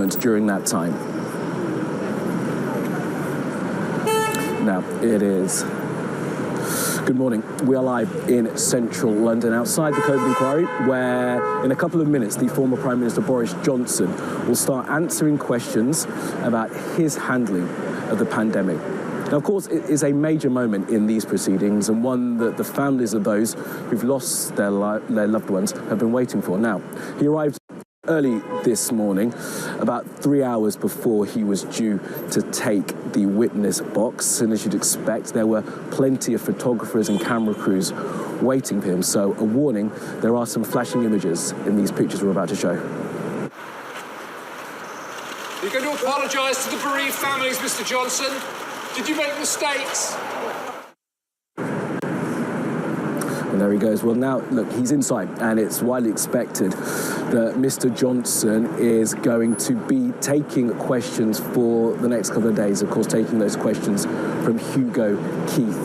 government during that time. Now, it is. Good morning. We are live in central London outside the COVID inquiry, where in a couple of minutes the former Prime Minister Boris Johnson will start answering questions about his handling of the pandemic. Now, of course, it is a major moment in these proceedings and one that the families of those who've lost their loved ones have been waiting for. Now, he arrived early this morning, about 3 hours before he was due to take the witness box, and as you'd expect, there were plenty of photographers and camera crews waiting for him. So a warning, there are some flashing images in these pictures we're about to show. You're going to apologise to the bereaved families, Mr. Johnson. Did you make mistakes? And there he goes. Well, now, look, he's inside, and it's widely expected that Mr. Johnson is going to be taking questions for the next couple of days. Of course, taking those questions from Hugo, Keith,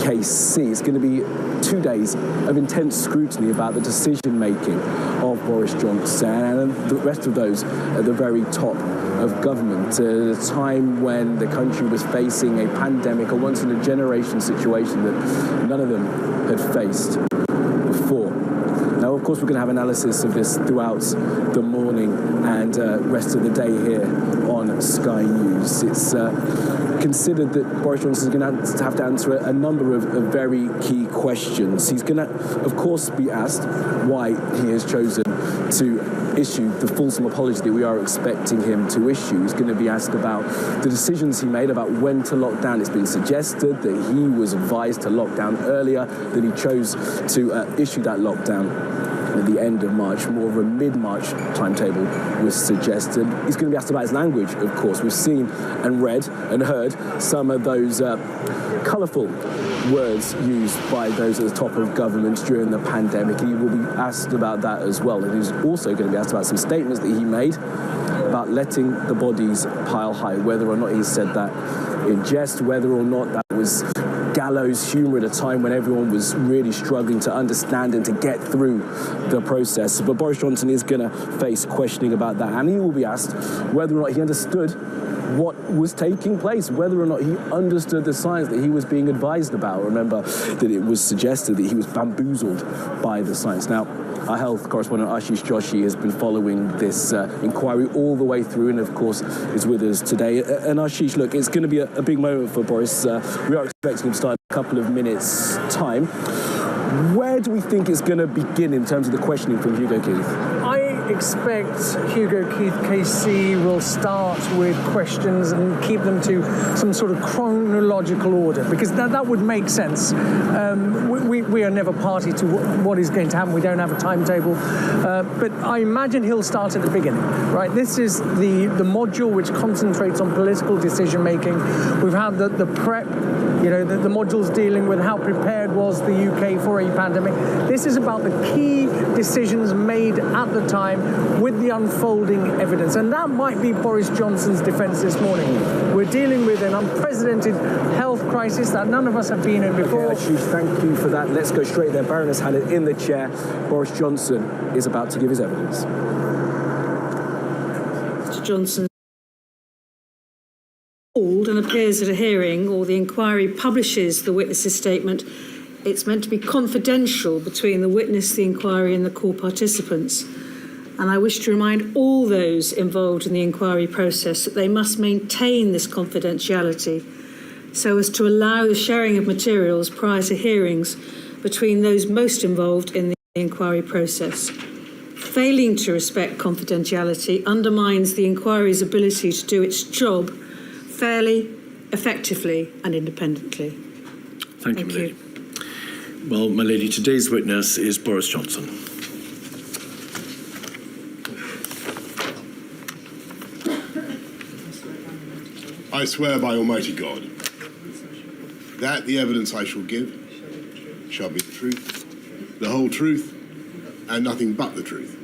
KC. It's going to be 2 days of intense scrutiny about the decision-making of Boris Johnson and the rest of those at the very top of government, at a time when the country was facing a pandemic, a once-in-a-generation situation that none of them had faced before. Now, of course, we're going to have analysis of this throughout the morning and rest of the day here on Sky News. It's considered that Boris Johnson is going to have to answer a number of very key questions. He's going to, of course, be asked why he has chosen to issue the fulsome apology that we are expecting him to issue. He's going to be asked about the decisions he made about when to lock down. It's been suggested that he was advised to lock down earlier, that he chose to issue that lockdown at the end of March. More of a mid-March timetable was suggested. He's going to be asked about his language, of course. We've seen and read and heard some of those colourful words used by those at the top of government during the pandemic. He will be asked about that as well. And he's also going to be asked about some statements that he made about letting the bodies pile high, whether or not he said that in jest, whether or not that was gallows humour at a time when everyone was really struggling to understand and to get through the process. But Boris Johnson is going to face questioning about that, and he will be asked whether or not he understood what was taking place, whether or not he understood the science that he was being advised about. Remember that it was suggested that he was bamboozled by the science. Now, our health correspondent Ashish Joshi has been following this inquiry all the way through and, of course, is with us today. And Ashish, look, it's going to be a big moment for Boris. We are expecting him to start in a couple of minutes' time. Where do we think it's going to begin in terms of the questioning from Hugo Keith? I expect Hugo Keith KC will start with questions and keep them to some sort of chronological order, because that would make sense. We are never party to what is going to happen. We don't have a timetable. But I imagine he'll start at the beginning, right? This is the module which concentrates on political decision-making. We've had the prep, the modules dealing with how prepared was the UK for a pandemic. This is about the key decisions made at the time with the unfolding evidence. And that might be Boris Johnson's defence this morning. We're dealing with an unprecedented health crisis that none of us have been in before. Okay, Ashish, thank you for that. Let's go straight there. Baroness Hannah in the chair. Boris Johnson is about to give his evidence. Mr. Johnson called and appears at a hearing, or the inquiry publishes the witness's statement. It's meant to be confidential between the witness, the inquiry and the core participants. And I wish to remind all those involved in the inquiry process that they must maintain this confidentiality so as to allow the sharing of materials prior to hearings between those most involved in the inquiry process. Failing to respect confidentiality undermines the inquiry's ability to do its job fairly, effectively and independently. Thank you, my lady. Well, my lady, today's witness is Boris Johnson. I swear by Almighty God that the evidence I shall give shall be the truth, the whole truth, and nothing but the truth.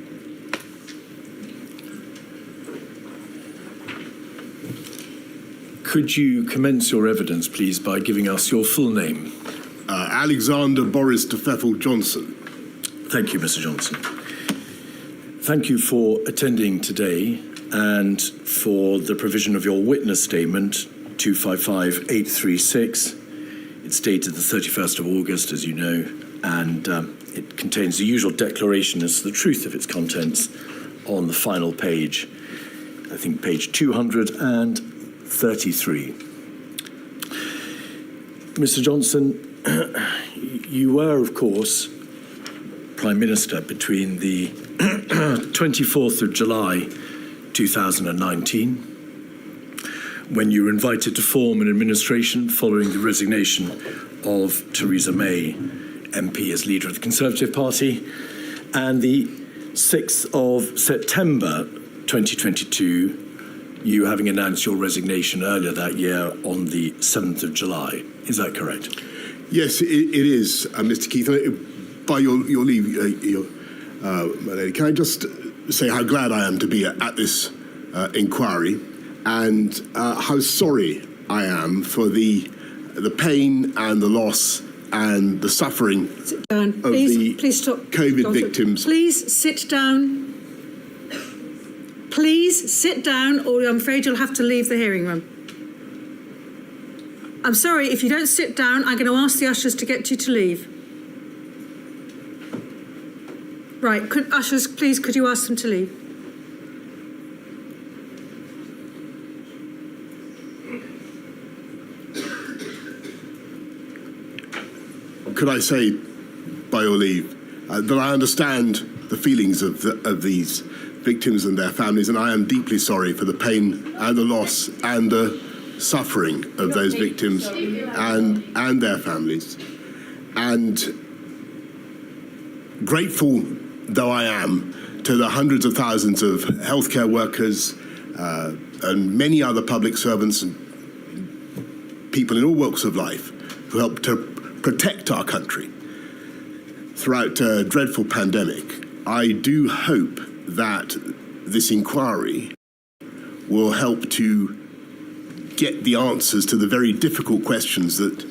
Could you commence your evidence, please, by giving us your full name? Alexander Boris Tefeffel Johnson. Thank you, Mr. Johnson. Thank you for attending today and for the provision of your witness statement, 255836. It's dated the 31st of August, as you know, and it contains the usual declaration as to the truth of its contents on the final page, I think page 233. Mr. Johnson, you were, of course, Prime Minister between the 24th of July 2019, when you were invited to form an administration following the resignation of Theresa May, MP, as leader of the Conservative Party, and the 6th of September 2022, you having announced your resignation earlier that year on the 7th of July. Is that correct? Yes, it is, Mr. Keith. By your leave, my lady, can I just say how glad I am to be at this inquiry, and how sorry I am for the pain and the loss and the suffering Sit down. of Please stop. COVID Johnson. victims. Please sit down. Please sit down, or I'm afraid you'll have to leave the hearing room. I'm sorry, if you don't sit down, I'm going to ask the ushers to get you to leave. Right, ushers, please, could you ask them to leave? Could I say, by your leave, that I understand the feelings of these victims and their families, and I am deeply sorry for the pain and the loss and the suffering of those victims and their families. And grateful though I am to the hundreds of thousands of healthcare workers and many other public servants and people in all walks of life who help to protect our country throughout a dreadful pandemic, I do hope that this inquiry will help to get the answers to the very difficult questions that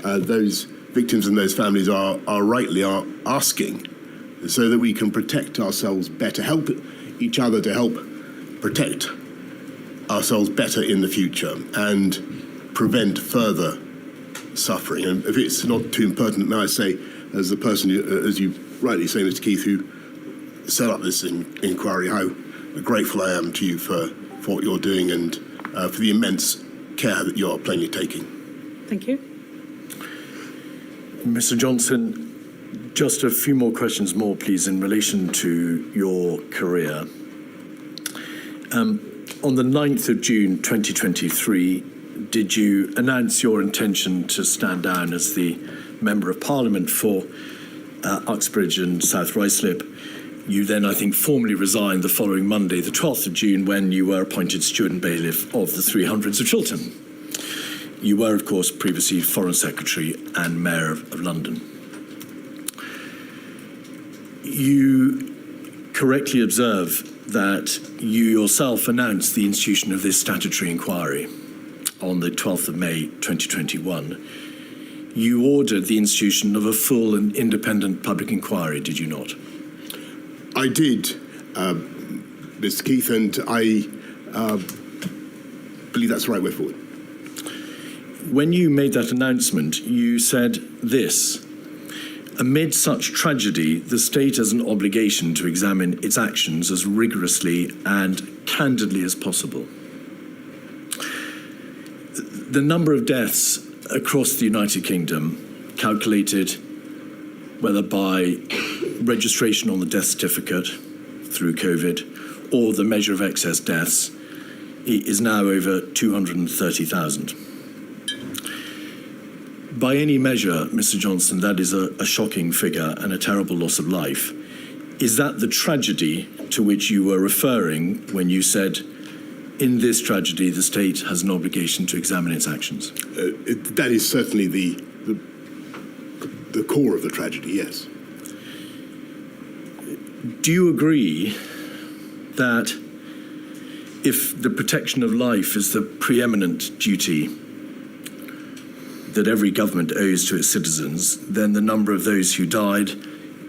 those victims and those families are rightly asking, so that we can protect ourselves better, help each other to help protect ourselves better in the future and prevent further suffering. And if it's not too impertinent, may I say, as the person, as you rightly say, Mr. Keith, who set up this inquiry, how grateful I am to you for what you're doing and for the immense care that you're plainly taking. Thank you. Mr. Johnson, just a few more questions more, please, in relation to your career. On the 9th of June 2023, did you announce your intention to stand down as the Member of Parliament for Uxbridge and South Ruislip? You then, I think, formally resigned the following Monday, the 12th of June, when you were appointed Steward and Bailiff of the 300s of Chiltern. You were, of course, previously Foreign Secretary and Mayor of London. You correctly observe that you yourself announced the institution of this statutory inquiry on the 12th of May 2021. You ordered the institution of a full and independent public inquiry, did you not? I did, Mr. Keith, and I believe that's the right way forward. When you made that announcement, you said this: amid such tragedy, the state has an obligation to examine its actions as rigorously and candidly as possible. The number of deaths across the United Kingdom, calculated whether by registration on the death certificate through COVID or the measure of excess deaths, is now over 230,000. By any measure, Mr. Johnson, that is a shocking figure and a terrible loss of life. Is that the tragedy to which you were referring when you said, in this tragedy, the state has an obligation to examine its actions? That is certainly the core of the tragedy, yes. Do you agree that if the protection of life is the preeminent duty that every government owes to its citizens, then the number of those who died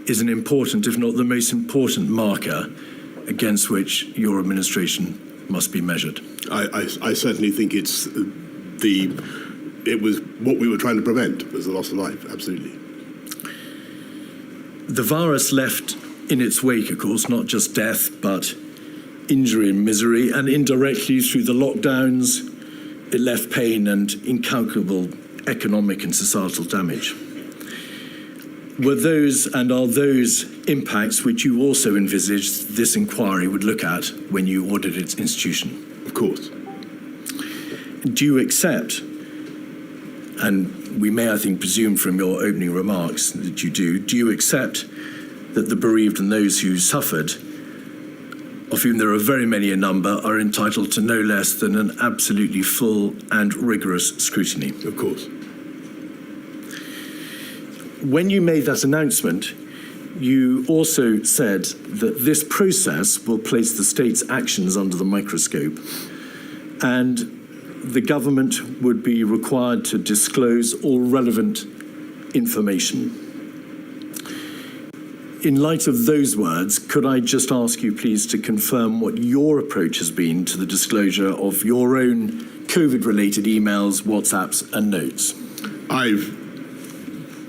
is an important, if not the most important, marker against which your administration must be measured. I certainly think it was what we were trying to prevent, was the loss of life, absolutely. The virus left in its wake, of course, not just death, but injury and misery, and indirectly through the lockdowns, it left pain and incalculable economic and societal damage. Were those and are those impacts which you also envisaged this inquiry would look at when you ordered its institution? Of course. Do you accept, and we may, I think, presume from your opening remarks that you do you accept that the bereaved and those who suffered, of whom there are very many a number, are entitled to no less than an absolutely full and rigorous scrutiny? Of course. When you made that announcement, you also said that this process will place the state's actions under the microscope, and the government would be required to disclose all relevant information. In light of those words, could I just ask you, please, to confirm what your approach has been to the disclosure of your own COVID-related emails, WhatsApps, and notes? I've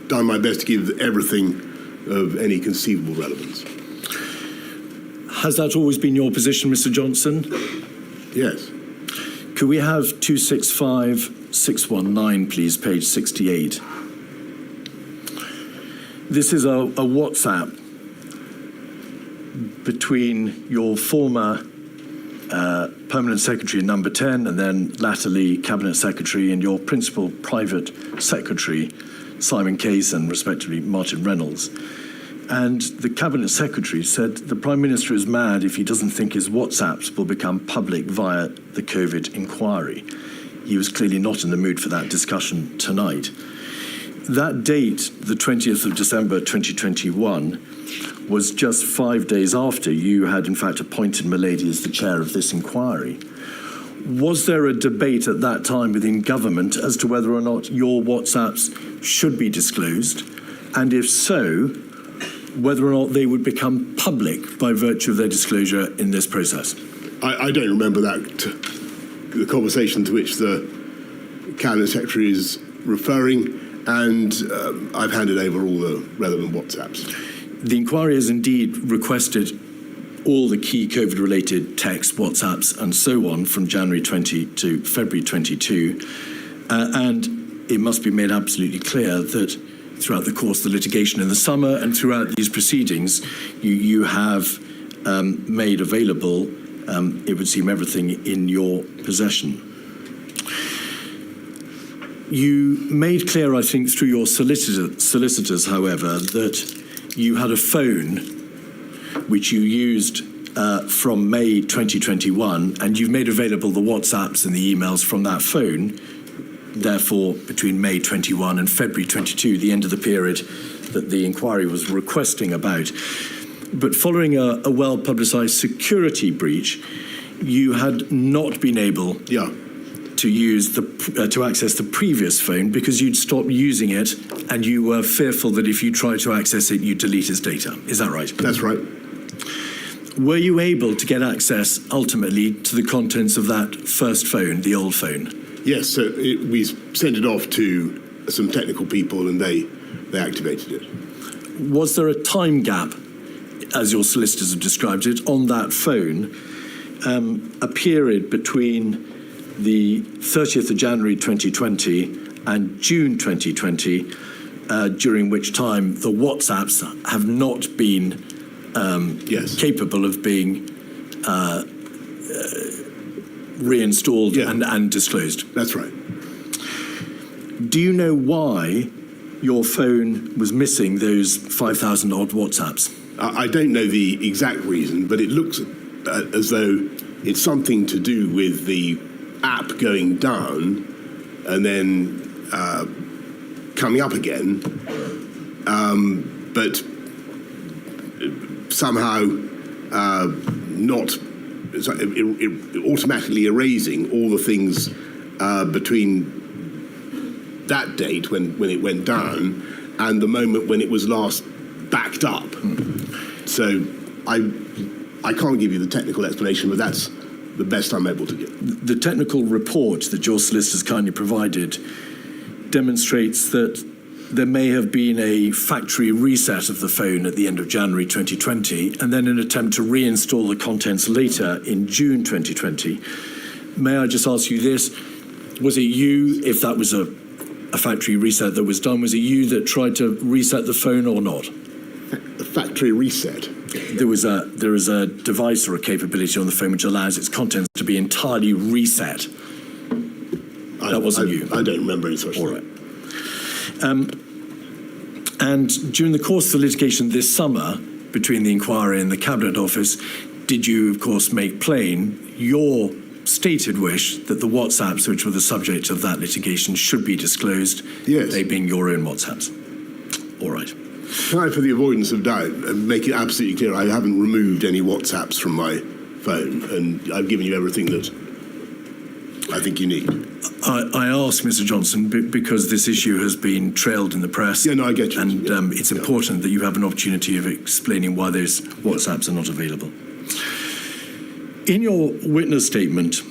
done my best to give everything of any conceivable relevance. Has that always been your position, Mr. Johnson? Yes. Could we have 265619, please, page 68? This is a WhatsApp between your former Permanent Secretary Number 10 and then latterly Cabinet Secretary and your principal private secretary, Simon Case, and respectively Martin Reynolds. And the Cabinet Secretary said the Prime Minister is mad if he doesn't think his WhatsApps will become public via the COVID inquiry. He was clearly not in the mood for that discussion tonight. That date, the 20th of December 2021, was just 5 days after you had in fact appointed Milady as the chair of this inquiry. Was there a debate at that time within government as to whether or not your WhatsApps should be disclosed? And if so, whether or not they would become public by virtue of their disclosure in this process? I don't remember the conversation to which the Cabinet Secretary is referring, and I've handed over all the relevant WhatsApps. The inquiry has indeed requested all the key COVID-related texts, WhatsApps, and so on from January 20 to February 22, and it must be made absolutely clear that throughout the course of the litigation in the summer and throughout these proceedings, you have made available, it would seem, everything in your possession. You made clear, I think, through your solicitors, however, that you had a phone which you used from May 2021, and you've made available the WhatsApps and the emails from that phone, therefore, between May 21 and February 22, the end of the period that the inquiry was requesting about. But following a well-publicised security breach, you had not been able to use to access the previous phone because you'd stopped using it and you were fearful that if you tried to access it, you'd delete his data. Is that right? That's right. Were you able to get access ultimately to the contents of that first phone, the old phone? Yes, so we sent it off to some technical people and they activated it. Was there a time gap, as your solicitors have described it, on that phone, a period between the 30th of January 2020 and June 2020, during which time the WhatsApps have not been capable of being reinstalled and disclosed? That's right. Do you know why your phone was missing those 5,000 odd WhatsApps? I don't know the exact reason, but it looks as though it's something to do with the app going down and then coming up again, but somehow not automatically erasing all the things between that date when it went down and the moment when it was last backed up. So I can't give you the technical explanation, but that's the best I'm able to give. The technical report that your solicitors kindly provided demonstrates that there may have been a factory reset of the phone at the end of January 2020 and then an attempt to reinstall the contents later in June 2020. May I just ask you this? Was it you, if that was a factory reset that was done, was it you that tried to reset the phone or not? A factory reset? There is a device or a capability on the phone which allows its contents to be entirely reset. That wasn't you. I don't remember any such thing. All right. And during the course of the litigation this summer between the inquiry and the Cabinet Office, did you, of course, make plain your stated wish that the WhatsApps which were the subject of that litigation should be disclosed, yes, they being your own WhatsApps? All right. Can I, for the avoidance of doubt, make it absolutely clear I haven't removed any WhatsApps from my phone, and I've given you everything that I think you need. I ask, Mr. Johnson, because this issue has been trailed in the press. Yeah, no, I get you. And it's important that you have an opportunity of explaining why those WhatsApps are not available. In your witness statement,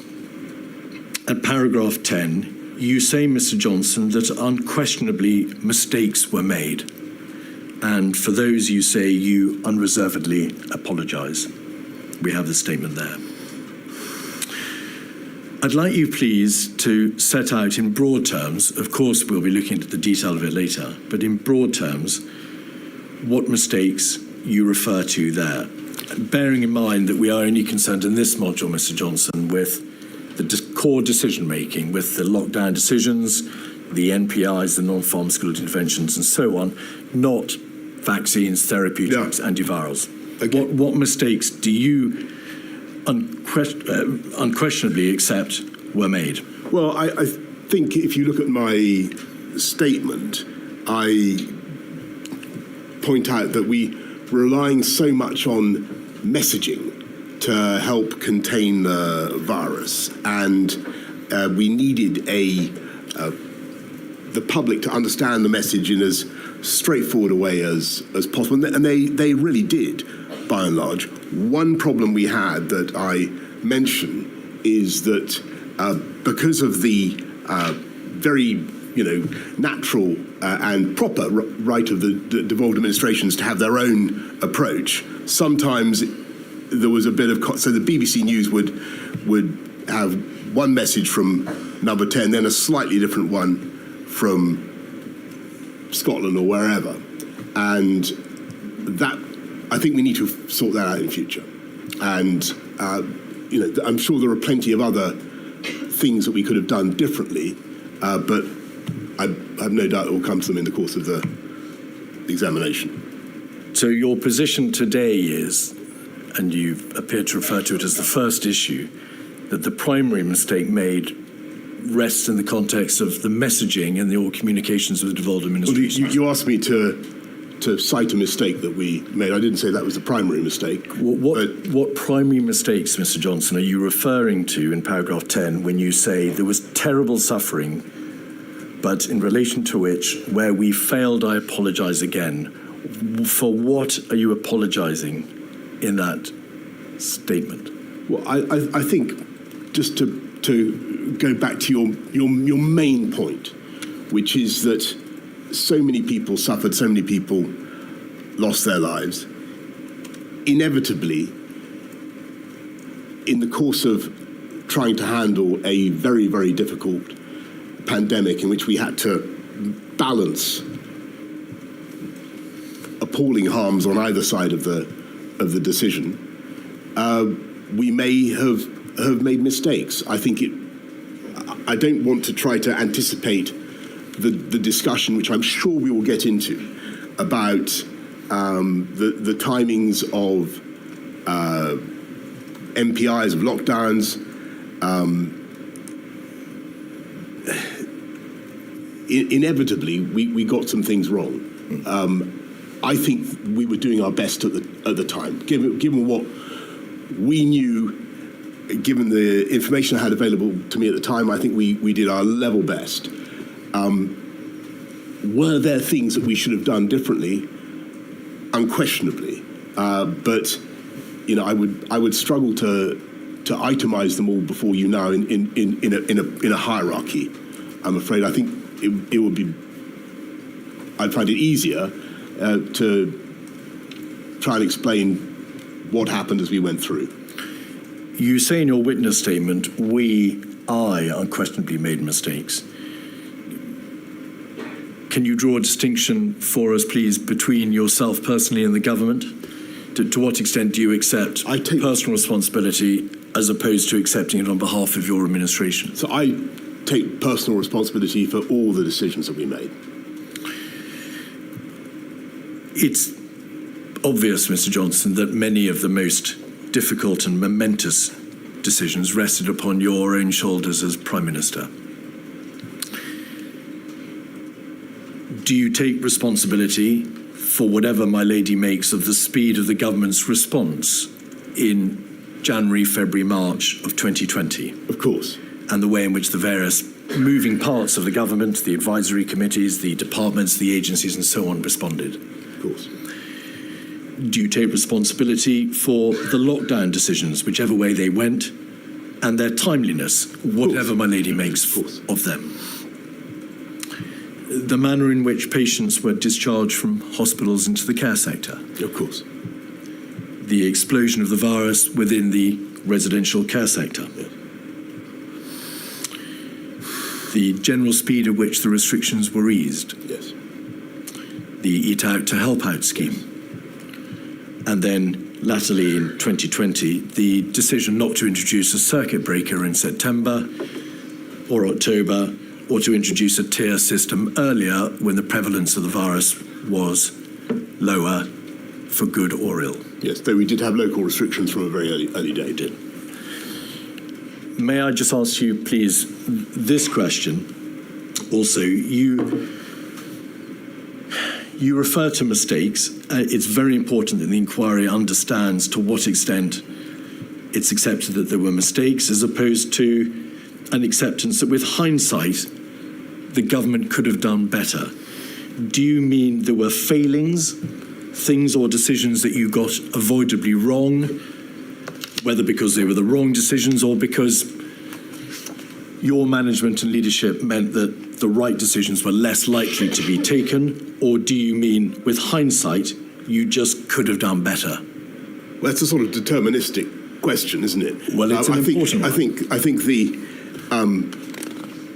at paragraph 10, you say, Mr. Johnson, that unquestionably mistakes were made. And for those, you say you unreservedly apologise. We have the statement there. I'd like you, please, to set out in broad terms, of course we'll be looking at the detail of it later, but in broad terms, what mistakes you refer to there. Bearing in mind that we are only concerned in this module, Mr. Johnson, with the core decision-making, with the lockdown decisions, the NPIs, the non-pharmaceutical interventions and so on, not vaccines, therapeutics, antivirals. Okay. What mistakes do you unquestionably accept were made? Well, I think if you look at my statement, I point out that we were relying so much on messaging to help contain the virus, and we needed the public to understand the message in as straightforward a way as possible, and they really did, by and large. One problem we had that I mention is that because of the very natural and proper right of the devolved administrations to have their own approach, sometimes there was a bit of so the BBC News would have one message from Number 10, then a slightly different one from Scotland or wherever, and that I think we need to sort that out in future. And I'm sure there are plenty of other things that we could have done differently, but I have no doubt it will come to them in the course of the examination. So your position today is, and you appear to refer to it as the first issue, that the primary mistake made rests in the context of the messaging and the communications with the devolved administration. Well, you asked me to cite a mistake that we made. I didn't say that was the primary mistake. What primary mistakes, Mr. Johnson, are you referring to in paragraph 10 when you say there was terrible suffering, but in relation to which, where we failed, I apologise again? For what are you apologising in that statement? Well, I think just to go back to your main point, which is that so many people suffered, so many people lost their lives. Inevitably, in the course of trying to handle a very, very difficult pandemic in which we had to balance appalling harms on either side of the decision, we may have made mistakes. I don't want to try to anticipate the discussion, which I'm sure we will get into, about the timings of MPIs, of lockdowns. Inevitably, we got some things wrong. I think we were doing our best at the time, given what we knew, given the information I had available to me at the time. I think we did our level best. Were there things that we should have done differently? Unquestionably, but I would struggle to to itemise them all before you now in a hierarchy. I'm afraid I think it would be. I'd find it easier to try and explain what happened as we went through. You say in your witness statement, I unquestionably made mistakes. Can you draw a distinction for us, please, between yourself personally and the government? To what extent do you accept personal responsibility as opposed to accepting it on behalf of your administration? So I take personal responsibility for all the decisions that we made. It's obvious, Mr. Johnson, that many of the most difficult and momentous decisions rested upon your own shoulders as Prime Minister. Do you take responsibility for whatever my lady makes of the speed of the government's response in January, February, March of 2020? Of course. And the way in which the various moving parts of the government, the advisory committees, the departments, the agencies and so on responded? Of course. Do you take responsibility for the lockdown decisions, whichever way they went, and their timeliness, whatever my lady makes of them? The manner in which patients were discharged from hospitals into the care sector? Of course. The explosion of the virus within the residential care sector? Yeah. The general speed at which the restrictions were eased? Yes. The Eat Out to Help Out scheme? And then, latterly in 2020, the decision not to introduce a circuit breaker in September or October, or to introduce a tier system earlier when the prevalence of the virus was lower, for good or ill. Yes, though we did have local restrictions from a very early day. Did. May I just ask you, please, this question? Also, you refer to mistakes. It's very important that the inquiry understands to what extent it's accepted that there were mistakes, as opposed to an acceptance that with hindsight, the government could have done better. Do you mean there were failings, things or decisions that you got avoidably wrong, whether because they were the wrong decisions or because your management and leadership meant that the right decisions were less likely to be taken? Or do you mean, with hindsight, you just could have done better? Well, that's a sort of deterministic question, isn't it? Well, it's an important one. I think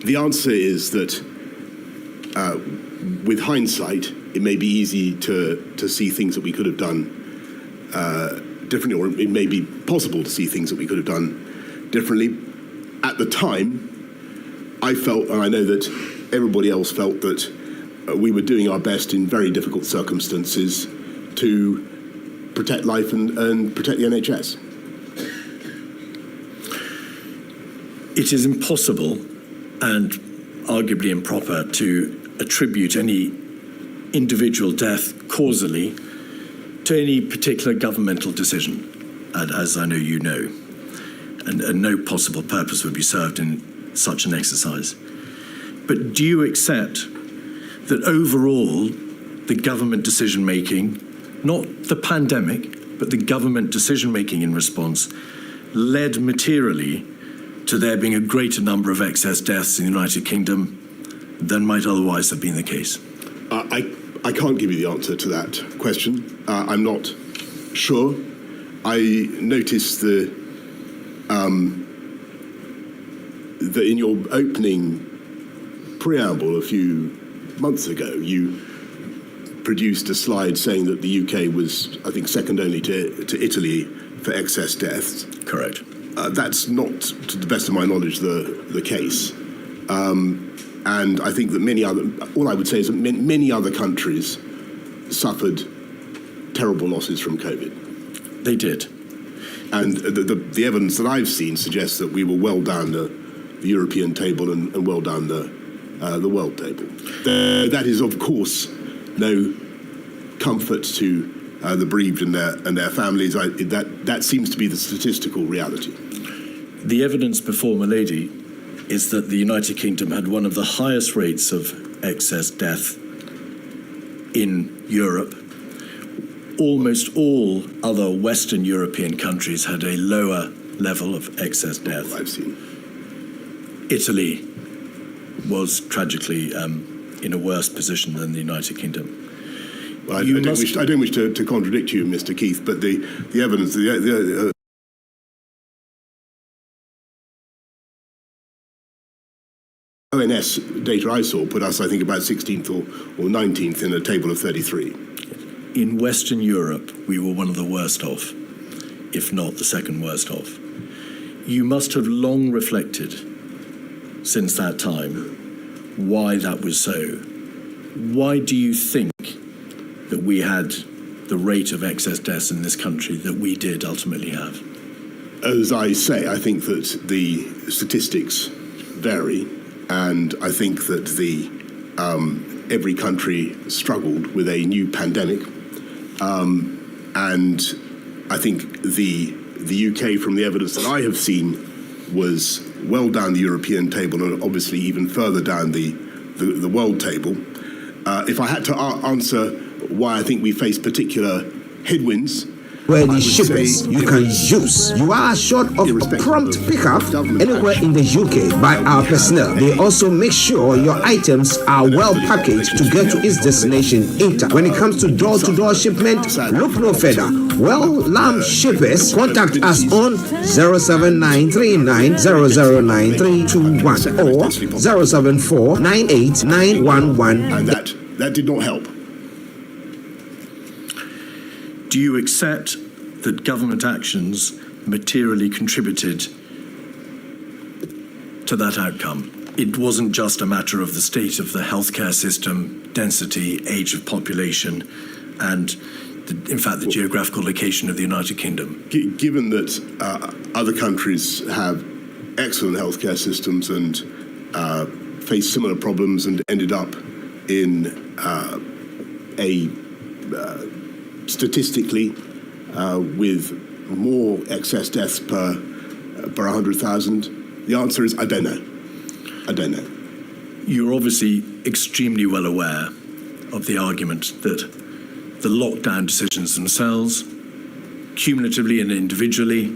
the answer is that with hindsight, it may be easy to see things that we could have done differently, or it may be possible to see things that we could have done differently. At the time, I felt, and I know that everybody else felt, that we were doing our best in very difficult circumstances to protect life and protect the NHS. It is impossible and arguably improper to attribute any individual death causally to any particular governmental decision, as I know you know, and no possible purpose would be served in such an exercise. But do you accept that overall the government decision-making, not the pandemic, but the government decision-making in response, led materially to there being a greater number of excess deaths in the United Kingdom than might otherwise have been the case? I can't give you the answer to that question. I'm not sure. I noticed that in your opening preamble a few months ago, you produced a slide saying that the UK was, I think, second only to Italy for excess deaths. Correct. That's not, to the best of my knowledge, the case. And I think that all I would say is that many other countries suffered terrible losses from COVID. They did. And the evidence that I've seen suggests that we were well down the European table and well down the world table. That is, of course, no comfort to the bereaved and their families. That seems to be the statistical reality. The evidence before Milady is that the United Kingdom had one of the highest rates of excess death in Europe. Almost all other Western European countries had a lower level of excess death. I've seen. Italy was tragically in a worse position than the United Kingdom. Well, I don't wish to contradict you, Mr. Keith, but the evidence, the ONS data I saw put us, I think, about 16th or 19th in a table of 33. In Western Europe, we were one of the worst off, if not the second worst off. You must have long reflected since that time why that was so. Why do you think that we had the rate of excess deaths in this country that we did ultimately have? As I say, I think that the statistics vary, and I think that every country struggled with a new pandemic, and I think the UK, from the evidence that I have seen, was well down the European table and obviously even further down the world table. If I had to answer why I think we face particular headwinds, where the shippers you can use. You are assured of prompt pickup anywhere in the UK by our personnel. They also make sure your items are well packaged to get to its destination in time. When it comes to door-to-door shipment, look no further. Well-armed shippers, contact us on 07939009321 or 074989111. And that did not help. Do you accept that government actions materially contributed to that outcome? It wasn't just a matter of the state of the healthcare system, density, age of population, and, in fact, the geographical location of the United Kingdom. Given that other countries have excellent healthcare systems and face similar problems and ended up in statistically, with more excess deaths per 100,000? The answer is I don't know. I don't know. You're obviously extremely well aware of the argument that the lockdown decisions themselves, cumulatively and individually,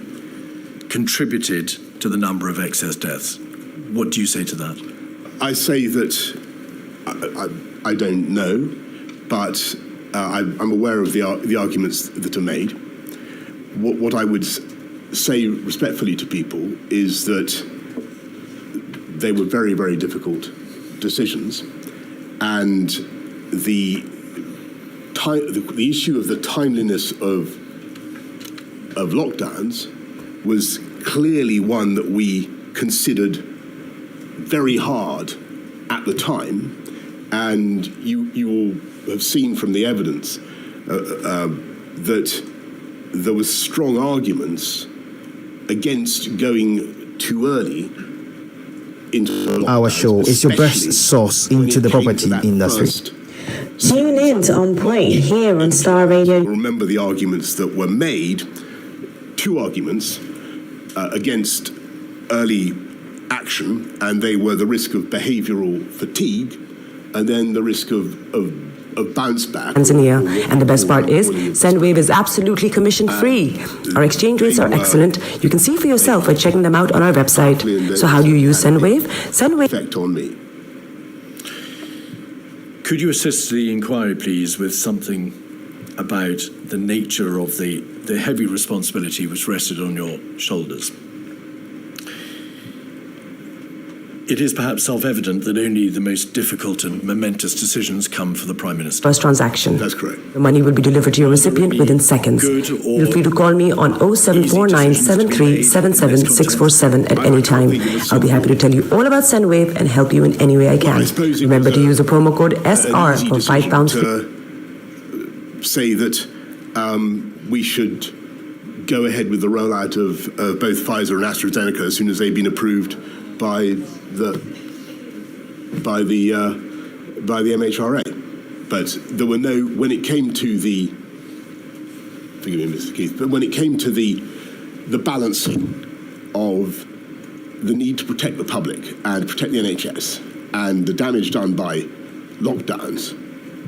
contributed to the number of excess deaths. What do you say to that? I say that I don't know, but I'm aware of the arguments that are made. What I would say respectfully to people is that they were very, very difficult decisions, and the issue of the timeliness of lockdowns was clearly one that we considered very hard at the time, and you all have seen from the evidence that there was strong arguments against going too early into lockdowns. Our show is your best source into the property industry. Tune in to On Point here on Star Radio. Remember the arguments that were made, two arguments against early action, and they were the risk of behavioural fatigue and then the risk of bounce back. Tanzania. And the best part is, Sendwave is absolutely commission-free. Our exchange rates are excellent. You can see for yourself by checking them out on our website. So how do you use Sendwave? Sendwave... Effect on me. Could you assist the inquiry, please, with something about the nature of the heavy responsibility which rested on your shoulders? It is perhaps self-evident that only the most difficult and momentous decisions come for the Prime Minister. First transaction. That's correct. The money will be delivered to your recipient within seconds. Feel free to call me on 0749 7377647 at any time. I'll be happy to tell you all about Sendwave and help you in any way I can. Remember to use the promo code SR for £5 free. Say that we should go ahead with the rollout of both Pfizer and AstraZeneca as soon as they've been approved by the MHRA, but there were no. When it came to the, forgive me, Mr. Keith, but when it came to the balancing of the need to protect the public and protect the NHS and the damage done by lockdowns,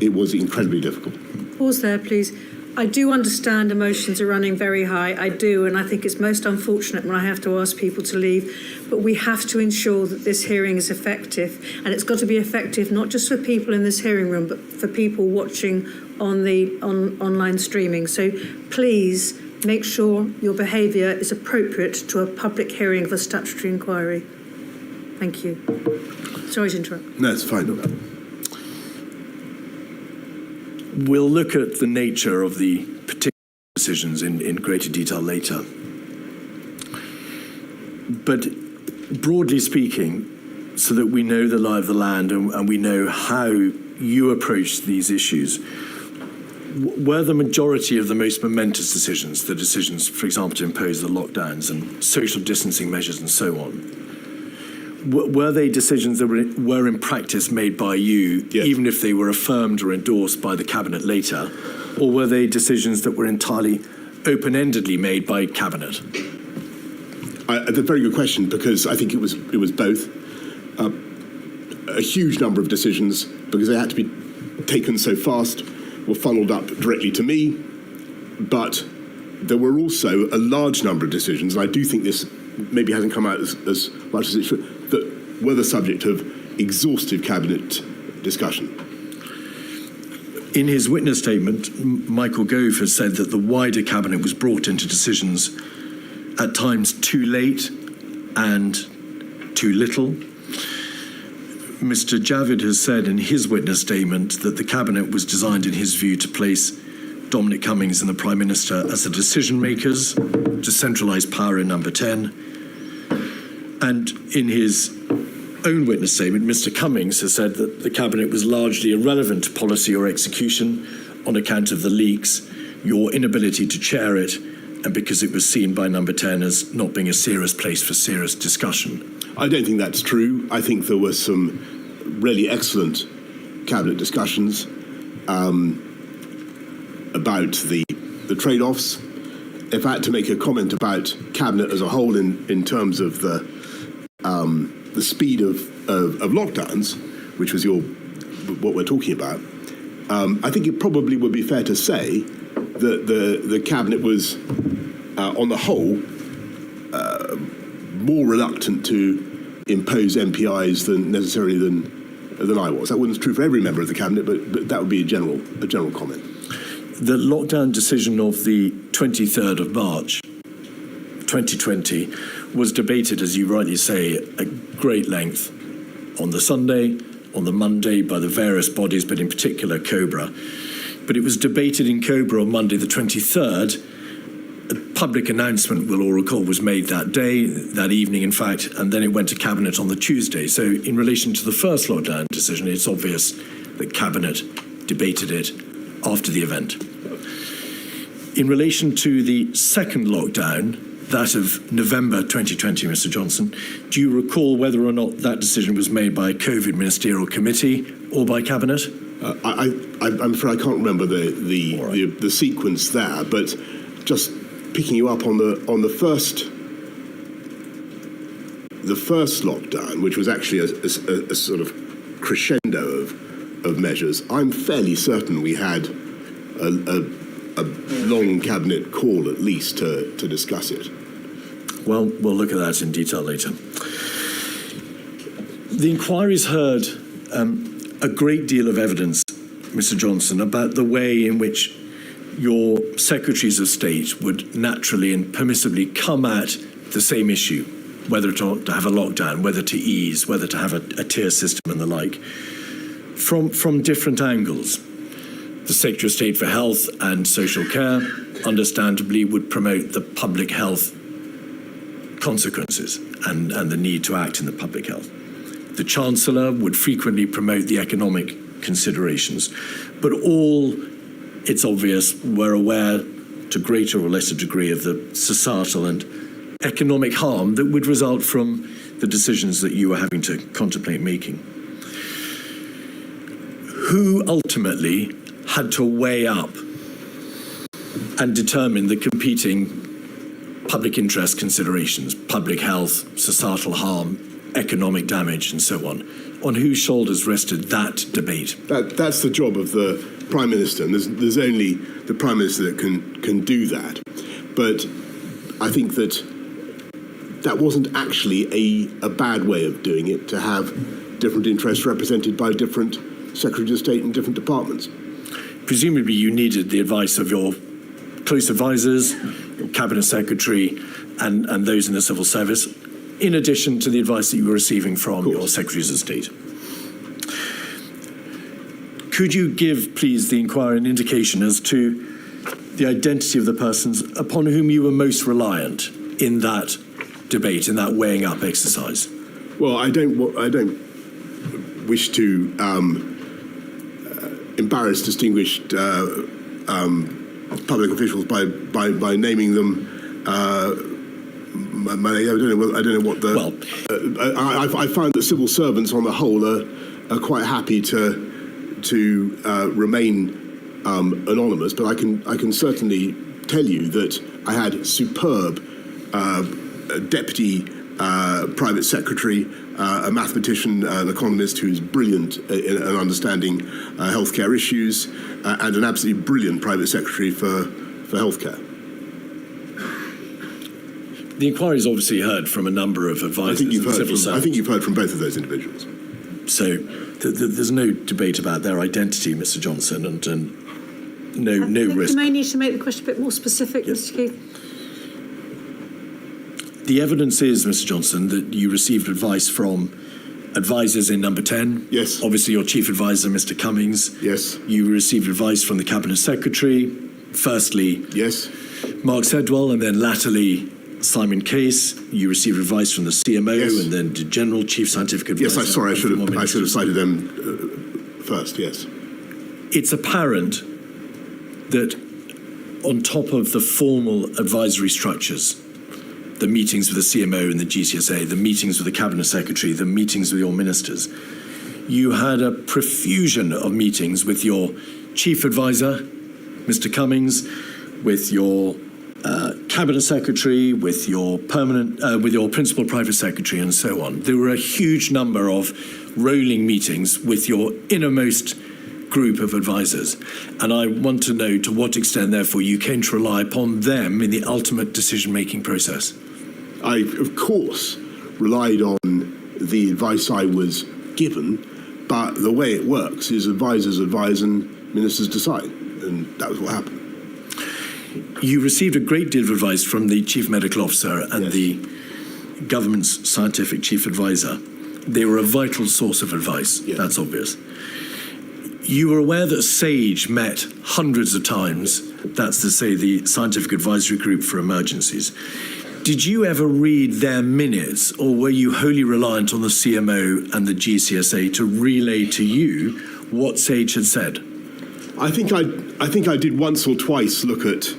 it was incredibly difficult. Pause there, please. I do understand emotions are running very high. I do, and I think it's most unfortunate when I have to ask people to leave. But we have to ensure that this hearing is effective, and it's got to be effective not just for people in this hearing room, but for people watching on the online streaming. So please make sure your behaviour is appropriate to a public hearing of a statutory inquiry. Thank you. Sorry to interrupt. No, it's fine. We'll look at the nature of the particular decisions in greater detail later. But broadly speaking, so that we know the lie of the land and we know how you approach these issues, were the majority of the most momentous decisions, the decisions, for example, to impose the lockdowns and social distancing measures and so on, were they decisions that were in practice made by you, yes, even if they were affirmed or endorsed by the Cabinet later? Or were they decisions that were entirely open-endedly made by Cabinet? That's a very good question, because I think it was both. A huge number of decisions, because they had to be taken so fast, were funneled up directly to me. But there were also a large number of decisions, and I do think this maybe hasn't come out as much as it should, that were the subject of exhaustive Cabinet discussion. In his witness statement, Michael Gove has said that the wider Cabinet was brought into decisions at times too late and too little. Mr. Javid has said in his witness statement that the Cabinet was designed, in his view, to place Dominic Cummings and the Prime Minister as the decision makers, to centralise power in Number 10. And in his own witness statement, Mr. Cummings has said that the Cabinet was largely irrelevant to policy or execution on account of the leaks, your inability to chair it, and because it was seen by Number 10 as not being a serious place for serious discussion. I don't think that's true. I think there were some really excellent Cabinet discussions about the trade-offs. If I had to make a comment about Cabinet as a whole in terms of the speed of lockdowns, which was what we're talking about, I think it probably would be fair to say that the Cabinet was, on the whole, more reluctant to impose MPIs than I was. That wasn't true for every member of the Cabinet, but that would be a general comment. The lockdown decision of the 23rd of March 2020 was debated, as you rightly say, at great length on the Sunday, on the Monday by the various bodies, but in particular COBRA. But it was debated in COBRA on Monday the 23rd. A public announcement, we'll all recall, was made that day, that evening in fact, and then it went to Cabinet on the Tuesday. So in relation to the first lockdown decision, it's obvious that Cabinet debated it after the event. In relation to the second lockdown, that of November 2020, Mr. Johnson, do you recall whether or not that decision was made by a COVID ministerial committee or by Cabinet? I'm afraid I can't remember the sequence there, but just picking you up on the first lockdown, which was actually a sort of crescendo of measures, I'm fairly certain we had a long Cabinet call at least to discuss it. Well, we'll look at that in detail later. The inquiry's heard a great deal of evidence, Mr. Johnson, about the way in which your secretaries of state would naturally and permissibly come at the same issue, whether to have a lockdown, whether to ease, whether to have a tier system and the like, from different angles. The Secretary of State for Health and Social Care, understandably, would promote the public health consequences and the need to act in the public health. The Chancellor would frequently promote the economic considerations, but all, it's obvious, were aware to greater or lesser degree of the societal and economic harm that would result from the decisions that you were having to contemplate making. Who ultimately had to weigh up and determine the competing public interest considerations, public health, societal harm, economic damage and so on. On whose shoulders rested that debate? That's the job of the Prime Minister, and there's only the Prime Minister that can do that. But I think that wasn't actually a bad way of doing it, to have different interests represented by different Secretaries of State and different departments. Presumably you needed the advice of your close advisors, your Cabinet Secretary, and those in the civil service, in addition to the advice that you were receiving from your Secretaries of State. Could you give, please, the inquiry an indication as to the identity of the persons upon whom you were most reliant in that debate, in that weighing up exercise? Well, I don't wish to embarrass distinguished public officials by naming them. I don't know what the. Well, I find that civil servants, on the whole, are quite happy to remain anonymous. But I can certainly tell you that I had superb deputy private secretary, a mathematician, an economist who's brilliant in understanding healthcare issues, and an absolutely brilliant private secretary for healthcare. the inquiry's obviously heard from a number of advisors and civil servants. I think you've heard from both of those individuals. So there's no debate about their identity, Mr. Johnson, and no risk. You may need to make the question a bit more specific, yes. Mr. Keith. The evidence is, Mr. Johnson, that you received advice from advisors in number 10. Yes. Obviously, your chief advisor, Mr. Cummings. Yes. You received advice from the Cabinet Secretary. Firstly, yes, Mark Sedwell, and then latterly Simon Case. You received advice from the CMO, yes, and then the General Chief Scientific Advisor. Yes, I should have cited them first. Yes. It's apparent that on top of the formal advisory structures, the meetings with the CMO and the GCSA, the meetings with the Cabinet Secretary, the meetings with your ministers, you had a profusion of meetings with your Chief Advisor, Mr. Cummings, with your Cabinet Secretary, with your Principal Private Secretary, and so on. There were a huge number of rolling meetings with your innermost group of advisors, and I want to know to what extent, therefore, you came to rely upon them in the ultimate decision-making process. I, of course, relied on the advice I was given, but the way it works is advisors advise and ministers decide, and that was what happened. You received a great deal of advice from the Chief Medical Officer and yes, the government's scientific chief advisor. They were a vital source of advice, yes, that's obvious. You were aware that SAGE met hundreds of times, that's to say the Scientific Advisory Group for Emergencies. Did you ever read their minutes, or were you wholly reliant on the CMO and the GCSA to relay to you what SAGE had said? I think I did once or twice look at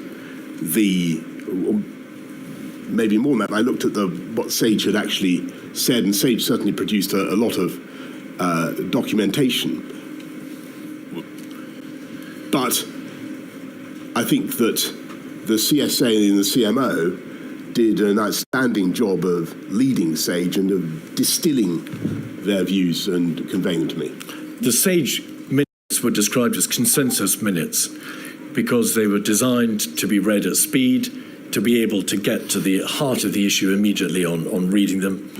maybe more than that. I looked at what SAGE had actually said, and SAGE certainly produced a lot of documentation. But I think that the CSA and the CMO did an outstanding job of leading SAGE and of distilling their views and conveying them to me. The SAGE minutes were described as consensus minutes because they were designed to be read at speed, to be able to get to the heart of the issue immediately on reading them.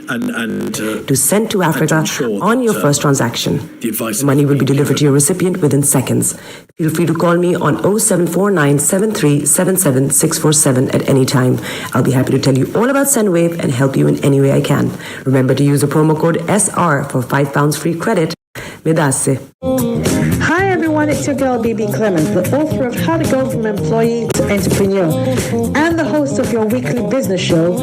And to send to Africa on your first transaction. The money will be delivered to your recipient within seconds. Feel free to call me on 0749 7377 647 at any time. I'll be happy to tell you all about SendWave and help you in any way I can. Remember to use the promo code SR for £5 free credit. Medasse. Hi everyone, it's your girl BB Clement, the author of How to Go From Employee to Entrepreneur and the host of your weekly business show,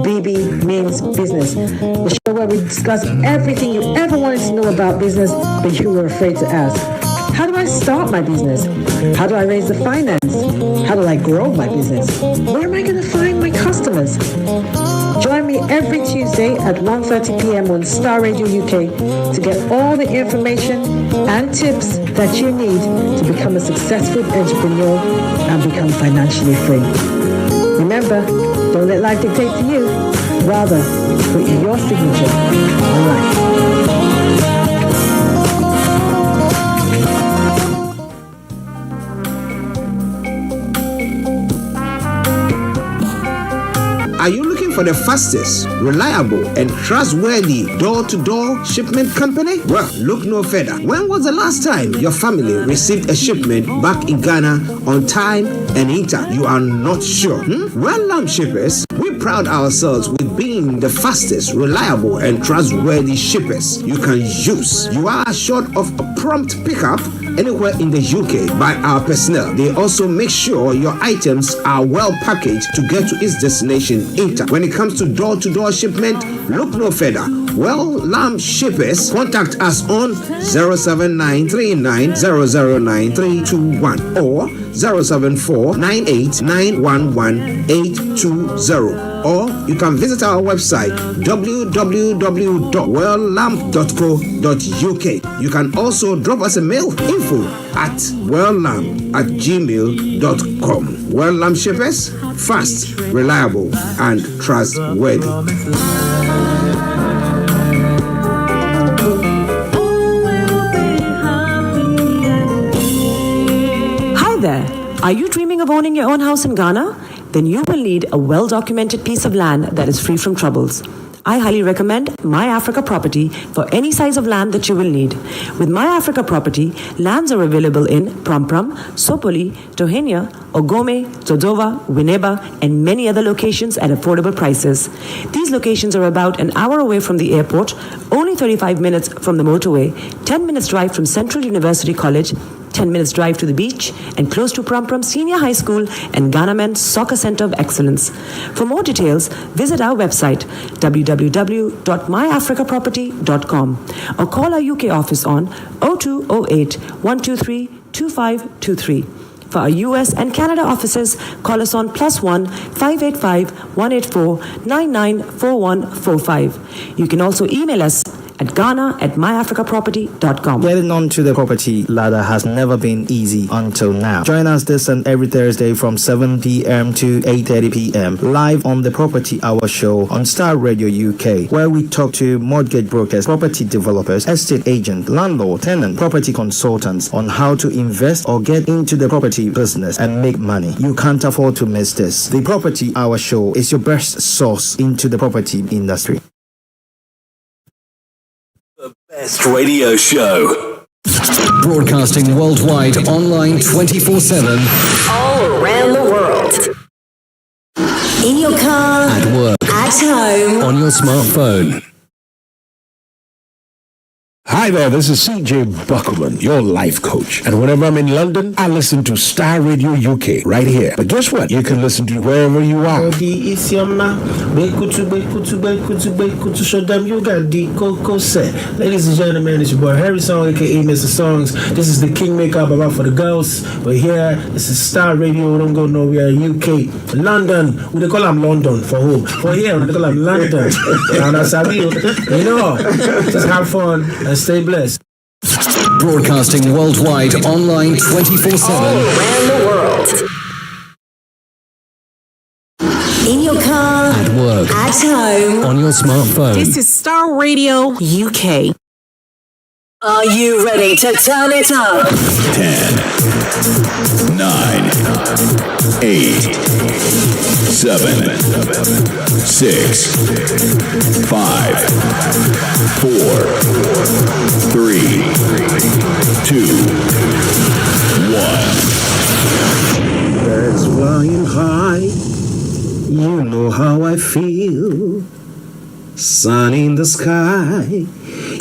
BB Means Business, the show where we discuss everything you ever wanted to know about business but you were afraid to ask. How do I start my business? How do I raise the finance? How do I grow my business? Where am I going to find my customers? Join me every Tuesday at 1:30 p.m. on Star Radio UK to get all the information and tips that you need to become a successful entrepreneur and become financially free. Remember, don't let life dictate to you. Rather, put your signature on life. Are you looking for the fastest, reliable, and trustworthy door-to-door shipment company? Well, look no further. When was the last time your family received a shipment back in Ghana on time and in time? You are not sure? Well, Lamb Shippers, we pride ourselves with being the fastest, reliable, and trustworthy shippers you can use. You are assured of a prompt pickup anywhere in the UK by our personnel. They also make sure your items are well packaged to get to its destination in time. When it comes to door-to-door shipment, look no further. Well, Lamb Shippers, contact us on 07939009321 or 07498911820. Or you can visit our website www.welllamp.co.uk. You can also drop us a mail, info@welllamp@gmail.com. Well Lamb Shippers, fast, reliable, and trustworthy. Hi there. Are you dreaming of owning your own house in Ghana? Then you will need a well-documented piece of land that is free from troubles. I highly recommend My Africa Property for any size of land that you will need. With My Africa Property, lands are available in Pram, Sopoli, Tohenia, Ogome, Dodova, Winneba, and many other locations at affordable prices. These locations are about an hour away from the airport, only 35 minutes from the motorway, 10 minutes drive from Central University College, 10 minutes drive to the beach, and close to Pram Senior High School and Ghana Men's Soccer Center of Excellence. For more details, visit our website www.myafricaproperty.com or call our UK office on 0208 123 2523. For our US and Canada offices, call us on +1 585 184 994145. You can also email us at ghana@myafricaproperty.com. Getting onto the property ladder has never been easy until now. Join us this and every Thursday from 7 p.m. to 8:30 p.m. live on the Property Hour Show on Star Radio UK, where we talk to mortgage brokers, property developers, estate agents, landlord, tenant, property consultants on how to invest or get into the property business and make money. You can't afford to miss this. The Property Hour Show is your best source into the property industry. Best radio show. Broadcasting worldwide, online 24/7. All around the world. In your car. At work. At home. On your smartphone. Hi there, this is CJ Buckleman, your life coach. And whenever I'm in London, I listen to Star Radio UK right here. But guess what? You can listen to wherever you are. Ladies and gentlemen, it's your boy Harry Song, aka Mr. Songs. This is the Kingmaker about for the girls. We're here. This is Star Radio. Don't go nowhere. UK, London. We they call them London for whom? For here, we they call them London. And that's how you know. Just have fun. Stay blessed. Broadcasting worldwide, online 24/7. All around the world. In your car. At work. At home. On your smartphone. This is Star Radio UK. Are you ready to turn it up? 10, 9, 8, 7, 6, 5, 4, 3, 2, 1. Birds flying high, you know how I feel. Sun in the sky,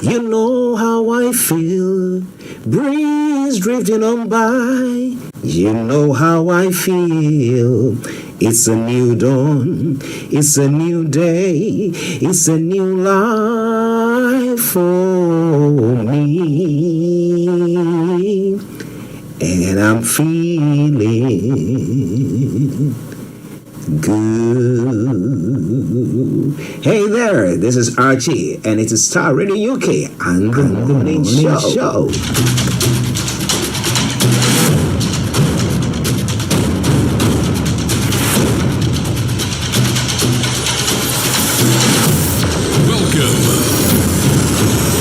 you know how I feel. Breeze drifting on by, you know how I feel. It's a new dawn, it's a new day, it's a new life for me. And I'm feeling good. Hey there, this is Archie, and it's a Star Radio UK and the Morning Show.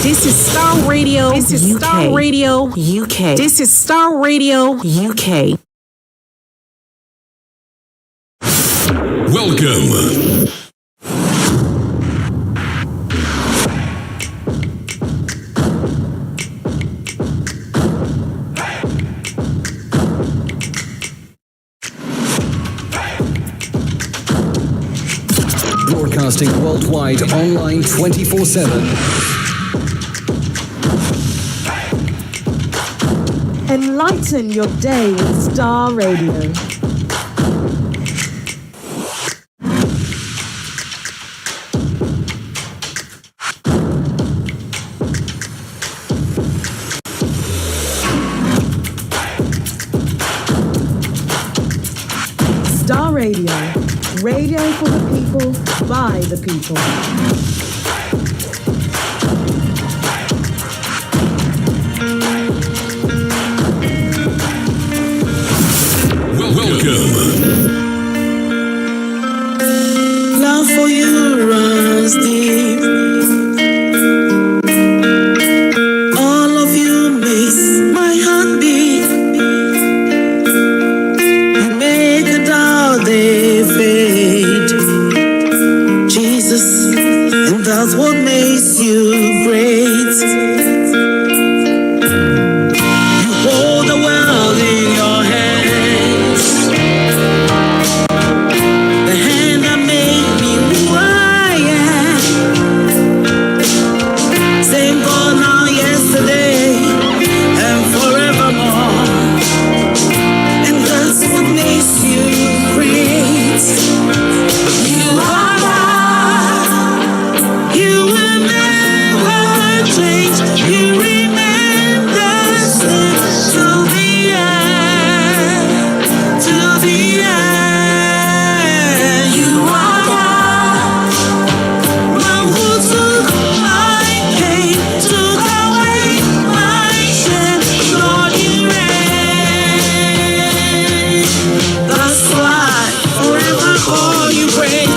This is Star Radio. This is UK. Star Radio UK. This is Star Radio UK. Welcome. Broadcasting worldwide, online 24/7. Enlighten your day with Star Radio. Star Radio. Radio for the people, by the people. Welcome. Love for you runs deep. All of you makes my heart beat. You make a doubt they fade. Jesus, and that's what makes you great. You hold the world in your hands. The hand that made me who I am. Same God now, yesterday, and forevermore. And that's what makes you great. You are God. You will never change. You remain the same to the end. To the end. You are God. One who took my pain, took away my shame. Lord, you reign. That's why forever call you great.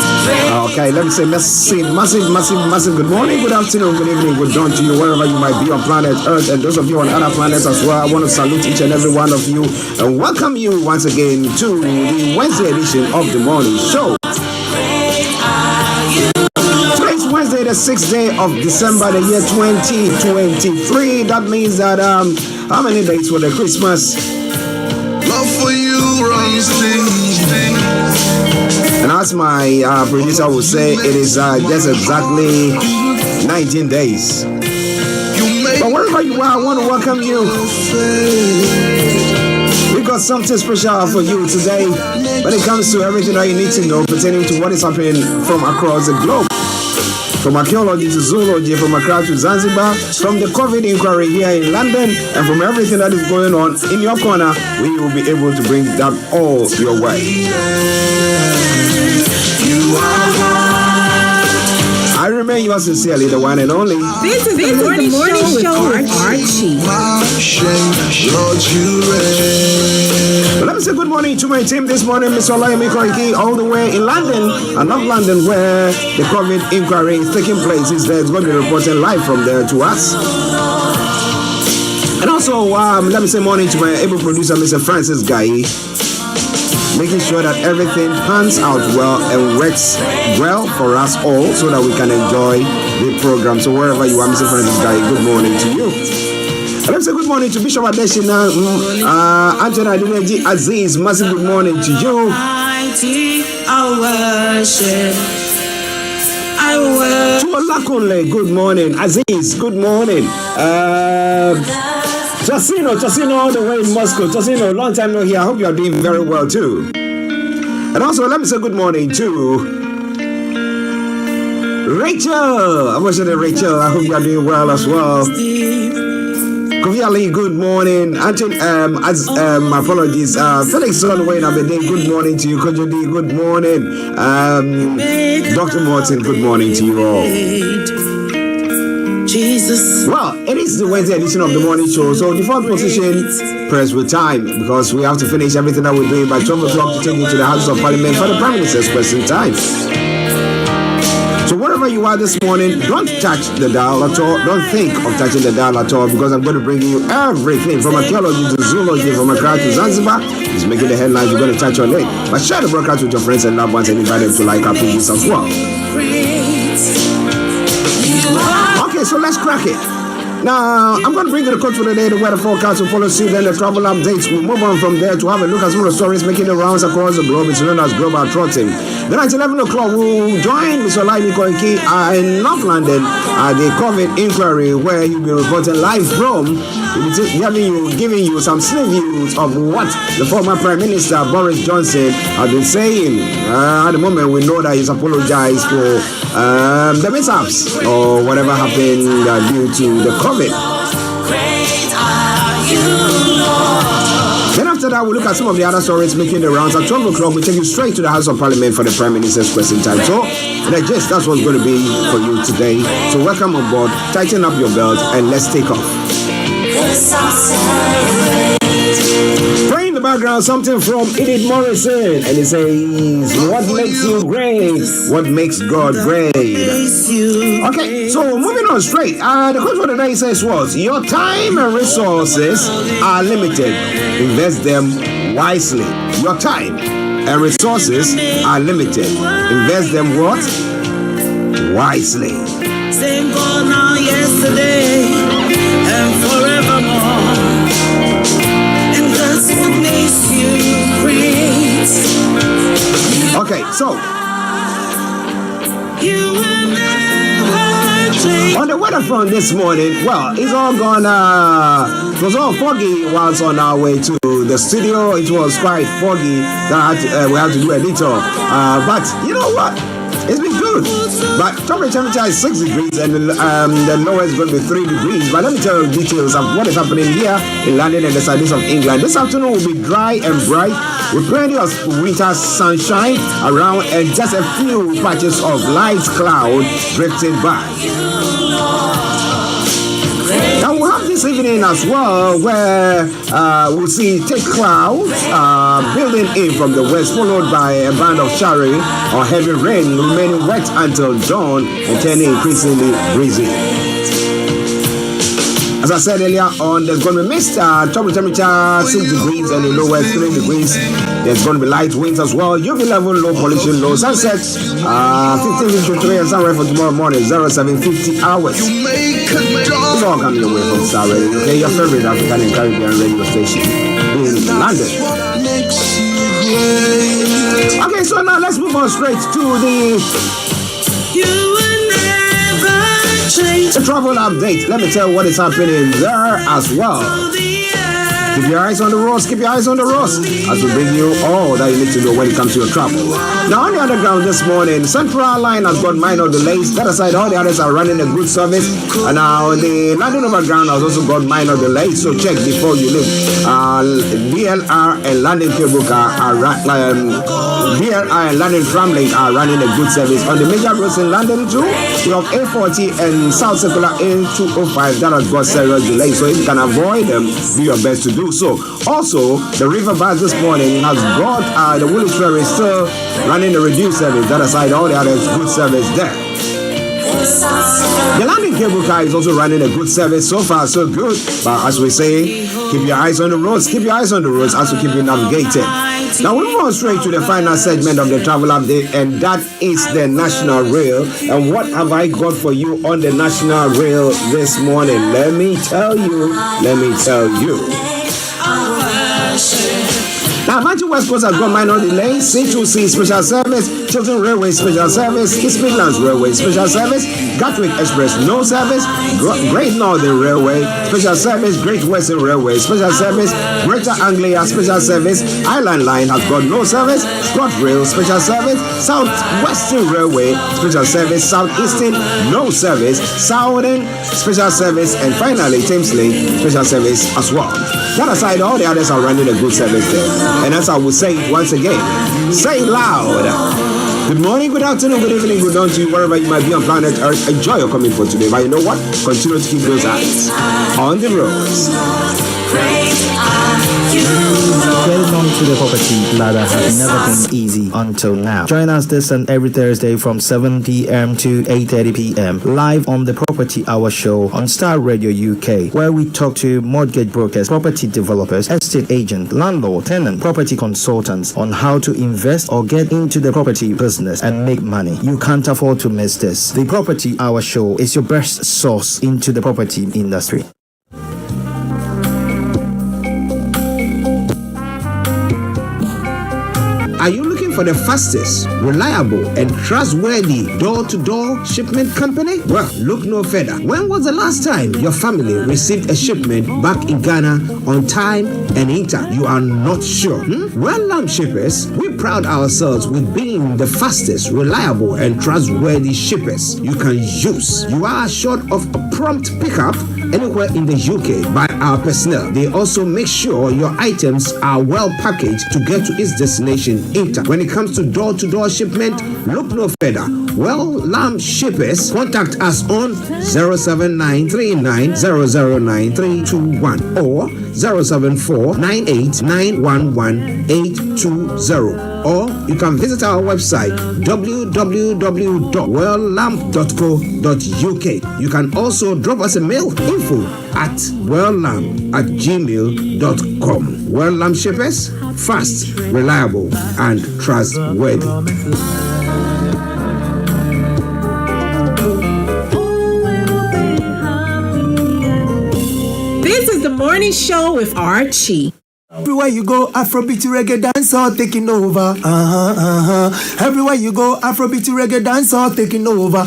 Okay, let me say massive good morning, good afternoon, good evening, good dawn to you, wherever you might be on planet Earth, and those of you on other planets as well. I want to salute each and every one of you and welcome you once again to the Wednesday edition of the morning show. Today is Wednesday, the 6th day of December, the year 2023. That means that how many days for the Christmas? Love for you runs deep. And as my producer would say, it is just exactly 19 days. But wherever you are, I want to welcome you. We got something special for you today when it comes to everything that you need to know pertaining to what is happening from across the globe. From archaeology to zoology, from Accra to Zanzibar, from the COVID inquiry here in London, and from everything that is going on in your corner, we will be able to bring that all your way. I remain yours sincerely, the one and only. This is the morning show with Archie. Well, let me say good morning to my team this morning, Mr. Koikimedia, all the way in London, and not London, where the COVID inquiry is taking place. He's going to be reporting live from there to us. And also, let me say morning to my able producer, Mr. Francis Guy, making sure that everything pans out well and works well for us all so that we can enjoy the program. So wherever you are, Mr. Francis Guy, good morning to you. And let me say good morning to Bishop Adeshina, Anthony Adeneji Aziz, massive good morning to you. To Olakunle, good morning. Aziz, good morning. Chasino, all the way in Moscow. Chasino, long time no here. I hope you are doing very well too. And also, let me say good morning to Rachel. I want to say Rachel, I hope you are doing well as well. Kofi Ali, good morning. Anton, my apologies. Felix Sonway, good morning to you. Kojo D, good morning. Dr. Morton, good morning to you all. Jesus. Well, it is the Wednesday edition of the morning show. So default position, press with time, because we have to finish everything that we're doing by 12 o'clock to take you to the House of Parliament for the Prime Minister's question time. So what wherever you are this morning, don't touch the dial at all. Don't think of touching the dial at all, because I'm going to bring you everything from archaeology to zoology, from Accra to Zanzibar. It's making the headlines. We're going to touch on it. But share the broadcast with your friends and loved ones and invite them to like our pages as well. Okay, so let's crack it. Now, I'm going to bring you the code for the day, the weather forecast will follow suit, then the travel updates. We'll move on from there to have a look at some of the stories making the rounds across the globe. It's known as global trotting. Then at 11 o'clock, we'll join Mr. Koikimedia in North London at the COVID inquiry, where he'll be reporting live from, giving you some sneak views of what the former Prime Minister Boris Johnson has been saying. At the moment, we know that he's apologized for the mishaps or whatever happened due to the COVID. Then after that, we'll look at some of the other stories making the rounds. At 12 o'clock, we take you straight to the House of Parliament for the Prime Minister's question time. So, that's what's going to be for you today. So welcome on board, tighten up your belt, and let's take off. Playing in the background, something from Edith Morrison, and it says, what makes you great? What makes God great? Okay, so moving on straight. The quote for the day says what? Your time and resources are limited. Invest them wisely. Your time and resources are limited. Invest them what? Wisely. Same God now, yesterday, and forevermore. And that's what makes you great. Okay, so You will never change. on the weather front this morning, well, it's all gone, it was all foggy whilst on our way to the studio. It was quite foggy that we had to do a little, but you know what? It's been good. But top temperature is 6 degrees and the lowest is going to be 3 degrees. But let me tell you details of what is happening here in London and the southeast of England. This afternoon will be dry and bright with plenty of winter sunshine around and just a few patches of light cloud drifting by. Now we'll have this evening as well, where we'll see thick clouds building in from the west, followed by a band of showering or heavy rain, remaining wet until dawn and turning increasingly breezy. As I said earlier on, there's going to be mist, top temperature 6 degrees and the lowest 3 degrees. There's going to be light winds as well. UV level, low pollution, low sunset, 15:53 and sunrise for tomorrow morning, 07:50 hours. It's all coming your way from Star Radio, okay? Your favorite African and Caribbean radio station in London. Okay, so now let's move on straight to the travel update. Let me tell you what is happening there as well. Keep your eyes on the roads, keep your eyes on the roads as we bring you all that you need to know when it comes to your travel. Now on the underground this morning, Central Line has got minor delays. That aside, all the others are running a good service. And now the London Overground has also got minor delays, so check before you leave. DLR and London Cable Car are DLR and London Tramlink are running a good service. On the major roads in London too, we have A40 and South Circular A205 that has got serious delays. So if you can avoid them, do your best to do so. Also, the river bus this morning has got the Woolwich Ferry still running a reduced service. That aside, all the others good service there. The London Cable Car is also running a good service. So far, so good. But as we say, keep your eyes on the roads. Keep your eyes on the roads as we keep you navigating. Now we move on straight to the final segment of the travel update, and that is the National Rail. And what have I got for you on the National Rail this morning? Let me tell you. Now, Manchester West Coast has got minor delays. C2C Special Service, Chiltern Railway Special Service, East Midlands Railway Special Service, Gatwick Express no service, Great Northern Railway Special Service, Great Western Railway Special Service, Greater Anglia Special Service, Island Line has got no service, ScotRail Special Service, South Western Railway Special Service, Southeastern no service, Southern Special Service, and finally Thames Link Special Service as well. That aside, all the others are running a good service there. And as I will say it once again, say it loud. Good morning, good afternoon, good evening, good dawn to you, wherever you might be on planet Earth. Enjoy your coming for today. But you know what? Continue to keep those eyes on the roads. Great are Getting onto the property ladder has never been easy until now. Join us this and every Thursday from 7 p.m. to 8:30 p.m. live on the Property Hour Show on Star Radio UK, where we talk to mortgage brokers, property developers, estate agents, landlord, tenant, property consultants on how to invest or get into the property business and make money. You can't afford to miss this. The Property Hour Show is your best source into the property industry. Are you looking for the fastest, reliable, and trustworthy door-to-door shipment company? Well, look no further. When was the last time your family received a shipment back in Ghana on time and in time? You are not sure? Well, Lamb Shippers, we pride ourselves with being the fastest, reliable, and trustworthy shippers you can use. You are assured of a prompt pickup anywhere in the UK by our personnel. They also make sure your items are well packaged to get to its destination in time. When it comes to door-to-door shipment, look no further. Well, Lamb Shippers, contact us on 07939009321 or 07498911820. Or you can visit our website www.welllamp.co.uk. You can also drop us a mail, info@welllamp@gmail.com. Well Lamp Shippers, fast, reliable, and trustworthy. This is the morning show with Archie. Everywhere you go, Afrobeat reggae dancehall taking over. Everywhere you go, Afrobeat reggae dancehall taking over.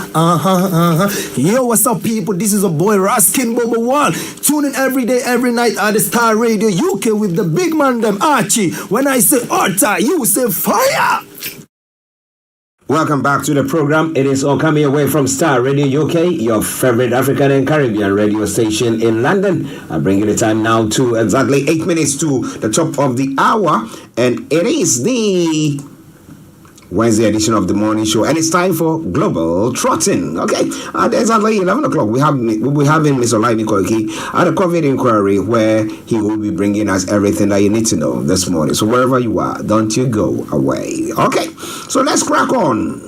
Yo, what's up, people? This is a boy Raskin Bobo One. Tune in every day, every night at the Star Radio UK with the big man them Archie. When I say Orta, you say fire. Welcome back to the program. It is all coming away from Star Radio UK, your favorite African and Caribbean radio station in London. I bring you the time now to exactly 8 minutes to the top of the hour, and it is the Wednesday edition of the morning show, and it's time for Global Trotting. Okay, at exactly 11 o'clock, we'll be having Mr. Olaimi Koiki at a COVID inquiry where he will be bringing us everything that you need to know this morning. So wherever you are, don't you go away. Okay, so let's crack on.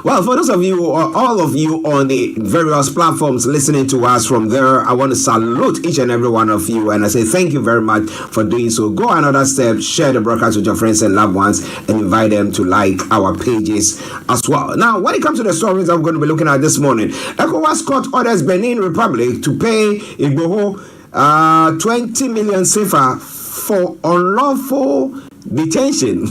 Well, for those of you, or all of you on the various platforms listening to us from there, I want to salute each and every one of you, and I say thank you very much for doing so. Go another step, share the broadcast with your friends and loved ones, and invite them to like our pages as well. Now, when it comes to the stories I'm going to be looking at this morning, ECOWAS court orders Benin Republic to pay Igboho 20 million CFA for unlawful detention.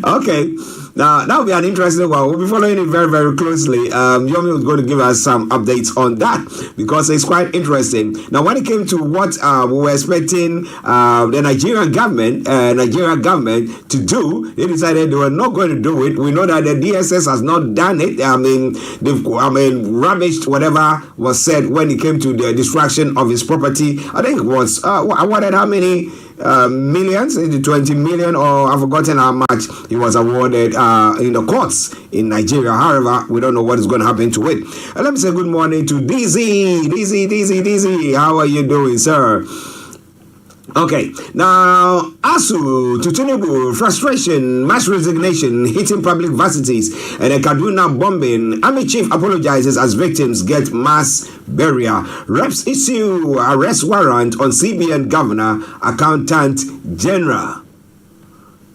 Okay. Now, that will be an interesting one. We'll be following it very, very closely. Yomi was going to give us some updates on that because it's quite interesting. Now, when it came to what we were expecting the Nigerian government to do, they decided they were not going to do it. We know that the DSS has not done it. They've rubbished whatever was said when it came to the destruction of his property. I think it was, awarded how many millions, 20 million, or I've forgotten how much he was awarded in the courts in Nigeria. However, we don't know what is going to happen to it. Let me say good morning to DZ. How are you doing, sir? Okay, now, ASU to Tinubu, frustration, mass resignation, hitting public varsities, and a Kaduna bombing. Army chief apologizes as victims get mass burial. Reps issue arrest warrant on CBN governor, accountant general.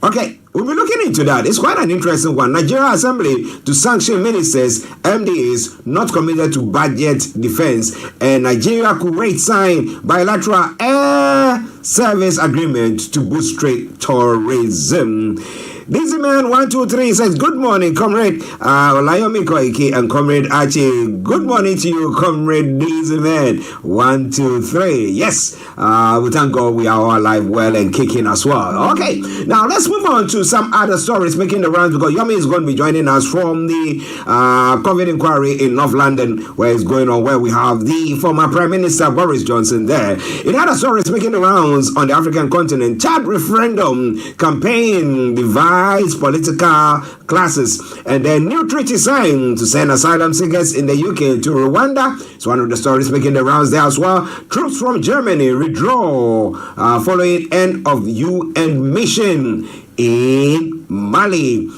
Okay, we'll be looking into that. It's quite an interesting one. Nigeria Assembly to sanction ministers, MDs not committed to budget defense, and Nigeria Kuwait sign bilateral air service agreement to boost trade tourism. Dizzy Man 123 says, good morning, comrade Olayomi Koiki and comrade Archie. Good morning to you, comrade Dizzy Man 123. Yes, we thank God we are all alive, well, and kicking as well. Okay, now let's move on to some other stories making the rounds, because Yomi is going to be joining us from the COVID inquiry in North London, where it's going on, where we have the former Prime Minister Boris Johnson there. In other stories making the rounds on the African continent, Chad referendum campaign divide polarized political classes. And then new treaty signed to send asylum seekers in the UK to Rwanda. It's one of the stories making the rounds there as well. Troops from Germany withdraw following end of UN mission in Mali.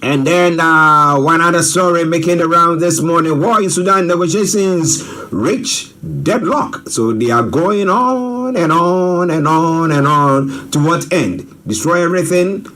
And then one other story making the round this morning. War in Sudan negotiations reach deadlock. So they are going on and on and on and on. To what end? Destroy everything?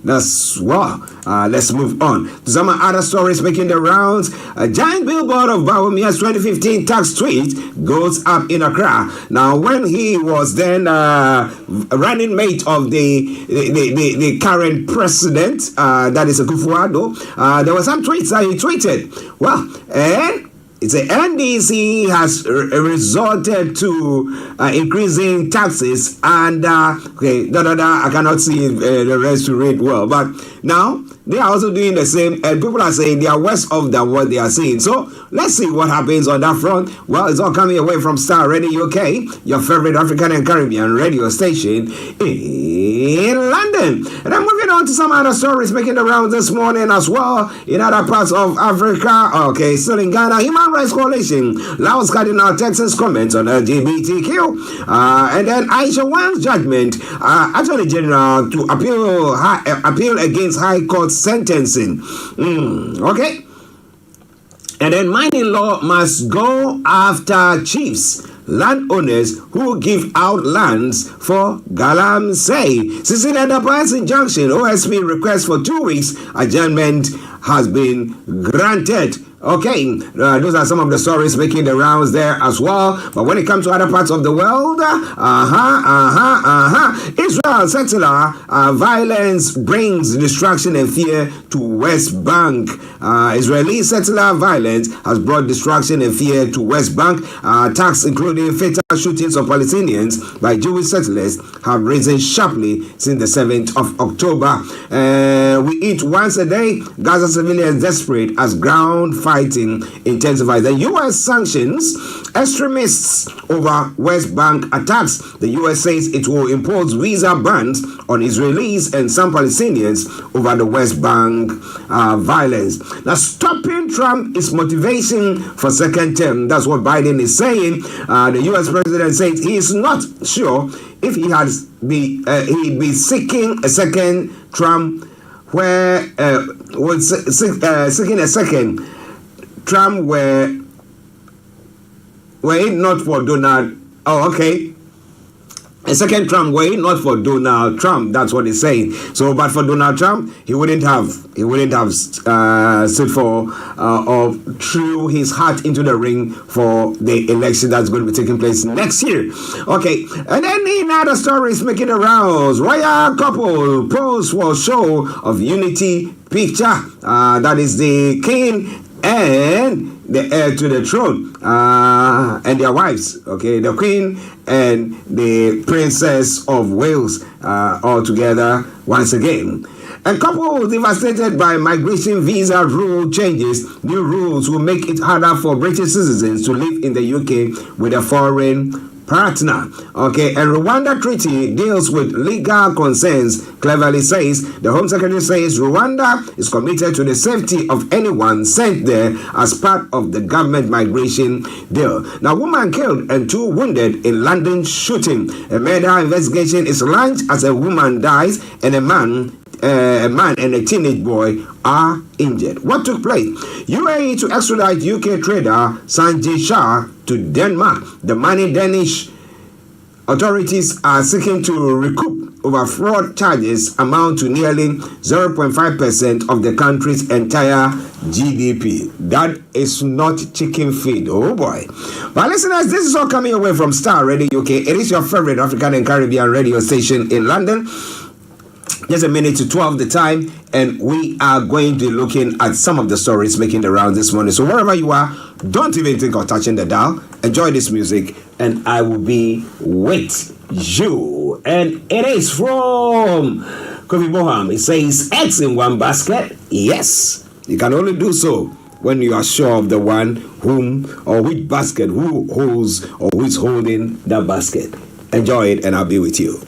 That's well. Let's move on to some other stories making the rounds. A giant billboard of Bawumia's 2015 tax tweet goes up in Accra. Now, when he was then running mate of the current president, that is Akufo-Addo, there were some tweets that he tweeted. Well, and it's the NDC has resorted to increasing taxes and I cannot see the rest to read well, but now they are also doing the same, and people are saying they are worse off than what they are saying. So let's see what happens on that front. Well, it's all coming away from Star Radio UK, your favorite African and Caribbean radio station in London. And I'm moving on to some other stories making the rounds this morning as well in other parts of Africa. Okay, still in Ghana, Human Rights Coalition allows Cardinal Texas comments on LGBTQ. And then Aisha Wan's judgment, Attorney General to appeal against High Court sentencing. Okay. And then mining law must go after chiefs, landowners who give out lands for galamsey. Sitting at the Pious Injunction, OSP request for 2 weeks adjournment has been granted. Okay, those are some of the stories making the rounds there as well. But when it comes to other parts of the world, Israel settler violence brings destruction and fear to West Bank. Israeli settler violence has brought destruction and fear to West Bank. Attacks including fatal shootings of Palestinians by Jewish settlers have risen sharply since the 7th of October. We eat once a day. Gaza civilians desperate as ground fighting intensifies. The U.S. sanctions extremists over West Bank attacks. The U.S. says it will impose visa bans on Israelis and some Palestinians over the West Bank violence. Now, stopping Trump is motivation for second term. That's what Biden is saying. The U.S. president says he is not sure if he'd be seeking a second Trump where seeking a second Trump were it not for Donald. Oh, okay. A second Trump were it not for Donald Trump. That's what he's saying. So, but for Donald Trump, he wouldn't have stood for or threw his heart into the ring for the election that's going to be taking place next year. Okay, and then in other stories making the rounds, royal couple pose for show of unity picture. That is the king and the heir to the throne and their wives. Okay, the queen and the princess of Wales all together once again. And couple devastated by migration visa rule changes. New rules will make it harder for British citizens to live in the UK with a foreign partner. Okay, and Rwanda treaty deals with legal concerns, cleverly says. The Home Secretary says Rwanda is committed to the safety of anyone sent there as part of the government migration deal. Now, woman killed and 2 wounded in London shooting. A murder investigation is launched as a woman dies and a man and a teenage boy are injured. What took place? UAE to extradite UK trader Sanjay Shah to Denmark. The money Danish authorities are seeking to recoup over fraud charges amount to nearly 0.5% of the country's entire GDP. That is not chicken feed. Oh boy. But listeners, this is all coming away from Star Radio UK. It is your favorite African and Caribbean radio station in London. Just a minute to 12 the time, and we are going to be looking at some of the stories making the rounds this morning. So wherever you are, don't even think of touching the dial. Enjoy this music, and I will be with you. And it is from Kofi Boham. It says, eggs in one basket. Yes, you can only do so when you are sure of the one whom or which basket, who holds or who is holding that basket. Enjoy it, and I'll be with you.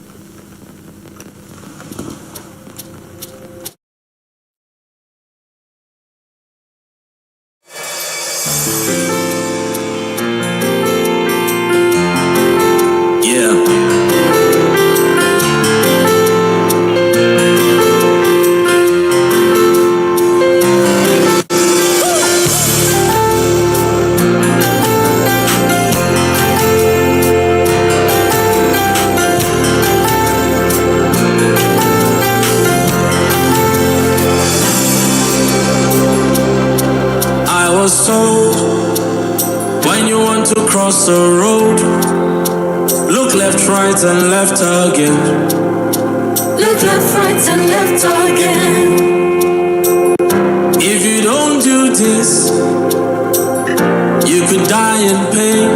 was told, when you want to cross the road, look left, right, and left again. Look left, right, and left again. If you don't do this, you could die in pain.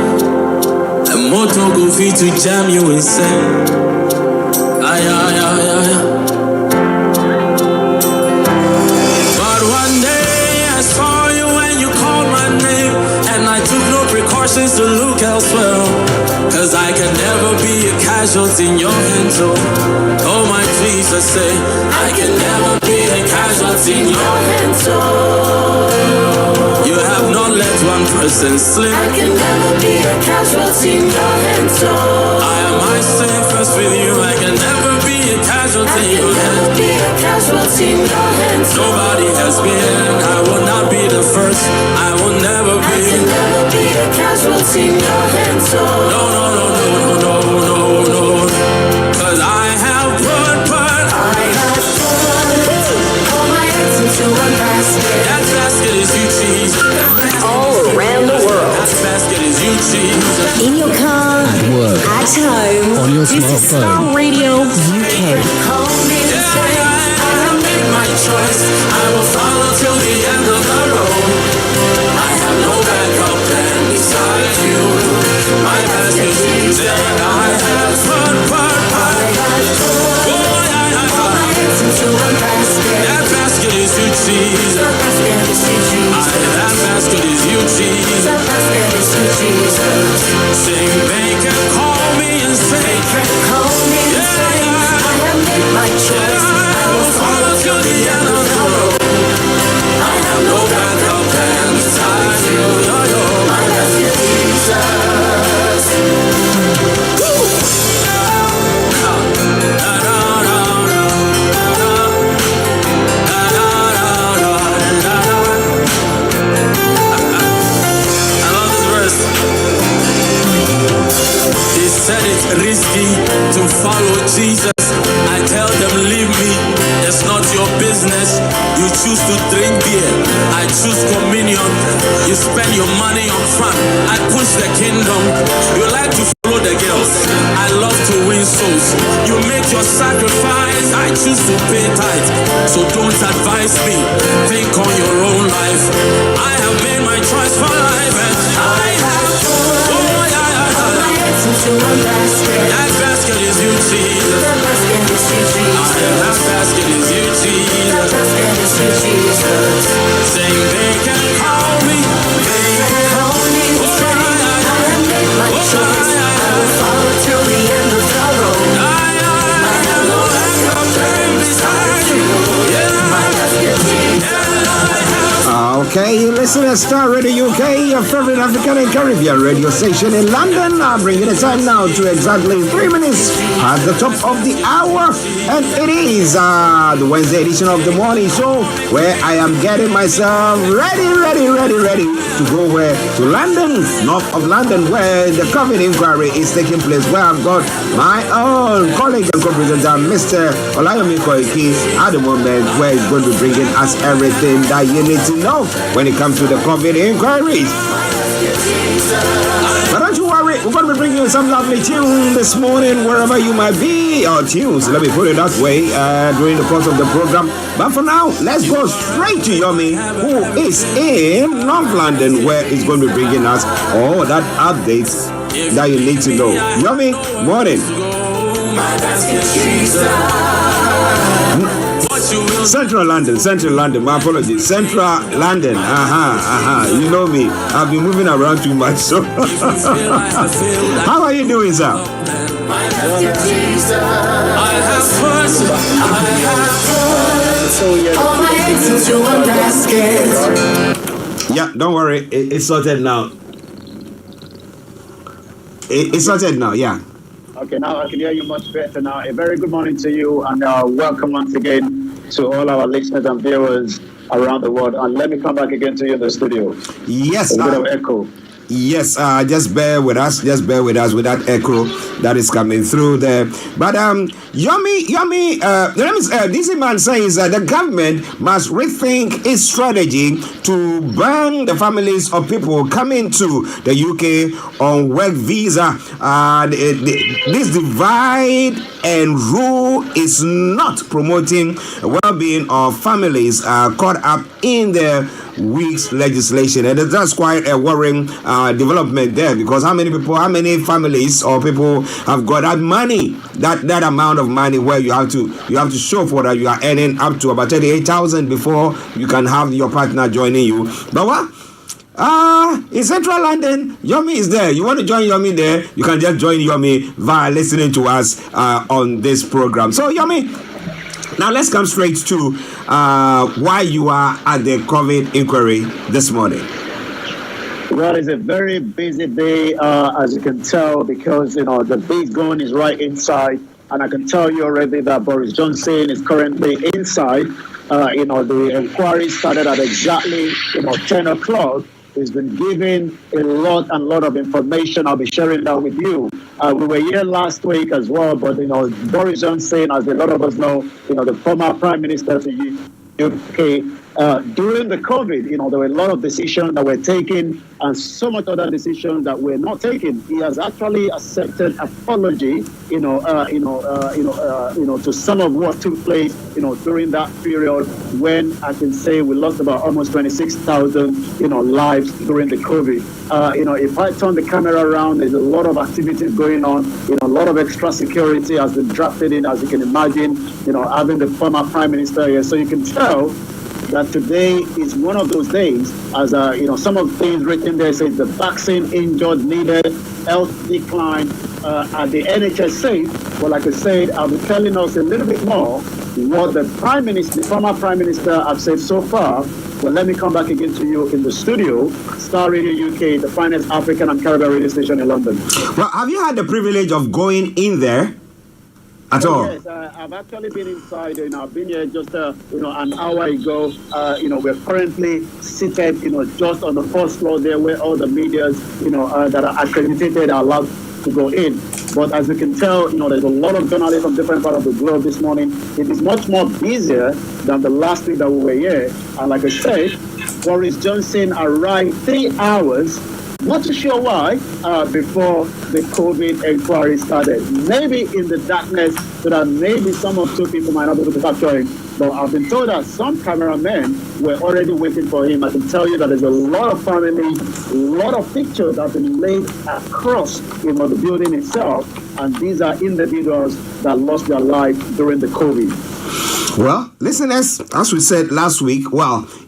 A motor go fit to jam you insane. Ay, ay, ay, ay. But one day I saw you when you called my name, and I took no precautions to look elsewhere. Cause I can never be a casualty in your hands, oh my Jesus, say I can never be a casualty in your hands, oh. You have not let one person slip. I can never be a casualty in your hands, oh. I am my safest with you. I can never be a casualty in your hands. I can never be a casualty in your hands, oh. Nobody has been. I will not be the first. I will never be. I can never be a casualty in your hands, oh. No, no, no, no, no, no, no, no. Cause I have put all my eggs into one basket. That basket is you, Jesus. All around the world. That basket is you, Jesus. In your car, At work, at home, on your this is Star smartphone. Radio UK. I have made my choice. I will follow till the end of the road. I have no backup plan besides you. My basket is there. I have that basket is you, Jesus. That basket is you, Jesus. Sing, they can call me and say, I have made my choice. I will follow till the end of the road. I have no backup plan besides you. My basket is Jesus. They said it's risky to follow Jesus. I tell them, leave me, it's not your business. You choose to drink beer, I choose communion. You spend your money on fun, I push the kingdom. You like to follow the girls, I love to win souls. You make your sacrifice, I choose to pay tithe. So don't advise me, think on your own life. I have made my choice for life, and I have that basket is you, Jesus. That basket is you, Jesus. Sing, they can call me. They can call me. I have made my choice. I will follow till the end of the road. I have no backup plan beside you. My basket is Okay, you listen to Star Radio UK, your favorite African and Caribbean radio station in London. I'm bringing the time now to exactly 3 minutes at the top of the hour. And it is the Wednesday edition of the morning show where I am getting myself ready to go where? To London, north of London, where the COVID inquiry is taking place, where I've got my own colleague and co-presenter, Mr. Olayomi Koiki, at the moment, where he's going to be bringing us everything that you need to know when it comes to the COVID inquiries. But don't you worry, we're going to be bringing you some lovely tunes this morning, wherever you might be, or tunes, let me put it that way, during the course of the program. But for now, let's go straight to Yomi, who is in North London, where he's going to be bringing us all that updates that you need to know. Yomi, morning. Central London, my apologies. Central London, you know me. I've been moving around too much, so. How are you doing, sir? Yeah, don't worry. It's sorted now. It's sorted now, yeah. Okay, now I can hear you much better now. A very good morning to you, and welcome once again to all our listeners and viewers around the world. And let me come back again to you in the studio. Yes. A bit of echo. Yes, just bear with us. Just bear with us with that echo that is coming through there. But Yomi, this man says that the government must rethink its strategy to ban the families of people coming to the UK on work visa. This divide and rule is not promoting well-being of families caught up in the week's legislation, and that's quite a worrying development there, because how many families or people have got that money, that amount of money where you have to show for that you are earning up to about 38,000 before you can have your partner joining you. But what? In central London, Yomi is there. You want to join Yomi there? You can just join Yomi via listening to us on this program. So Yomi, now let's come straight to why you are at the COVID inquiry this morning. Well, it's a very busy day, as you can tell, because, the big gun is right inside. And I can tell you already that Boris Johnson is currently inside. The inquiry started at exactly, 10 o'clock. He's been giving a lot of information. I'll be sharing that with you. We were here last week as well, but, Boris Johnson, as a lot of us know, the former Prime Minister of the UK, during the COVID, there were a lot of decisions that were taken and so much other decisions that were not taken. He has actually accepted apology, to some of what took place, during that period when I can say we lost about almost 26,000, lives during the COVID. If I turn the camera around, there's a lot of activities going on. A lot of extra security has been drafted in, as you can imagine, having the former Prime Minister here. So you can tell that today is one of those days, as some of the things written there says the vaccine injured needed, health decline at the NHS safe. Well, like I said, I'll be telling us a little bit more what the former Prime Minister have said so far. Well, let me come back again to you in the studio, Star Radio UK, the finest African and Caribbean radio station in London. Well, have you had the privilege of going in there at all? Yes, I've actually been inside. I've been here just an hour ago. We're currently seated, just on the first floor there, where all the medias, that are accredited are allowed to go in. But as you can tell, there's a lot of journalists from different parts of the globe this morning. It is much more busier than the last week that we were here. And like I said, Boris Johnson arrived 3 hours, not too sure why, before the COVID inquiry started. Maybe in the darkness, so that maybe some of two people might not be able to capture him. But I've been told that some cameramen were already waiting for him. I can tell you that there's a lot of families, a lot of pictures that have been laid across, the building itself. And these are individuals that lost their life during the COVID. Well, listeners, as we said last week,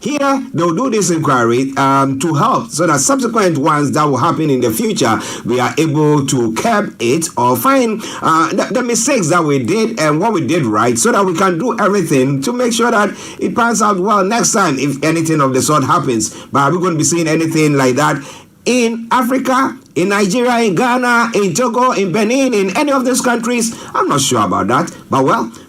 here they'll do this inquiry to help so that subsequent ones that will happen in the future, we are able to curb it or find the mistakes that we did and what we did right, so that we can do everything to make sure that it pans out well next time if anything of the sort happens. But are we going to be seeing anything like that in Africa, in Nigeria, in Ghana, in Togo, in Benin, in any of those countries? I'm not sure about that. But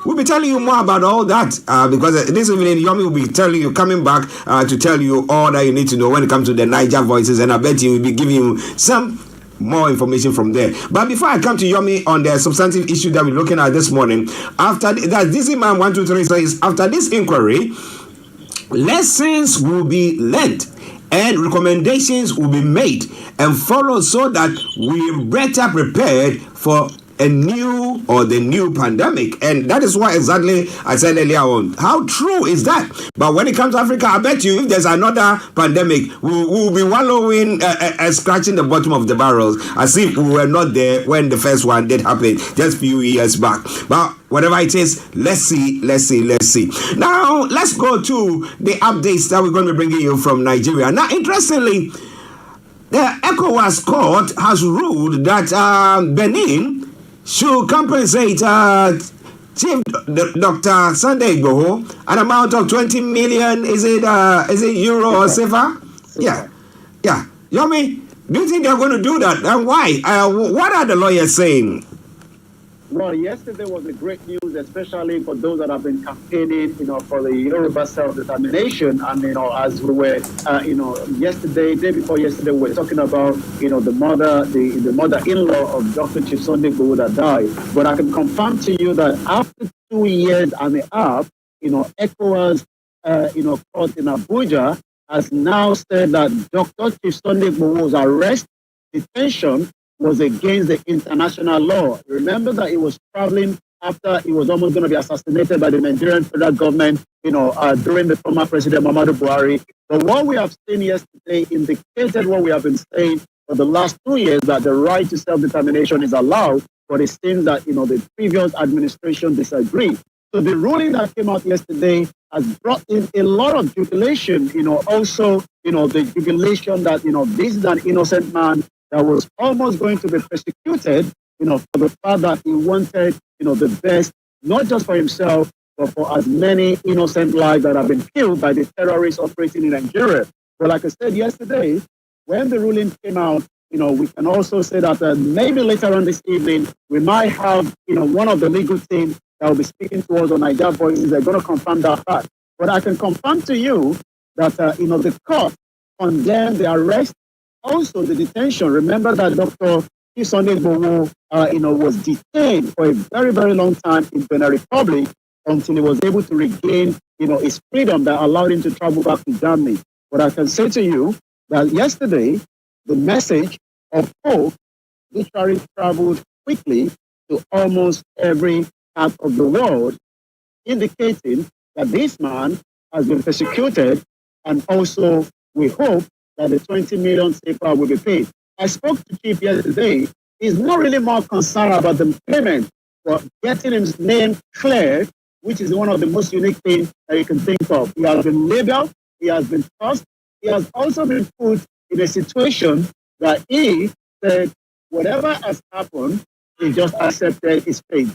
we'll be telling you more about all that because this evening Yomi will be coming back to tell you all that you need to know when it comes to the Niger voices, and I bet he will be giving you some more information from there. But before I come to Yomi on the substantive issue that we're looking at this morning, after that, this man 123 says after this inquiry, lessons will be learned and recommendations will be made and followed so that we're better prepared for the new pandemic. And that is why exactly I said earlier on. How true is that? But when it comes to Africa, I bet you if there's another pandemic, we'll be wallowing and scratching the bottom of the barrels as if we were not there when the first one did happen just a few years back. But whatever it is, let's see. Now, let's go to the updates that we're going to be bringing you from Nigeria. Now, interestingly, the ECOWAS court has ruled that Benin should compensate Chief Dr. Sunday Igboho an amount of 20 million. Is it euro or CFA? Yeah. Yomi, do you think they're going to do that? And why? What are the lawyers saying? Well, yesterday was a great news, especially for those that have been campaigning, for the Yoruba self-determination. And, as we were, day before yesterday, we were talking about, the mother-in-law of Dr. Chief Sunday Igboho that died. But I can confirm to you that after 2 years and a half, ECOWAS, court in Abuja has now said that Dr. Chief Sunday Igboho's arrest, detention, was against the international law. Remember that he was traveling after he was almost going to be assassinated by the Nigerian federal government, during the former President Muhammadu Buhari. But what we have seen yesterday indicated what we have been saying for the last 2 years, that the right to self-determination is allowed, but it seems that, the previous administration disagreed. So the ruling that came out yesterday has brought in a lot of jubilation, also, the jubilation that, this is an innocent man that was almost going to be persecuted, for the fact that he wanted, the best, not just for himself, but for as many innocent lives that have been killed by the terrorists operating in Nigeria. But like I said yesterday, when the ruling came out, we can also say that maybe later on this evening, we might have, one of the legal team that will be speaking to us on Niger Voices. They're going to confirm that fact. But I can confirm to you that, the court condemned the arrest, also the detention. Remember that Dr. Chief Sunday Igboho, was detained for a very, very long time in Benin Republic until he was able to regain, his freedom that allowed him to travel back to Germany. But I can say to you that yesterday, the message of hope literally traveled quickly to almost every part of the world, indicating that this man has been persecuted, and also we hope that the 20 million CFA will be paid. I spoke to Chief yesterday. He's not really more concerned about the payment, but getting his name cleared, which is one of the most unique things that you can think of. He has been labeled, he has been tossed, he has also been put in a situation that he said, whatever has happened, he just accepted his fate.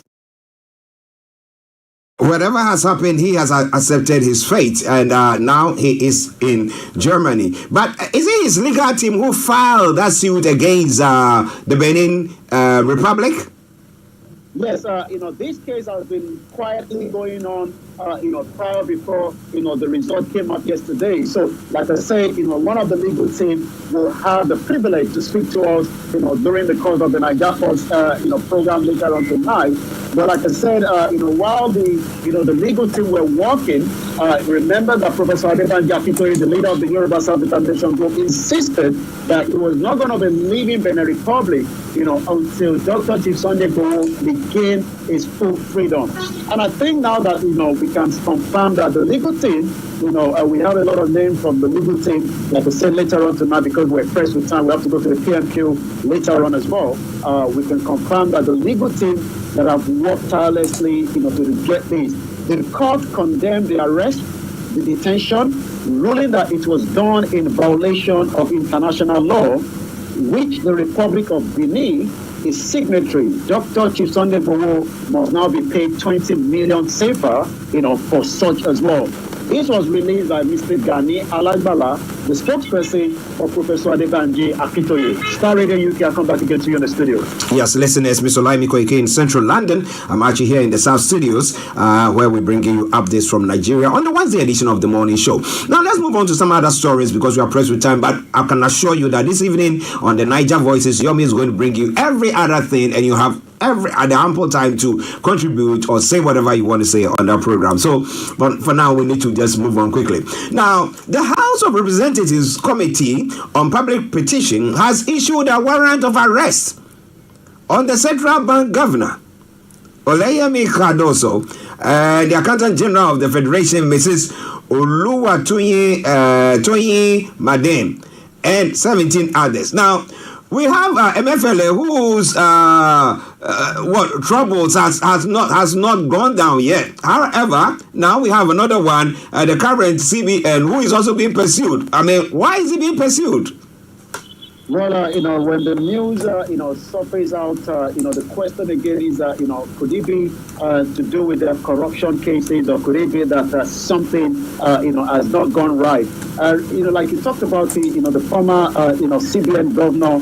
Whatever has happened, he has accepted his fate, and now he is in Germany. But is it his legal team who filed that suit against the Benin Republic? Yes, this case has been quietly going on, prior before, the result came out yesterday. So, like I say, one of the legal team will have the privilege to speak to us, during the course of the Niger Force, program later on tonight. But like I said, while the legal team were working, remember that Professor Adebanji Akintoye, the leader of the Yoruba Self-Determination Group, insisted that he was not going to be leaving Benin Republic, until Dr. Chief Sunday Igboho regained his full freedom. And I think now that, we can confirm that the legal team, we have a lot of names from the legal team, like I said later on tonight, because we're pressed with time, we have to go to the PMQ later on as well. We can confirm that the legal team that have worked tirelessly, to get this. The court condemned the arrest, the detention, ruling that it was done in violation of international law, which the Republic of Benin is signatory. Dr. Chief Sunday Igboho must now be paid 20 million CFA, for such as well. This was released by Mr. Gani Alagbala, the spokesperson for Professor Adebanji Akintoye. Star Radio UK, I'll come back again to you in the studio. Yes, listeners, Mr. Olaimi Koike in central London. I'm actually here in the South Studios, where we bring you updates from Nigeria on the Wednesday edition of the morning show. Now, let's move on to some other stories because we are pressed with time, but I can assure you that this evening on the Niger Voices, Yomi is going to bring you every other thing, and you have the ample time to contribute or say whatever you want to say on that program. So, but for now, we need to just move on quickly. Now, the House of Representatives Committee on Public Petition has issued a warrant of arrest on the Central Bank Governor, Oleyemi Cardoso, the Accountant General of the Federation, Mrs. Oluwatoyin Madem, and 17 others. Now, we have MFLA whose troubles has not gone down yet. However, now we have another one, the current CBN, who is also being pursued. I mean, why is he being pursued? Well, when the news, surface out, the question again is, could it be to do with the corruption cases, or could it be that something, has not gone right? Like you talked about the former, CBN governor,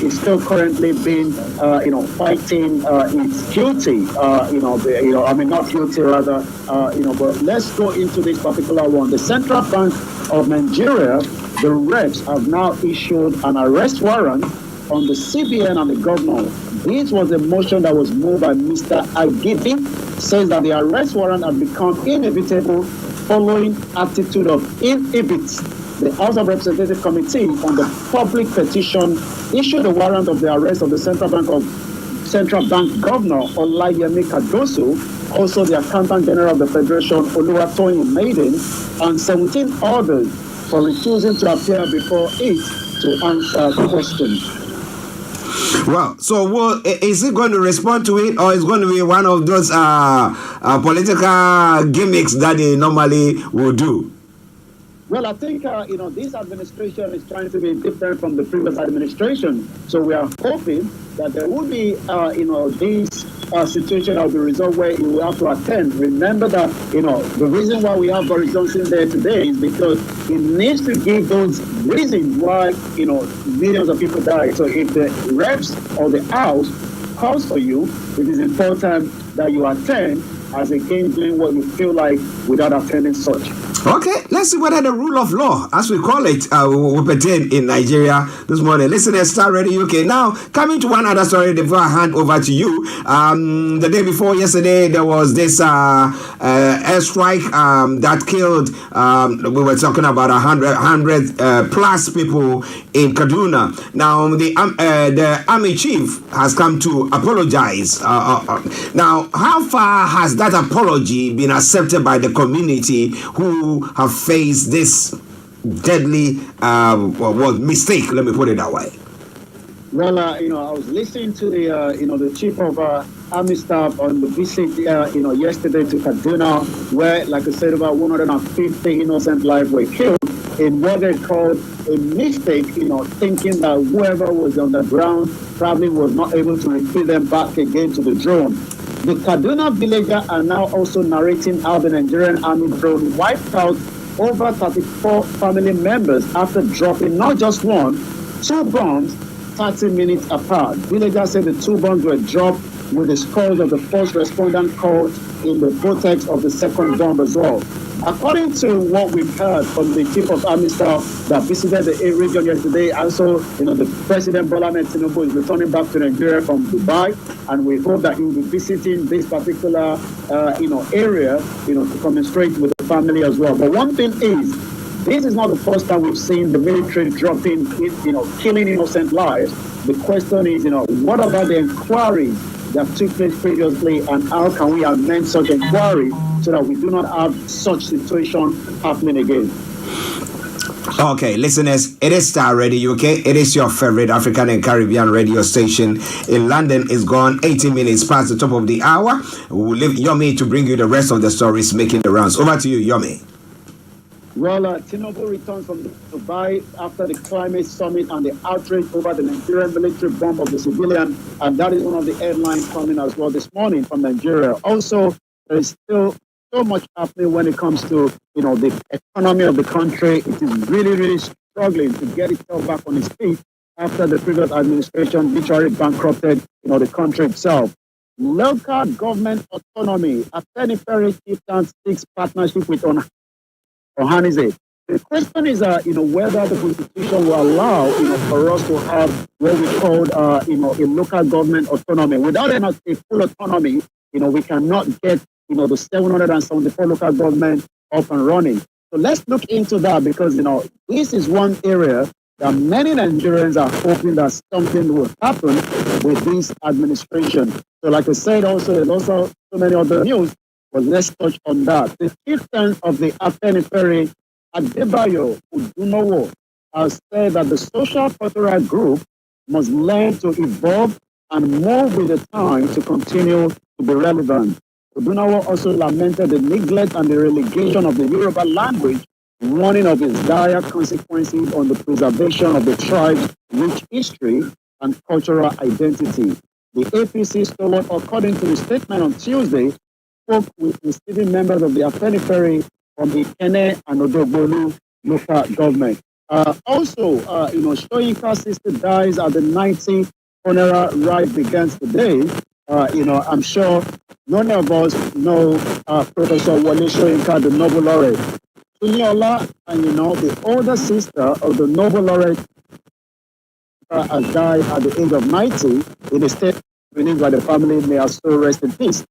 is still currently being, fighting, it's guilty, not guilty rather, but let's go into this particular one. The Central Bank of Nigeria, the reps have now issued an arrest warrant on the CBN and the governor. This was a motion that was moved by Mr. Agidi, says that the arrest warrant has become inevitable following attitude of inhibits. The House of Representatives Committee on the public petition issued a warrant of the arrest of the Central Bank Governor Olayemi Kadoso, also the Accountant General of the Federation Oluwatoyin Maiden, and 17 others for refusing to appear before it to answer questions. Well, so is he going to respond to it, or is it going to be one of those political gimmicks that they normally will do? Well, I think, this administration is trying to be different from the previous administration. So we are hoping that there will be, this situation that will be resolved where you will have to attend. Remember that, the reason why we have Boris Johnson there today is because he needs to give those reasons why, millions of people die. So if the reps or the House calls for you, it is important that you attend, as against doing what you feel like without attending such. Okay, let's see whether the rule of law, as we call it, will pertain in Nigeria this morning. Listen to Star Radio UK. Now, coming to one other story before I hand over to you. The day before yesterday, there was this airstrike that killed, we were talking about 100 plus people in Kaduna. Now, the army chief has come to apologize. Now, how far has that apology been accepted by the community who have faced this deadly mistake? Let me put it that way. Well, I was listening to the chief of army staff on the visit, yesterday to Kaduna, where, like I said, about 150 innocent lives were killed in what they called a mistake, thinking that whoever was on the ground probably was not able to refill them back again to the drone. The Kaduna villagers are now also narrating how the Nigerian army drone wiped out over 34 family members after dropping not just one, 2 bombs 30 minutes apart. Villagers say the 2 bombs were dropped with the skulls of the first respondent caught in the vortex of the second bomb as well. According to what we've heard from the chief of army staff that visited the region yesterday, also, the President Bola Ahmed Tinubu is returning back to Nigeria from Dubai, and we hope that he will be visiting this particular, area, to commiserate with the family as well. But one thing is, this is not the first time we've seen the military dropping, killing innocent lives. The question is, what about the inquiries that took place previously, and how can we amend such inquiry so that we do not have such situation happening again? Okay, listeners, it is Star Radio UK. It is your favorite African and Caribbean radio station in London. It's gone 18 minutes past the top of the hour. We'll leave Yomi to bring you the rest of the stories making the rounds. Over to you, Yomi. Well, Tinubu returns from Dubai after the climate summit and the outrage over the Nigerian military bomb of the civilian, and that is one of the headlines coming as well this morning from Nigeria. Also, there is still so much happening when it comes to, the economy of the country. It is really, really struggling to get itself back on its feet after the previous administration literally bankrupted, the country itself. Local government autonomy. Apprearing seeks partnership with Ohaneze. The question is, whether the Constitution will allow, for us to have what we call, a local government autonomy. Without a full autonomy, we cannot get, the 774 local government up and running. So let's look into that because, this is one area that many Nigerians are hoping that something will happen with this administration. So like I said, also, there's also so many other news, but let's touch on that. The chieftain of the Apprearing, Adebayo Udunowo, has said that the social cultural group must learn to evolve and move with the time to continue to be relevant. Udunowo also lamented the neglect and the relegation of the Yoruba language warning of its dire consequences on the preservation of the tribe's rich history and cultural identity. The APC stalwart, according to the statement on Tuesday, spoke with receiving members of the Apprearing from the Ikene and Odogbolu local government. Socio-economic sister dies at the 90th funeral rite begins today. I'm sure none of us know Professor Wole Soyinka, the Nobel laureate. Tuniola, and the older sister of the Nobel laureate has died at the age of 90 in a state released by the family. May her soul rest in peace.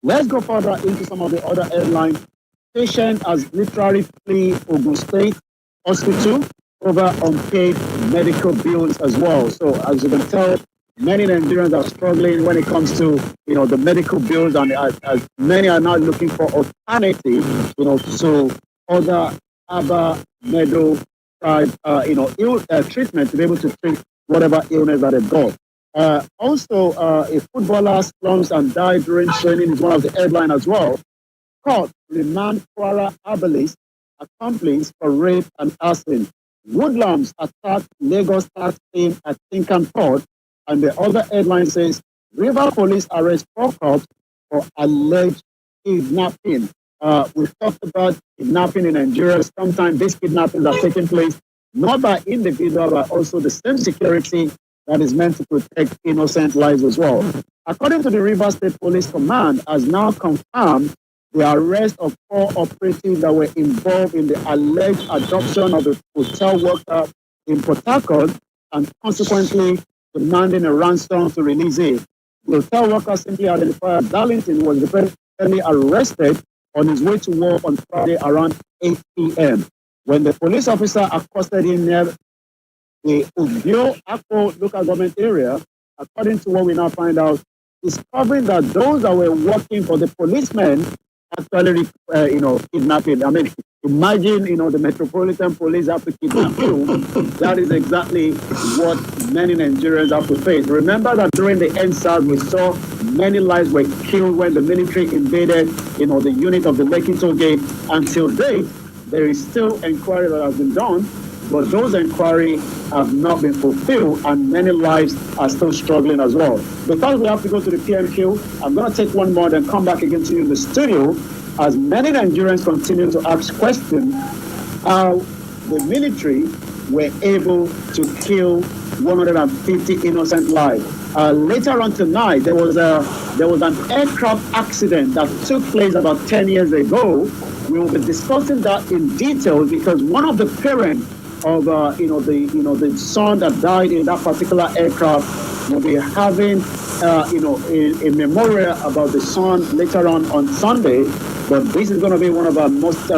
Let's go further into some of the other headlines. Patient has literally fled Ogun State Hospital over unpaid medical bills as well. So as you can tell, many Nigerians are struggling when it comes to the medical bills, and as many are now looking for alternative to other medical treatment to be able to treat whatever illness that they've got. A footballer slumps and died during training is one of the headlines as well. Court remand Kwara herbalist accomplice for rape and arson. Woodlands attacked Lagos tax team at Tinkan Port. And the other headline says, River Police arrest 4 cops for alleged kidnapping. We've talked about kidnapping in Nigeria. Sometimes these kidnappings are taking place not by individual, but also the same security that is meant to protect innocent lives as well. According to the Rivers State Police Command, has now confirmed the arrest of 4 operatives that were involved in the alleged adoption of a hotel worker in Port Harcourt and consequently demanding a ransom to release it. The hotel worker, simply identified as Darlington, was reportedly arrested on his way to work on Friday around 8 p.m. When the police officer accosted him near the Ubio Akko local government area, according to what we now find out, discovering that those that were working for the policemen actually, kidnapping. I mean, imagine, the Metropolitan Police have to kidnap you. That is exactly what many Nigerians have to face. Remember that during the NSAS, we saw many lives were killed when the military invaded, the unit of the Lekki Toll Gate. Until date, there is still inquiry that has been done, but those inquiries have not been fulfilled, and many lives are still struggling as well. Because we have to go to the PMQ, I'm going to take one more, then come back again to you in the studio, as many Nigerians continue to ask questions how the military were able to kill 150 innocent lives. Later on tonight, there was an aircraft accident that took place about 10 years ago. We will be discussing that in detail because one of the parents of the son that died in that particular aircraft will be having a memorial about the son later on Sunday. But this is going to be one of our most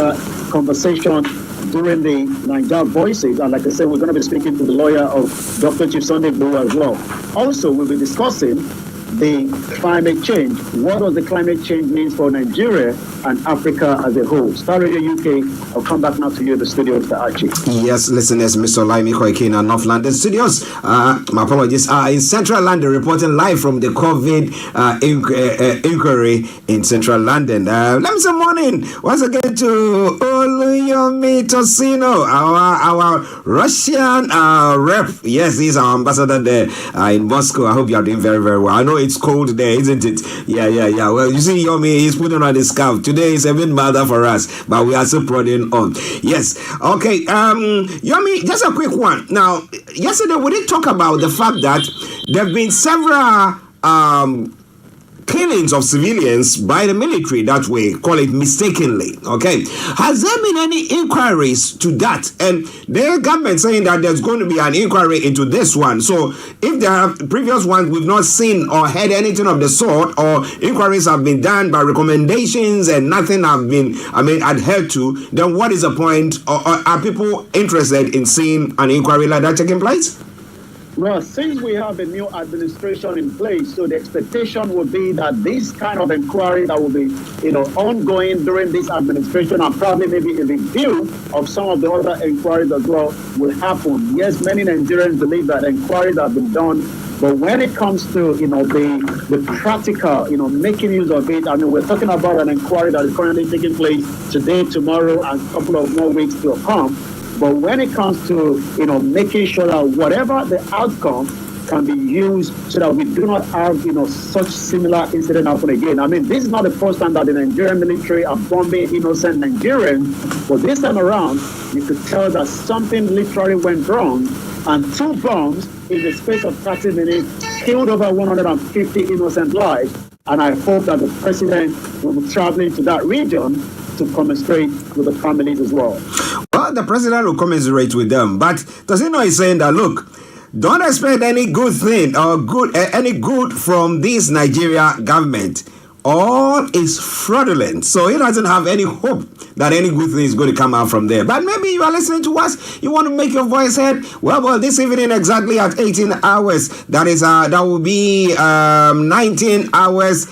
conversations during the Niger Voices. And like I said, we're going to be speaking to the lawyer of Dr. Chief Sunday Blue as well. Also, we'll be discussing the climate change. What does the climate change mean for Nigeria and Africa as a whole? Star Radio UK, I'll come back now to you in the studio, Mr. Archie. Yes, listeners, Mr. Laimi Koikina, North London Studios. My apologies. In Central London, reporting live from the COVID inquiry in Central London. Let me say morning once again to Oluyomi Tosino, our Russian rep. Yes, he's our ambassador there in Moscow. I hope you are doing very, very well. I know it's cold there, isn't it? Yeah. Well, you see, Yomi, he's putting on his scarf. Today is a bit milder for us, but we are still prodding on. Yes. Okay. Yomi, just a quick one. Now, yesterday we did talk about the fact that there have been several killings of civilians by the military that way, call it mistakenly. Okay. Has there been any inquiries to that? And the government saying that there's going to be an inquiry into this one. So if there are previous ones we've not seen or heard anything of the sort, or inquiries have been done by recommendations and nothing have been, adhered to, then what is the point? Or are people interested in seeing an inquiry like that taking place? Well, since we have a new administration in place, so the expectation would be that this kind of inquiry that will be, ongoing during this administration, and probably maybe a review of some of the other inquiries as well will happen. Yes, many Nigerians believe that inquiries have been done But when it comes to, the practical, making use of it, I mean, we're talking about an inquiry that is currently taking place today, tomorrow, and a couple of more weeks to come. But when it comes to, making sure that whatever the outcome can be used so that we do not have, such similar incident happen again. I mean, this is not the first time that the Nigerian military are bombing innocent Nigerians, but this time around, you could tell that something literally went wrong, and 2 bombs in the space of 30 minutes killed over 150 innocent lives. And I hope that the president will be traveling to that region to commiserate with the families as well. Well, the president will commiserate with them, but Tosino is saying that, look, don't expect any good thing or any good from this Nigeria government. All is fraudulent, so he doesn't have any hope that any good thing is going to come out from there. But maybe you are listening to us, you want to make your voice heard. Well, this evening exactly at 18 hours, that will be 19 hours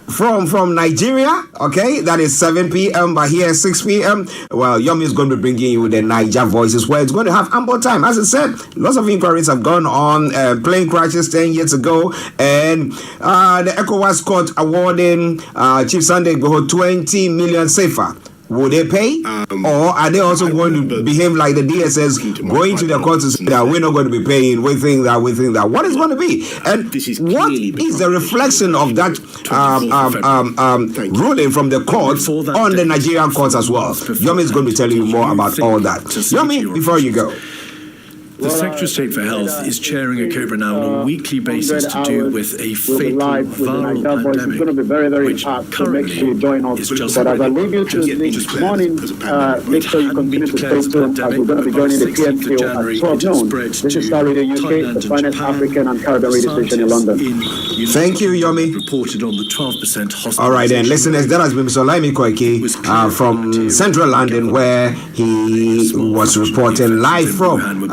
from Nigeria, okay? That is 7 p.m. but here 6 p.m. Well, Yomi is going to be bringing you the Niger voices where it's going to have ample time. As I said, lots of inquiries have gone on, plane crashes 10 years ago, and the ECOWAS court awarding Chief Sunday Igboho 20 million safer. Will they pay? Or are they also going to behave like the DSS, going to the court to say that we're not going to be paying, we think that. What is going to be? And what is the reflection of that ruling from the court on the Nigerian courts as well? Yomi is going to tell you more about all that. Yomi, before you go. The Secretary of State for Health is chairing a Cobra now on a weekly basis to do with a fatal viral pandemic, going to be very, very which currently is just but as I leave you to this morning, make sure you continue to stay tuned as we're going to be joining the PM show at 12 noon. This is Star Radio UK, the finest African and Caribbean radio station in London. Thank you, Yomi. Reported on the 12% hospitalization. All right, then, listeners, that has been Mr. Olaimi Koiki from Central London, where he was reporting live from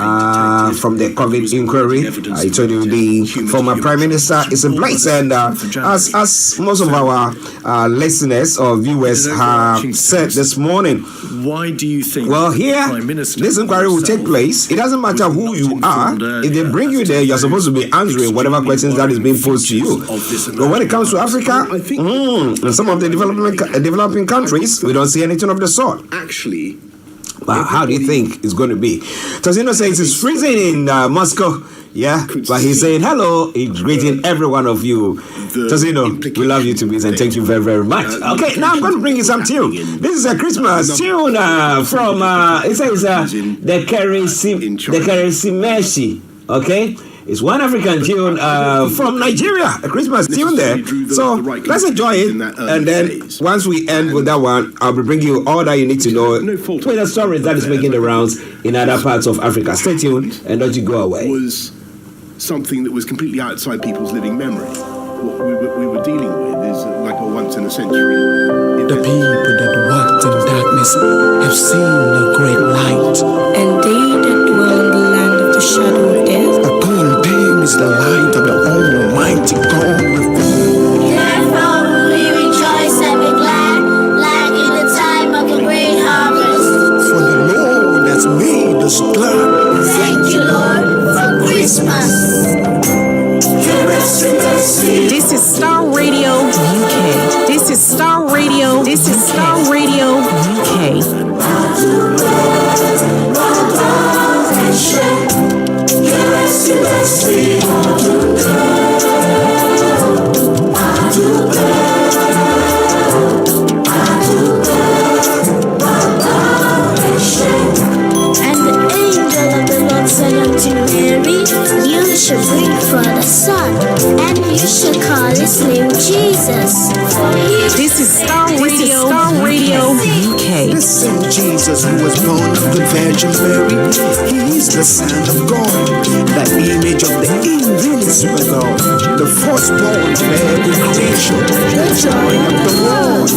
the COVID inquiry. I told you the former Prime Minister is in place, and as most of our listeners or viewers have said this morning, why do you think? Well, here this inquiry will take place. It doesn't matter who you are. If they bring you there, you're supposed to be answering whatever questions that is being posed to you. But when it comes to Africa, in some of the developing countries, we don't see anything of the sort. Actually. But how do you think it's going to be? Tosino says it's freezing in Moscow. Yeah, but he's saying hello. He's greeting every one of you. Tosino, we love you to bits and thank you very, very much. Okay, now I'm going to bring you some tune. This is a Christmas tune from, it says the Keresimeshi. Okay? It's one African tune from Nigeria, a Christmas tune there. So let's enjoy it. And then once we end with that one, I'll be bringing you all that you need to know with the stories that is making the rounds in other parts of Africa. Stay tuned and don't you go away. Was something that was completely outside people's living memory. What we were dealing with is like a once in a century. The people that walked in darkness have seen a great light. And they that dwell in the land of the shadow of death, upon them is the light of the Almighty God. Therefore will we rejoice and be glad, like in the time of the great harvest. For the Lord has made us glad. Thank you, Lord, for Christmas. This is Star Radio UK. This is Star Radio. This is Star Radio UK. And the angel of the Lord said unto Mary, you shall bring forth a son, and you shall call his name Jesus. This is Star Radio. Star Radio UK. The same Jesus who was born of the Virgin Mary, he is the Son of God, the image of the invisible God, the firstborn of every creation, the joy of the world.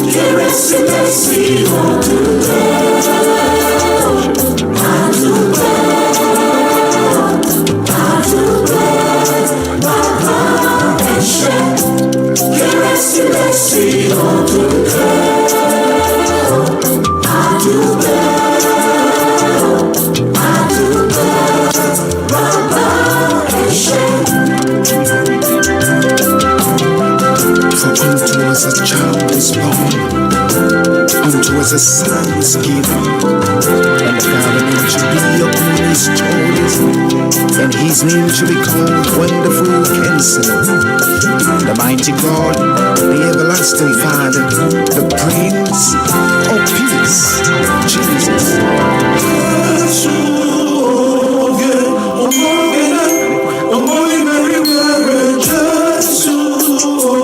Bye. a sign was given, and the government should be upon his shoulders, and his name should be called Wonderful Counselor, the mighty God, the everlasting Father, the Prince of Peace, Jesus.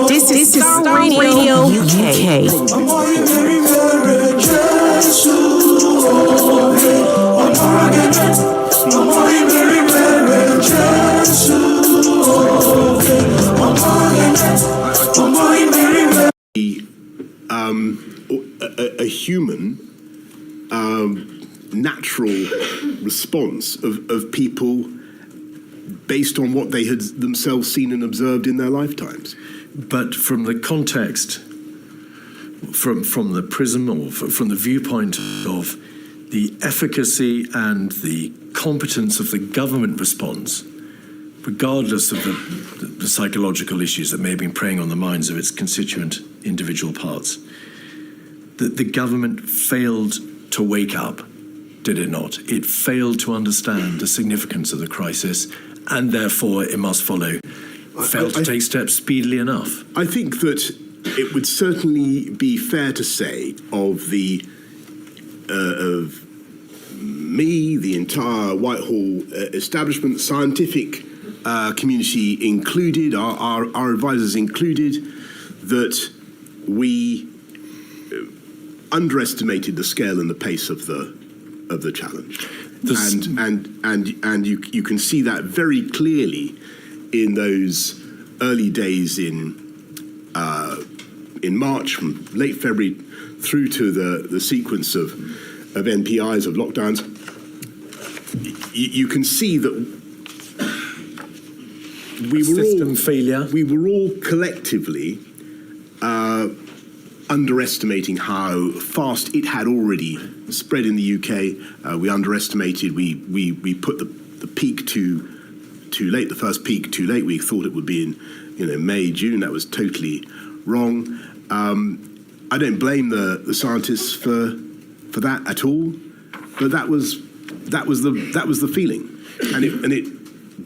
This is Star Radio UK. A human natural response of people based on what they had themselves seen and observed in their lifetimes. But from the context, from the prism or from the viewpoint of the efficacy and the competence of the government response, regardless of the psychological issues that may have been preying on the minds of its constituent individual parts, that the government failed to wake up, did it not? It failed to understand the significance of the crisis, and therefore it must follow, failed to take steps speedily enough. I think that it would certainly be fair to say of me, the entire Whitehall establishment, scientific community included, our advisors included, that we underestimated the scale and the pace of the challenge. And you can see that very clearly in those early days in March, from late February through to the sequence of NPIs, of lockdowns. You can see that we were all collectively underestimating how fast it had already spread in the UK. We underestimated. We put the peak too late. The first peak too late. We thought it would be in May, June. That was totally wrong. I don't blame the scientists for that at all. But that was the feeling, and it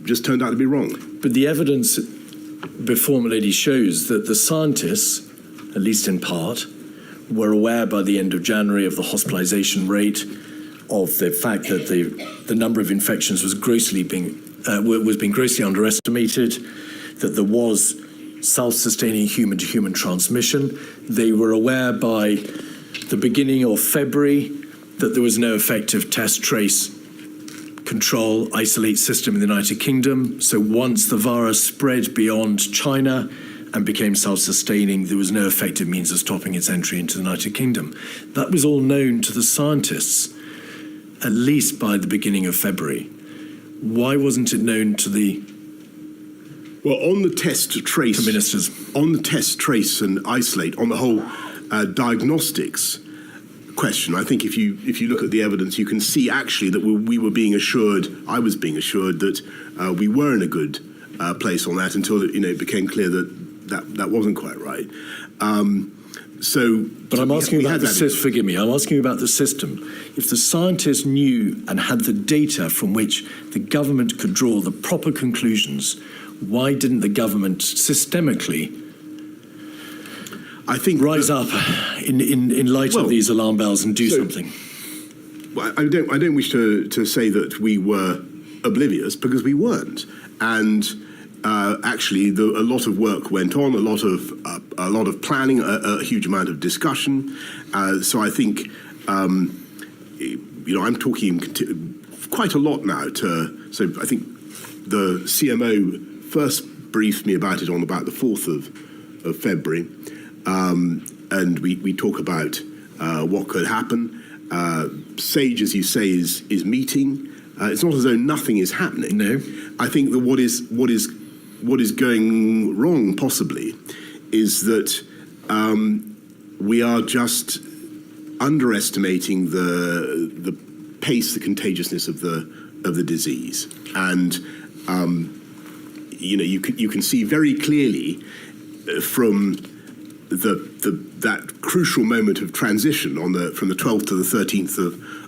just turned out to be wrong. But the evidence before Milady shows that the scientists, at least in part, were aware by the end of January of the hospitalization rate, of the fact that the number of infections was being grossly underestimated, that there was self-sustaining human-to-human transmission. They were aware by the beginning of February that there was no effective test, trace, control, isolate system in the United Kingdom. So once the virus spread beyond China and became self-sustaining, there was no effective means of stopping its entry into the United Kingdom. That was all known to the scientists, at least by the beginning of February. Why wasn't it known to the on the test, trace, ministers? On the test, trace and isolate, on the whole diagnostics question, I think if you look at the evidence, you can see actually that we were being assured, I was being assured that we were in a good place on that until it became clear that wasn't quite right. But I'm asking you about the system. Forgive me. I'm asking you about the system. If the scientists knew and had the data from which the government could draw the proper conclusions, why didn't the government systemically, I think, rise up in light of these alarm bells and do something? Well, I don't wish to say that we were oblivious, because we weren't, and actually a lot of work went on, a lot of planning, a huge amount of discussion. So I think I'm talking quite a lot now. So I think the CMO first briefed me about it on about the 4th of February. And we talk about what could happen. SAGE, as you say, is meeting. It's not as though nothing is happening. No. I think that what is going wrong possibly is that we are just underestimating the pace, the contagiousness of the disease, and you can see very clearly from that crucial moment of transition from the 12th to the 13th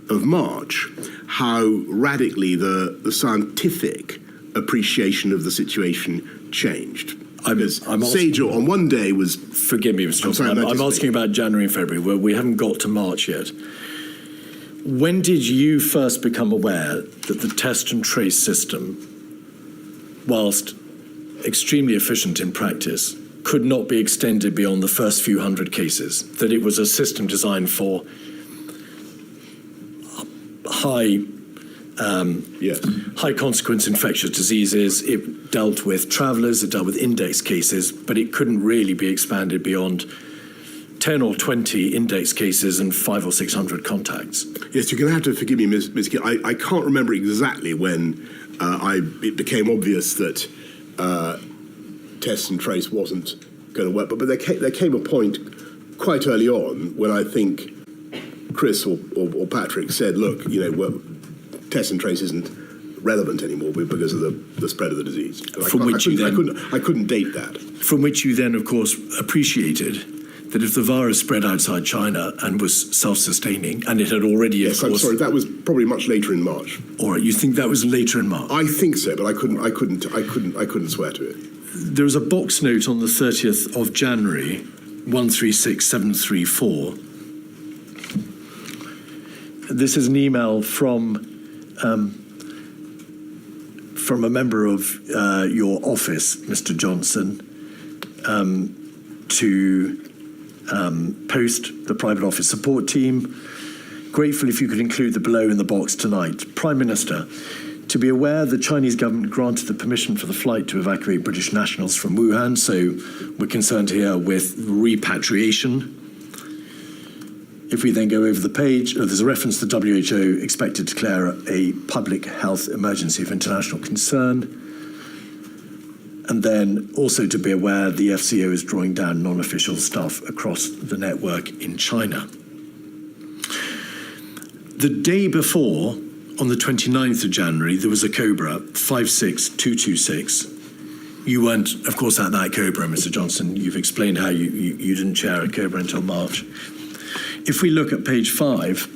of March, how radically the scientific appreciation of the situation changed. Sage on one day was... Forgive me, Mr. Johnson. I'm asking about January and February, where we haven't got to March yet. When did you first become aware that the test and trace system, whilst extremely efficient in practice, could not be extended beyond the first few hundred cases? That it was a system designed for high consequence infectious diseases. It dealt with travellers, it dealt with index cases, but it couldn't really be expanded beyond 10 or 20 index cases and 500 or 600 contacts. Yes, you're going to have to forgive me, Ms. Gill. I can't remember exactly when it became obvious that test and trace wasn't going to work, but there came a point quite early on when I think Chris or Patrick said, look, test and trace isn't relevant anymore because of the spread of the disease. I couldn't date that. From which you then, of course, appreciated that if the virus spread outside China and was self-sustaining, and it had already, yes, of course... I'm sorry, that was probably much later in March. All right, you think that was later in March? I think so, but I couldn't swear to it. There was a box note on the 30th of January, 136734. This is an email from a member of your office, Mr. Johnson, to post the private office support team. Grateful if you could include the below in the box tonight. Prime Minister, to be aware, the Chinese government granted the permission for the flight to evacuate British nationals from Wuhan, so we're concerned here with repatriation. If we then go over the page, there's a reference to the WHO expected to declare a public health emergency of international concern. And then also to be aware, the FCO is drawing down non-official staff across the network in China. The day before, on the 29th of January, there was a Cobra 56226. You weren't, of course, at that Cobra, Mr. Johnson. You've explained how you didn't chair a Cobra until March. If we look at page 5,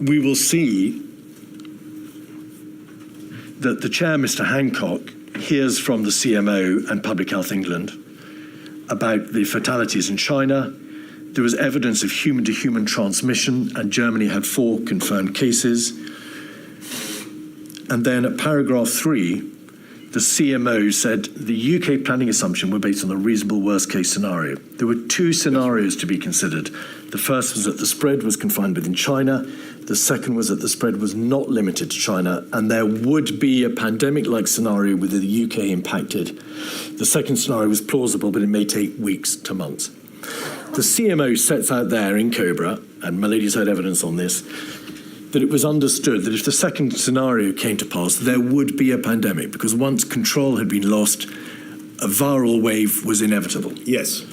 we will see that the chair, Mr. Hancock, hears from the CMO and Public Health England about the fatalities in China. There was evidence of human-to-human transmission, and Germany had 4 confirmed cases. And then at paragraph 3, the CMO said the UK planning assumption were based on a reasonable worst-case scenario. There were 2 scenarios to be considered. The first was that the spread was confined within China. The second was that the spread was not limited to China, and there would be a pandemic-like scenario with the UK impacted. The second scenario was plausible, but it may take weeks to months. The CMO sets out there in Cobra, and my lady's heard evidence on this, that it was understood that if the second scenario came to pass, there would be a pandemic, because once control had been lost, a viral wave was inevitable. Yes.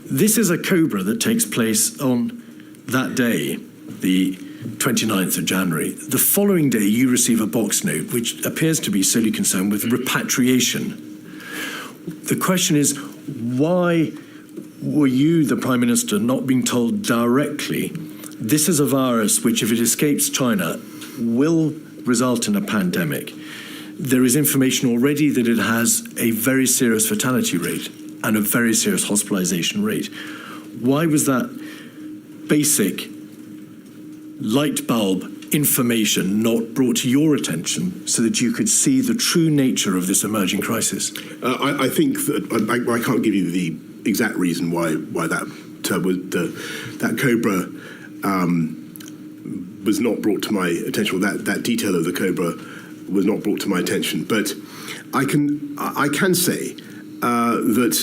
This is a Cobra that takes place on that day, the 29th of January. The following day, you receive a box note, which appears to be solely concerned with repatriation. The question is, why were you, the Prime Minister, not being told directly this is a virus which, if it escapes China, will result in a pandemic? There is information already that it has a very serious fatality rate and a very serious hospitalization rate. Why was that basic light bulb information not brought to your attention so that you could see the true nature of this emerging crisis? I think that I can't give you the exact reason why that Cobra was not brought to my attention. That detail of the Cobra was not brought to my attention. But I can say that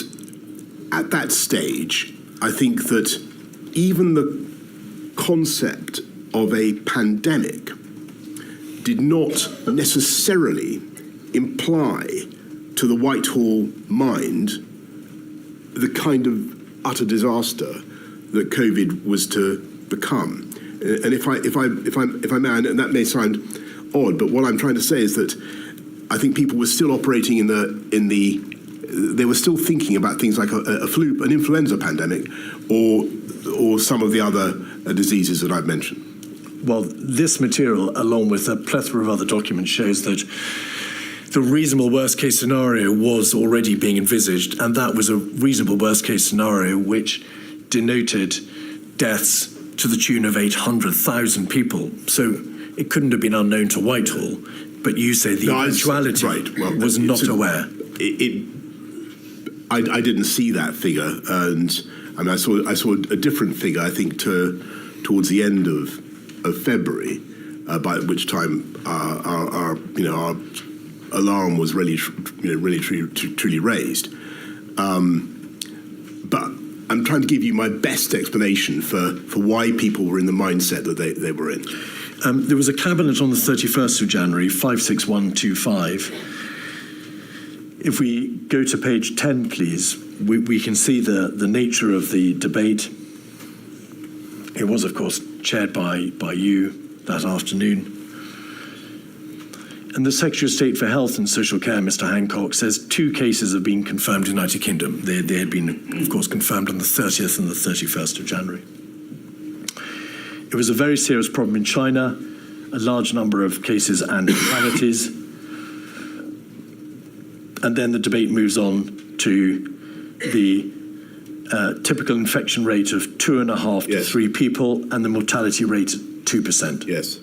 at that stage, I think that even the concept of a pandemic did not necessarily imply to the Whitehall mind the kind of utter disaster that COVID was to become. And if I may, and that may sound odd, but what I'm trying to say is that I think people were still operating in the they were still thinking about things like a flu, an influenza pandemic, or some of the other diseases that I've mentioned. Well, this material, along with a plethora of other documents, shows that the reasonable worst-case scenario was already being envisaged, and that was a reasonable worst-case scenario which denoted deaths to the tune of 800,000 people. So it couldn't have been unknown to Whitehall, but you say the eventuality was not aware. I didn't see that figure, and I saw a different figure, I think, towards the end of February, by which time our alarm was really truly raised. But I'm trying to give you my best explanation for why people were in the mindset that they were in. There was a cabinet on the 31st of January, 56125. If we go to page 10, please, we can see the nature of the debate. It was, of course, chaired by you that afternoon. And the Secretary of State for Health and Social Care, Mr. Hancock, says 2 cases have been confirmed in the United Kingdom. They had been, of course, confirmed on the 30th and the 31st of January. It was a very serious problem in China, a large number of cases and fatalities. And then the debate moves on to the typical infection rate of 2.5 to 3 people, and the mortality rate 2%. Yes.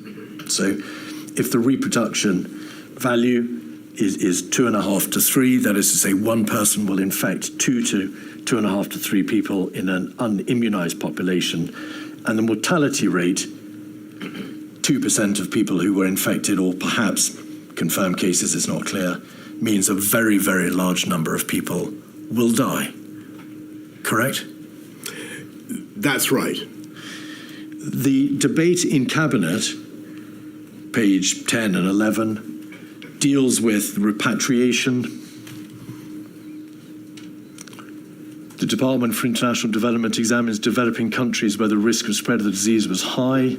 So if the reproduction value is 2.5 to 3, that is to say 1 person will infect 2.5 to 3 people in an unimmunized population, and the mortality rate, 2% of people who were infected, or perhaps confirmed cases, is not clear, means a very, very large number of people will die. Correct? That's right. The debate in Cabinet, page 10 and 11, deals with repatriation. The Department for International Development examines developing countries where the risk of spread of the disease was high.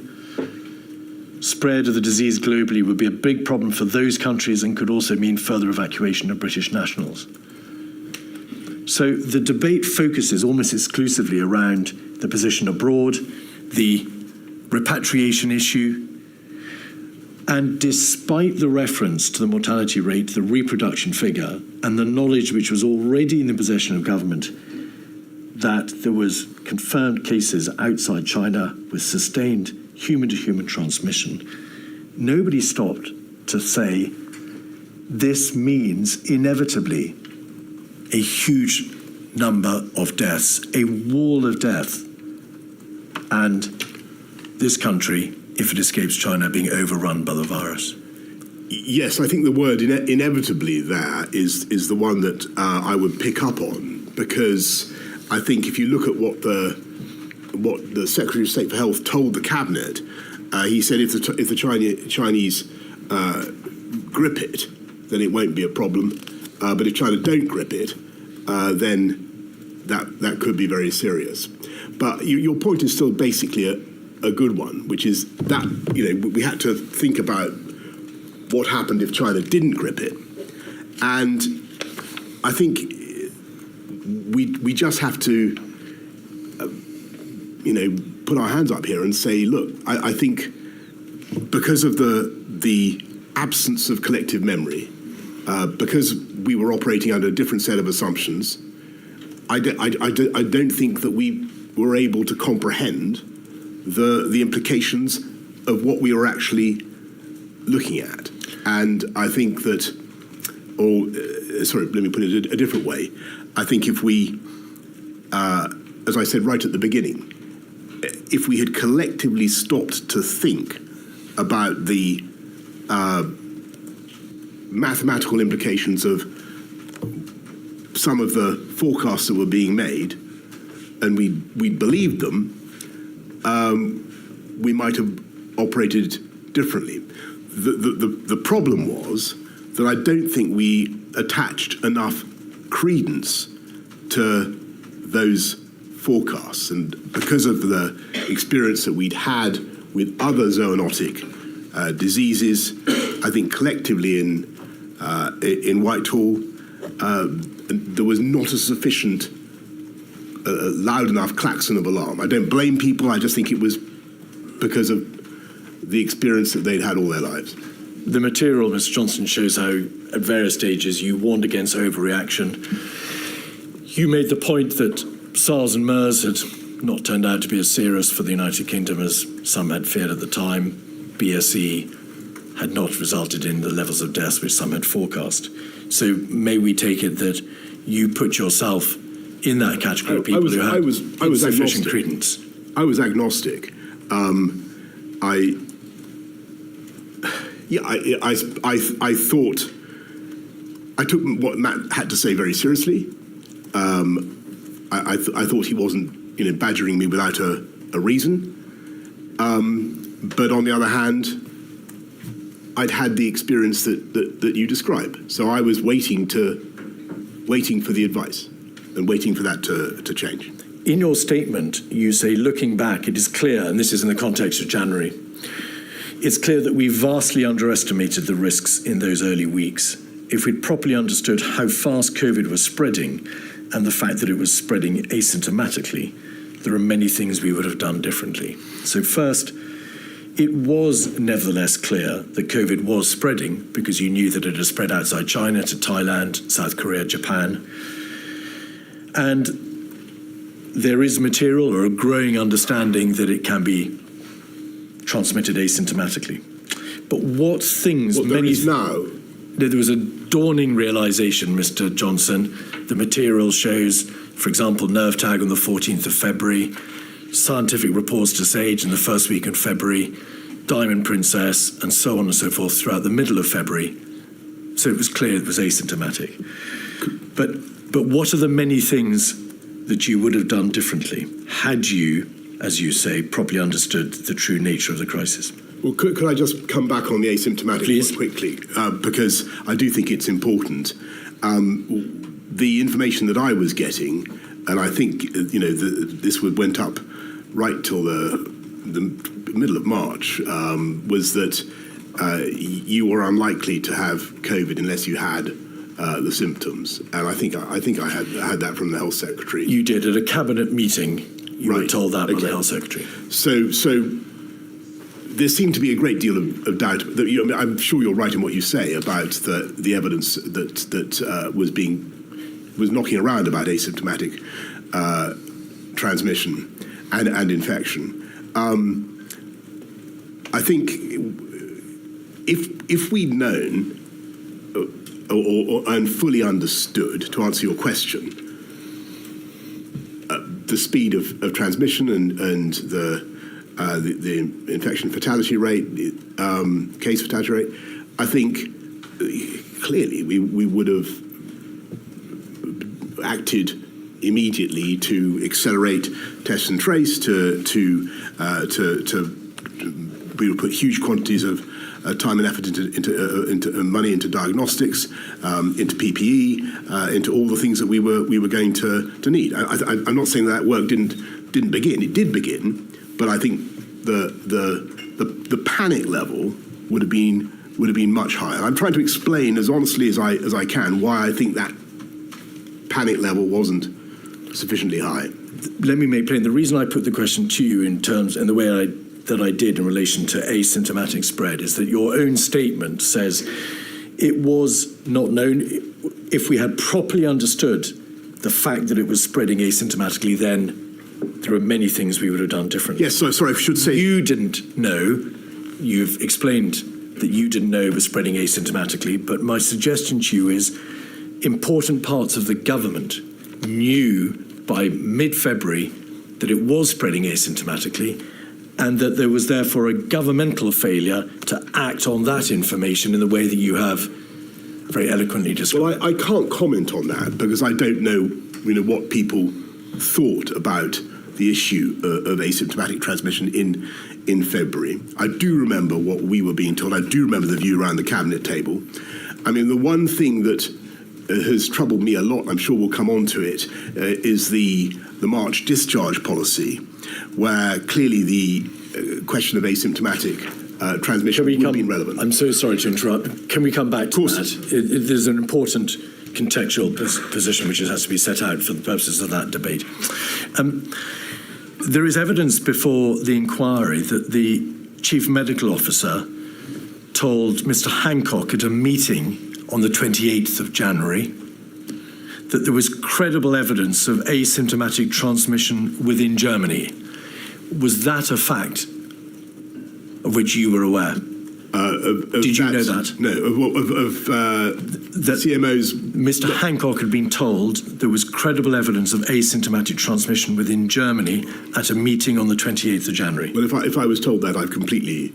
Spread of the disease globally would be a big problem for those countries and could also mean further evacuation of British nationals. So the debate focuses almost exclusively around the position abroad, the repatriation issue, and despite the reference to the mortality rate, the reproduction figure, and the knowledge which was already in the possession of government that there was confirmed cases outside China with sustained human-to-human transmission, nobody stopped to say this means inevitably a huge number of deaths, a wall of death, and this country, if it escapes China, being overrun by the virus. Yes, I think the word inevitably there is the one that I would pick up on, because I think if you look at what the Secretary of State for Health told the Cabinet, he said if the Chinese grip it, then it won't be a problem. But if China don't grip it, then that could be very serious. But your point is still basically a good one, which is that we had to think about what happened if China didn't grip it, and I think we just have to put our hands up here and say, look, I think because of the absence of collective memory, because we were operating under a different set of assumptions, I don't think that we were able to comprehend the implications of what we were actually looking at. And I think that, let me put it a different way. I think if we, as I said right at the beginning, if we had collectively stopped to think about the mathematical implications of some of the forecasts that were being made, and we believed them, we might have operated differently. The problem was that I don't think we attached enough credence to those forecasts, and because of the experience that we'd had with other zoonotic diseases, I think collectively in Whitehall, there was not a sufficient, loud enough klaxon of alarm. I don't blame people. I just think it was because of the experience that they'd had all their lives. The material, Mr. Johnson, shows how at various stages you warned against overreaction. You made the point that SARS and MERS had not turned out to be as serious for the United Kingdom as some had feared at the time. BSE had not resulted in the levels of deaths which some had forecast. So may we take it that you put yourself in that category of people who had insufficient credence? I was agnostic. I thought I took what Matt had to say very seriously. I thought he wasn't, badgering me without a reason. But on the other hand, I'd had the experience that you describe. So I was waiting for the advice and waiting for that to change. In your statement, you say, looking back, it is clear, and this is in the context of January, it's clear that we vastly underestimated the risks in those early weeks. If we'd properly understood how fast COVID was spreading and the fact that it was spreading asymptomatically, there are many things we would have done differently. So first, it was nevertheless clear that COVID was spreading because you knew that it had spread outside China to Thailand, South Korea, Japan. And there is material or a growing understanding that it can be transmitted asymptomatically. But what things... there is now? There was a dawning realization, Mr. Johnson. The material shows, for example, nerve tag on the 14th of February, scientific reports to SAGE in the first week in February, Diamond Princess, and so on and so forth throughout the middle of February. So it was clear it was asymptomatic. But what are the many things that you would have done differently had you, as you say, properly understood the true nature of the crisis? Well, could I just come back on the asymptomatic one quickly? Because I do think it's important. The information that I was getting, and I think, this went up right till the middle of March, was that you were unlikely to have COVID unless you had the symptoms. And I think I had that from the health secretary. You did at a cabinet meeting. You were told that by the health secretary. So there seemed to be a great deal of doubt. I'm sure you're right in what you say about the evidence that was knocking around about asymptomatic transmission and infection. I think if we'd known and fully understood, to answer your question, the speed of transmission and the infection fatality rate, case fatality rate, I think clearly we would have acted immediately to accelerate test and trace, to we would put huge quantities of time and effort into money into diagnostics, into PPE, into all the things that we were going to need. I'm not saying that work didn't begin. It did begin, but I think the panic level would have been much higher. I'm trying to explain as honestly as I can why I think that panic level wasn't sufficiently high. Let me make plain the reason I put the question to you in the way that I did in relation to asymptomatic spread is that your own statement says it was not known. If we had properly understood the fact that it was spreading asymptomatically, then there are many things we would have done differently. Yes, sorry, I should say... You didn't know. You've explained that you didn't know it was spreading asymptomatically, but my suggestion to you is important parts of the government knew by mid-February that it was spreading asymptomatically and that there was therefore a governmental failure to act on that information in the way that you have very eloquently described. Well, I can't comment on that because I don't know, what people thought about the issue of asymptomatic transmission in February. I do remember what we were being told. I do remember the view around the cabinet table. I mean, the one thing that has troubled me a lot, I'm sure we'll come on to it, is the March discharge policy, where clearly the question of asymptomatic transmission would have been relevant. I'm so sorry to interrupt. Can we come back to that? There's an important contextual position which has to be set out for the purposes of that debate. There is evidence before the inquiry that the Chief Medical Officer told Mr. Hancock at a meeting on the 28th of January that there was credible evidence of asymptomatic transmission within Germany. Was that a fact of which you were aware? Did you know that? No, the CMO's... Mr. Hancock had been told there was credible evidence of asymptomatic transmission within Germany at a meeting on the 28th of January. Well, if I was told that, I've completely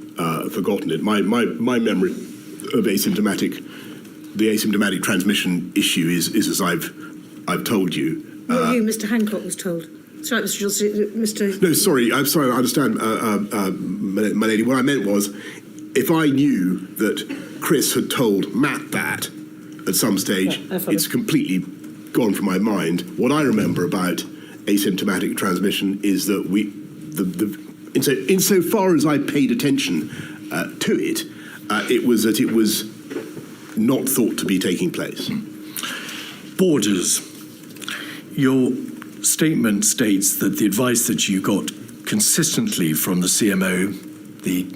forgotten it. My memory of the asymptomatic transmission issue is as I've told you. What you, Mr. Hancock, was told. Sorry, Mr. Johnson, Mr. No, sorry, I'm sorry. I understand, my lady. What I meant was, if I knew that Chris had told Matt that at some stage, it's completely gone from my mind. What I remember about asymptomatic transmission is that insofar as I paid attention to it, it was not thought to be taking place. Borders. Your statement states that the advice that you got consistently from the CMO, the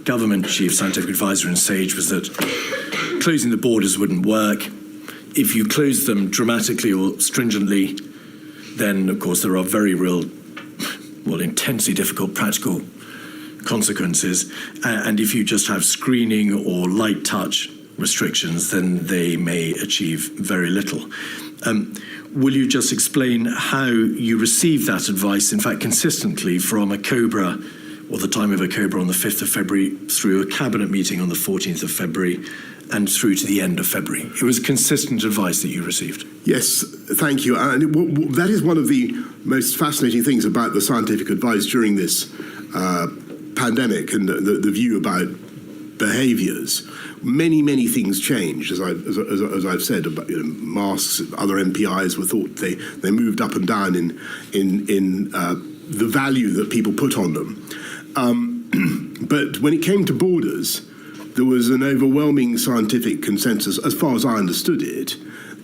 government chief scientific advisor in SAGE, was that closing the borders wouldn't work. If you close them dramatically or stringently, then of course there are very real, intensely difficult practical consequences. And if you just have screening or light touch restrictions, then they may achieve very little. Will you just explain how you received that advice, in fact, consistently from a COBRA, or the time of a COBRA on the 5th of February, through a cabinet meeting on the 14th of February, and through to the end of February? It was consistent advice that you received. Yes, thank you. And that is one of the most fascinating things about the scientific advice during this pandemic and the view about behaviours. Many things changed, as I've said, about masks. Other MPIs were thought they moved up and down in the value that people put on them. But when it came to borders, there was an overwhelming scientific consensus, as far as I understood it,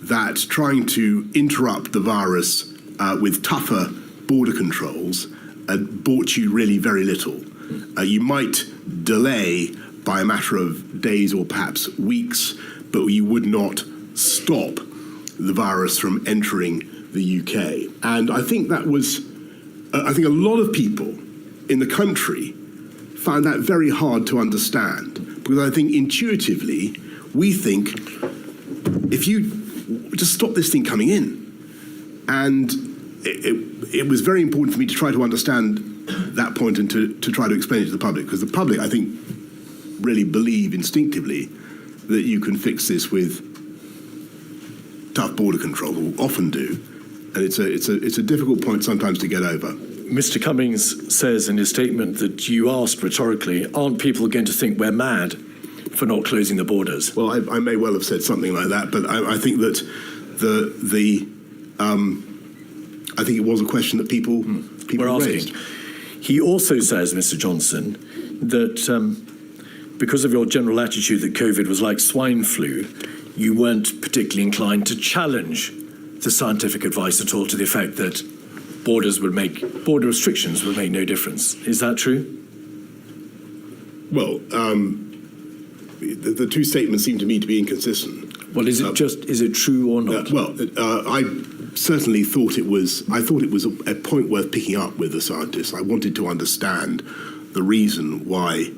that trying to interrupt the virus with tougher border controls bought you really very little. You might delay by a matter of days or perhaps weeks, but you would not stop the virus from entering the UK. And I think that was, I think a lot of people in the country found that very hard to understand, because I think intuitively we think, if you just stop this thing coming in. And it was very important for me to try to understand that point and to try to explain it to the public, because the public, I think, really believe instinctively that you can fix this with tough border control, or often do, and it's a difficult point sometimes to get over. Mr. Cummings says in his statement that you asked rhetorically, aren't people going to think we're mad for not closing the borders? Well, I may well have said something like that, but I think that I think it was a question that people were asking. raised. He also says, Mr. Johnson, that because of your general attitude that COVID was like swine flu, you weren't particularly inclined to challenge the scientific advice at all, to the effect that border restrictions would make no difference. Is that true? Well, the two statements seem to me to be inconsistent. Well, is it true or not? I certainly thought it was. I thought it was a point worth picking up with the scientists. I wanted to understand the reason why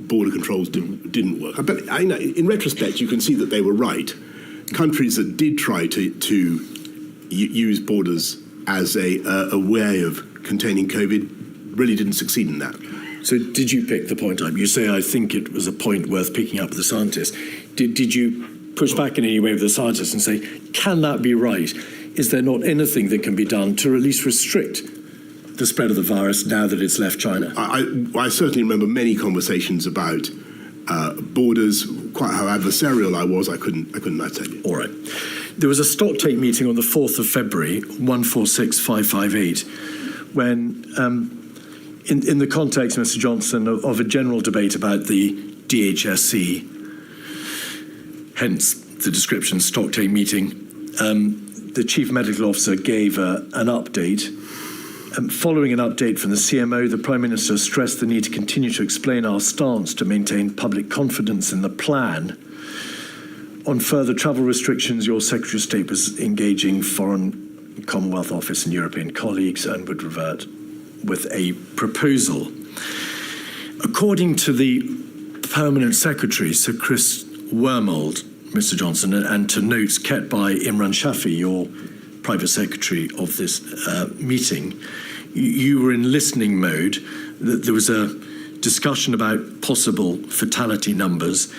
border controls didn't work. But in retrospect, you can see that they were right. Countries that did try to use borders as a way of containing COVID really didn't succeed in that. So did you pick the point up? You say, I think it was a point worth picking up with the scientists. Did you push back in any way with the scientists and say, can that be right? Is there not anything that can be done to at least restrict the spread of the virus now that it's left China? I certainly remember many conversations about borders, quite how adversarial I was. I couldn't tell you. All right. There was a stocktake meeting on the 4th of February, 146558, when in the context, Mr. Johnson, of a general debate about the DHSC, hence the description stock-take meeting. The Chief Medical Officer gave an update. Following an update from the CMO, the Prime Minister stressed the need to continue to explain our stance to maintain public confidence in the plan. On further travel restrictions, your Secretary of State was engaging Foreign Commonwealth Office and European colleagues and would revert with a proposal. According to the Permanent Secretary, Sir Chris Wormold, Mr. Johnson, and to notes kept by Imran Shafi, your Private Secretary of this meeting, you were in listening mode. There was a discussion about possible fatality numbers,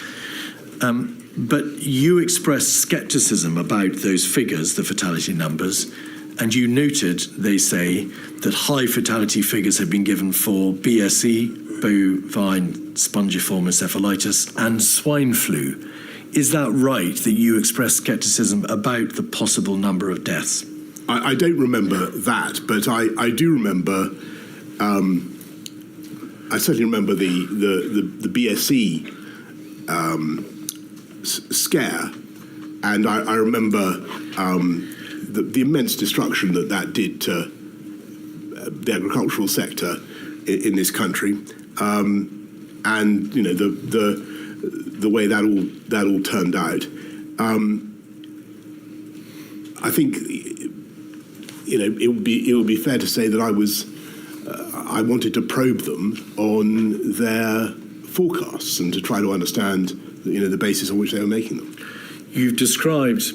but you expressed scepticism about those figures, the fatality numbers, and you noted, they say, that high fatality figures have been given for BSE, bovine spongiform encephalitis, and swine flu. Is that right, that you expressed scepticism about the possible number of deaths? I don't remember that, but I do remember. I certainly remember the BSE scare, and I remember the immense destruction that did to the agricultural sector in this country, and you know the way that all turned out. I think it would be fair to say that I wanted to probe them on their forecasts and to try to understand the basis on which they were making them. You've described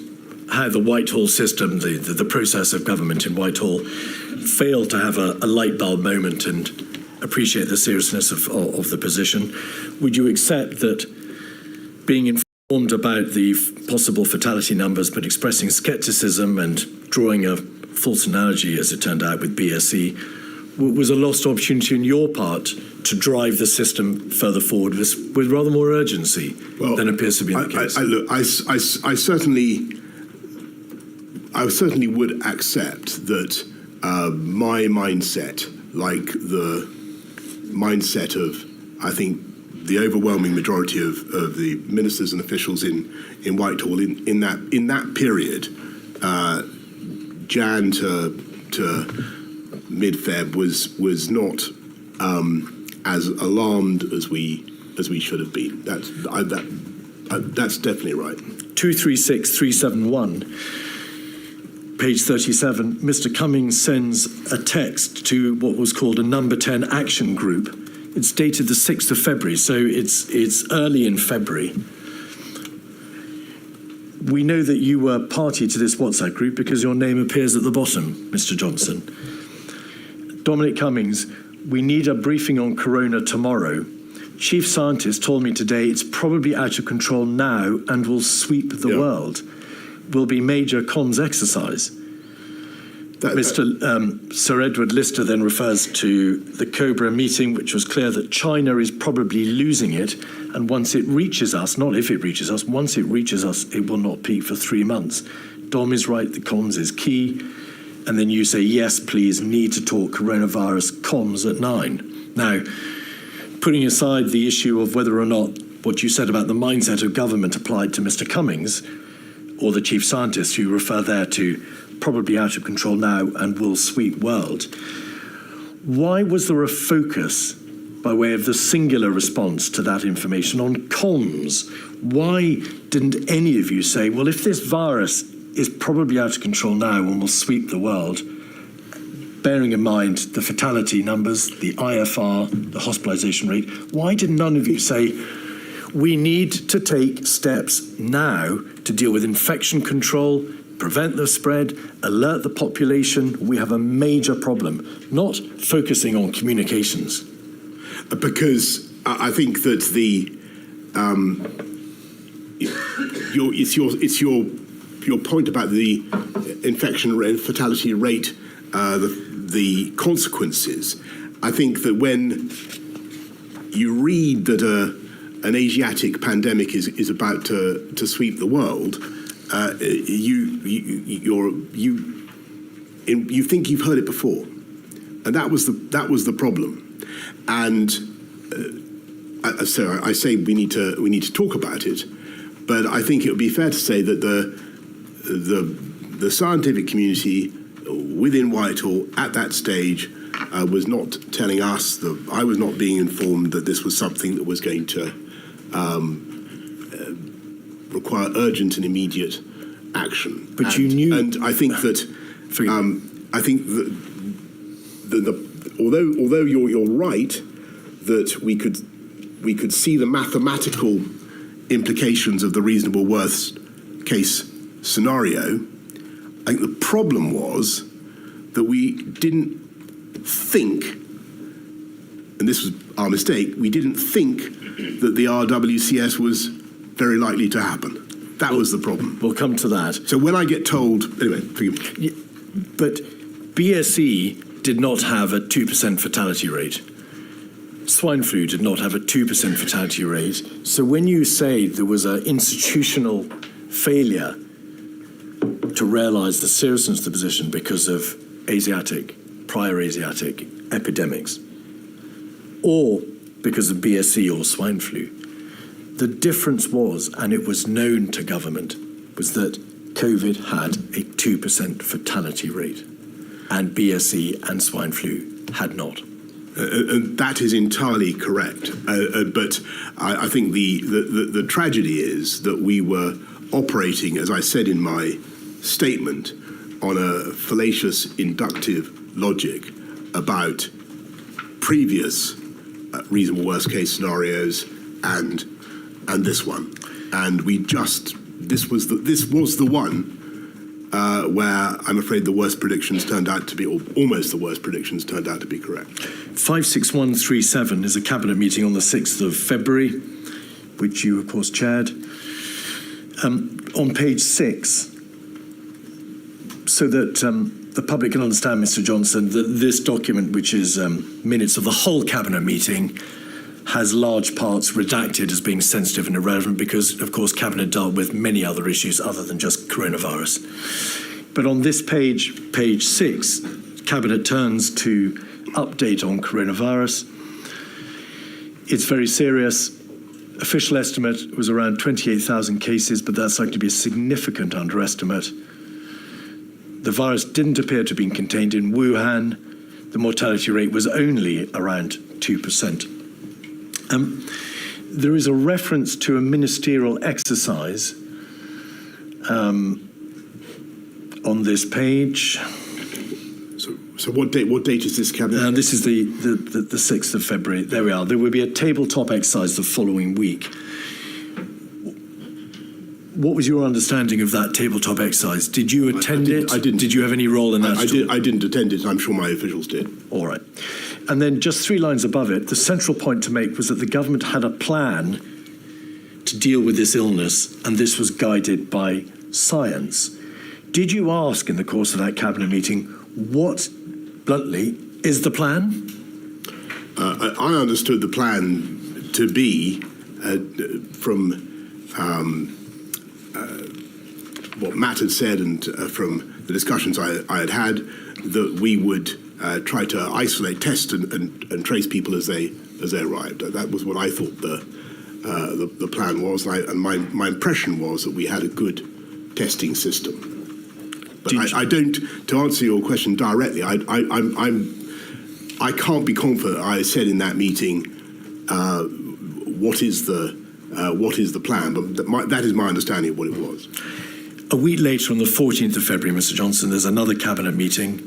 how the Whitehall system, the process of government in Whitehall, failed to have a light bulb moment and appreciate the seriousness of the position. Would you accept that being informed about the possible fatality numbers but expressing scepticism and drawing a false analogy, as it turned out, with BSE, was a lost opportunity on your part to drive the system further forward with rather more urgency than appears to be the case? I certainly would accept that my mindset, like the mindset of, I think, the overwhelming majority of the ministers and officials in Whitehall in that period, Jan to mid-Feb, was not as alarmed as we should have been. That's definitely right. 236371, page 37. Mr. Cummings sends a text to what was called a Number 10 Action Group. It's dated the 6th of February, so it's early in February. We know that you were party to this WhatsApp group because your name appears at the bottom, Mr. Johnson. Dominic Cummings, we need a briefing on corona tomorrow. Chief scientist told me today it's probably out of control now and will sweep the world. Will be major comms exercise. Sir Edward Lister then refers to the Cobra meeting, which was clear that China is probably losing it, and once it reaches us, not if it reaches us, once it reaches us, it will not peak for 3 months. Dom is right, the comms is key. And then you say, yes, please, need to talk coronavirus comms at 9. Now, putting aside the issue of whether or not what you said about the mindset of government applied to Mr. Cummings or the chief scientist, who refer there to probably out of control now and will sweep world, why was there a focus, by way of the singular response to that information, on comms? Why didn't any of you say, well, if this virus is probably out of control now and will sweep the world, bearing in mind the fatality numbers, the IFR, the hospitalisation rate, why did none of you say, we need to take steps now to deal with infection control, prevent the spread, alert the population, we have a major problem, not focusing on communications? Because I think that it's your point about the infection rate, fatality rate, the consequences. I think that when you read that an Asiatic pandemic is about to sweep the world, you think you've heard it before, and that was the problem. And so I say we need to talk about it, But I think it would be fair to say that the scientific community within Whitehall at that stage was not telling us that I was not being informed that this was something that was going to require urgent and immediate action. But you knew, and I think that although you're right that we could see the mathematical implications of the reasonable worst case scenario, I think the problem was that we didn't think, and this was our mistake, we didn't think that the RWCS was very likely to happen. That was the problem. We'll come to that. So when I get told, anyway, forgive me. But BSE did not have a 2% fatality rate. Swine flu did not have a 2% fatality rate. So when you say there was an institutional failure to realise the seriousness of the position because of prior Asiatic epidemics, or because of BSE or swine flu, the difference was, and it was known to government, was that COVID had a 2% fatality rate, and BSE and swine flu had not. And that is entirely correct. But I think the tragedy is that we were operating, as I said in my statement, on a fallacious inductive logic about previous reasonable worst case scenarios and this one. And this was the one where I'm afraid the worst predictions turned out to be, or almost the worst predictions turned out to be correct. 56137 is a cabinet meeting on the 6th of February, which you, of course, chaired. On page 6, so that the public can understand, Mr. Johnson, that this document, which is minutes of the whole cabinet meeting, has large parts redacted as being sensitive and irrelevant because, of course, Cabinet dealt with many other issues other than just coronavirus. But on this page 6, Cabinet turns to update on coronavirus. It's very serious. Official estimate was around 28,000 cases, but that's likely to be a significant underestimate. The virus didn't appear to have been contained in Wuhan. The mortality rate was only around 2%. There is a reference to a ministerial exercise on this page. So what date is this, Cabinet? This is the 6th of February. There we are. There will be a tabletop exercise the following week. What was your understanding of that tabletop exercise? Did you attend it? I didn't. Did you have any role in that? I didn't attend it. I'm sure my officials did. All right. And then just 3 lines above it, the central point to make was that the government had a plan to deal with this illness, and this was guided by science. Did you ask in the course of that cabinet meeting, what, bluntly, is the plan? I understood the plan to be, from what Matt had said and from the discussions I had had, that we would try to isolate, test and trace people as they arrived. That was what I thought the plan was, and my impression was that we had a good testing system. But I don't. To answer your question directly, I can't be confident. I said in that meeting, what is the plan? But that is my understanding of what it was. A week later, on the 14th of February, Mr. Johnson, there's another cabinet meeting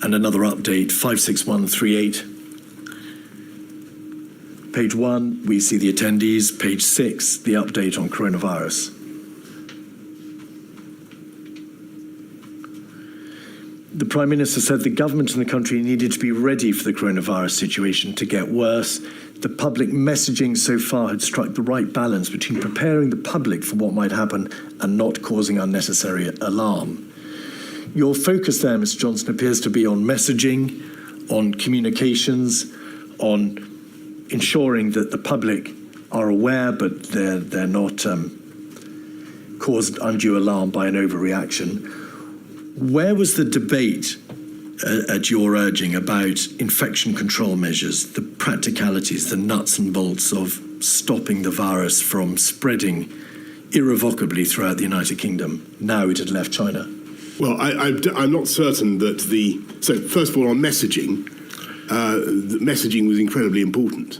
and another update, 56138. Page 1, we see the attendees. Page 6, the update on coronavirus. The Prime Minister said the government and the country needed to be ready for the coronavirus situation to get worse. The public messaging so far had struck the right balance between preparing the public for what might happen and not causing unnecessary alarm. Your focus there, Mr. Johnson, appears to be on messaging, on communications, on ensuring that the public are aware but they're not caused undue alarm by an overreaction. Where was the debate at your urging about infection control measures, the practicalities, the nuts and bolts of stopping the virus from spreading irrevocably throughout the United Kingdom. Now it had left China. Well, I'm not certain that So, first of all, on messaging, the messaging was incredibly important.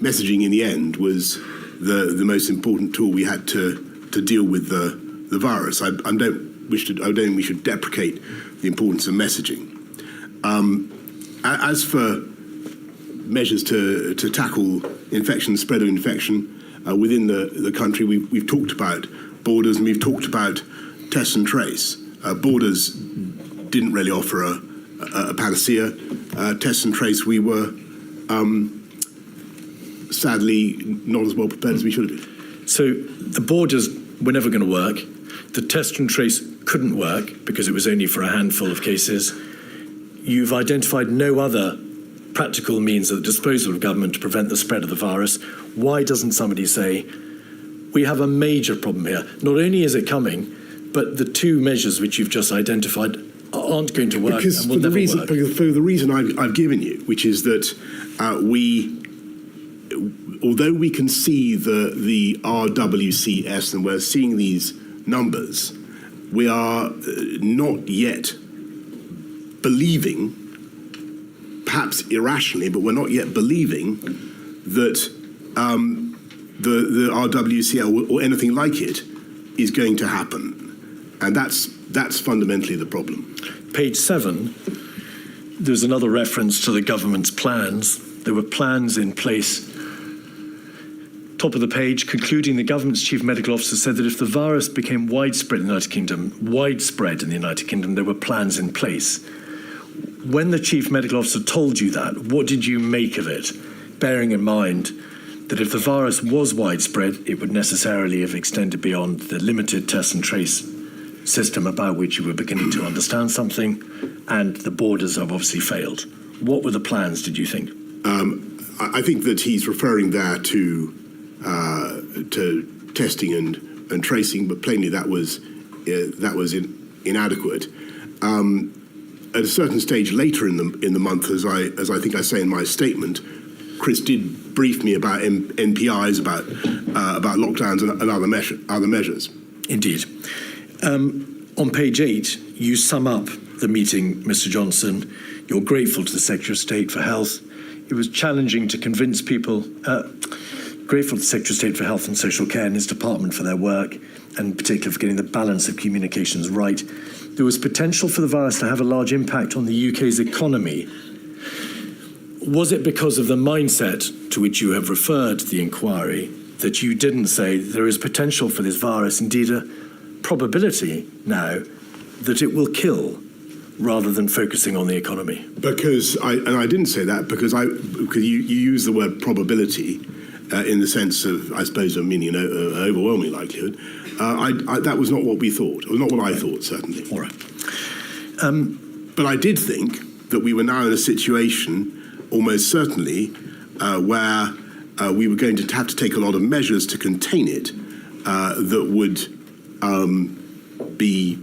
Messaging, in the end, was the most important tool we had to deal with the virus. I don't think we should deprecate the importance of messaging. As for measures to tackle infection, spread of infection within the country, we've talked about borders and we've talked about test and trace. Borders didn't really offer a panacea. Test and trace, we were sadly not as well prepared as we should have been. So the borders were never going to work. The test and trace couldn't work because it was only for a handful of cases. You've identified no other practical means at the disposal of government to prevent the spread of the virus. Why doesn't somebody say, we have a major problem here? Not only is it coming, but the two measures which you've just identified aren't going to work and will never work. For the reason I've given you, which is that although we can see the RWCS and we're seeing these numbers, we are not yet believing, perhaps irrationally, but we're not yet believing that the RWCL or anything like it is going to happen. And that's fundamentally the problem. Page 7, there's another reference to the government's plans. There were plans in place. Top of the page, concluding, the government's chief medical officer said that if the virus became widespread in the United Kingdom, there were plans in place. When the chief medical officer told you that, what did you make of it? Bearing in mind that if the virus was widespread, it would necessarily have extended beyond the limited test and trace system about which you were beginning to understand something, and the borders have obviously failed. What were the plans, did you think? I think that he's referring there to testing and tracing, but plainly that was inadequate. At a certain stage later in the month, as I think I say in my statement, Chris did brief me about NPIs, about lockdowns and other measures. Indeed. On page 8, you sum up the meeting, Mr. Johnson. You're grateful to the Secretary of State for Health. It was challenging to convince people, grateful to the Secretary of State for Health and Social Care and his department for their work, and in particular for getting the balance of communications right. There was potential for the virus to have a large impact on the UK's economy. Was it because of the mindset to which you have referred the inquiry that you didn't say there is potential for this virus, indeed a probability now that it will kill, rather than focusing on the economy? Because I didn't say that because you use the word probability in the sense of, I suppose, of meaning an overwhelming likelihood. That was not what we thought, or not what I thought, certainly. All right. But I did think that we were now in a situation, almost certainly, where we were going to have to take a lot of measures to contain it that would be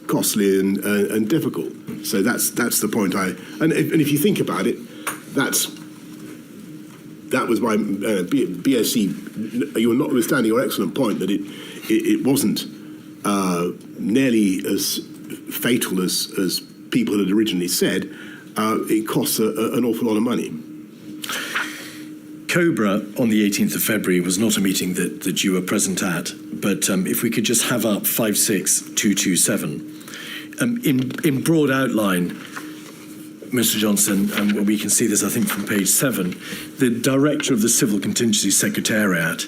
costly and difficult. So that's the point. And if you think about it, that was my BSc. You're notwithstanding your excellent point that it wasn't nearly as fatal as people had originally said. It costs an awful lot of money. Cobra on the 18th of February was not a meeting that you were present at, but if we could just have up 56227. In broad outline, Mr. Johnson, and we can see this, I think, from page 7, the director of the Civil Contingency Secretariat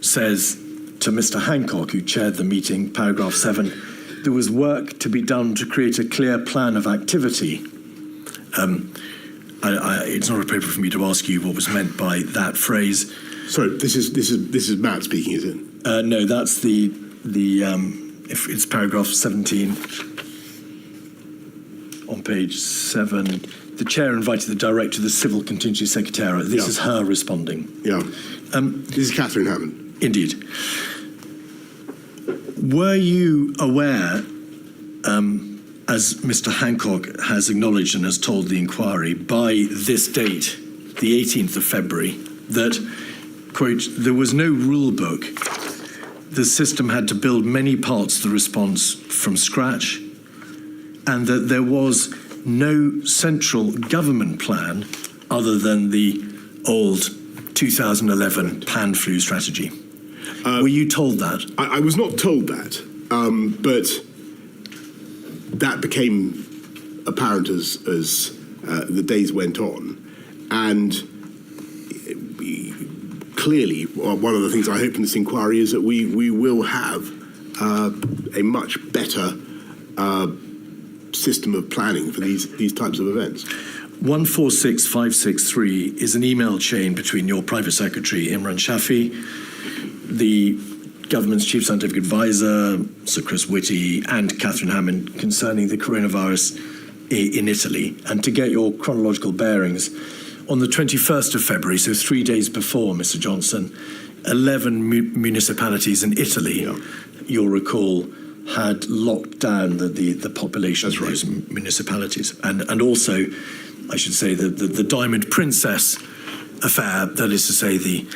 says to Mr. Hancock, who chaired the meeting, paragraph 7, there was work to be done to create a clear plan of activity. It's not appropriate for me to ask you what was meant by that phrase. Sorry, this is Matt speaking, is it? No, that's the if it's paragraph 17 on page 7. The chair invited the director of the Civil Contingency Secretariat. This is her responding. Yeah. This is Catherine Hammond. Indeed. Were you aware, as Mr. Hancock has acknowledged and has told the inquiry, by this date, the 18th of February, that, quote, there was no rule book the system had to build many parts of the response from scratch, and that there was no central government plan other than the old 2011 pan-flu strategy. Were you told that? I was not told that, but that became apparent as the days went on, and clearly one of the things I hope in this inquiry is that we will have a much better system of planning for these types of events. 146563 is an email chain between your private secretary, Imran Shafi, the government's chief scientific advisor, Sir Chris Whitty, and Catherine Hammond concerning the coronavirus in Italy. And to get your chronological bearings, on the 21st of February, so 3 days before Mr. Johnson, 11 municipalities in Italy, you'll recall, had locked down the population of those municipalities. And also, I should say, the Diamond Princess affair, that is to say, the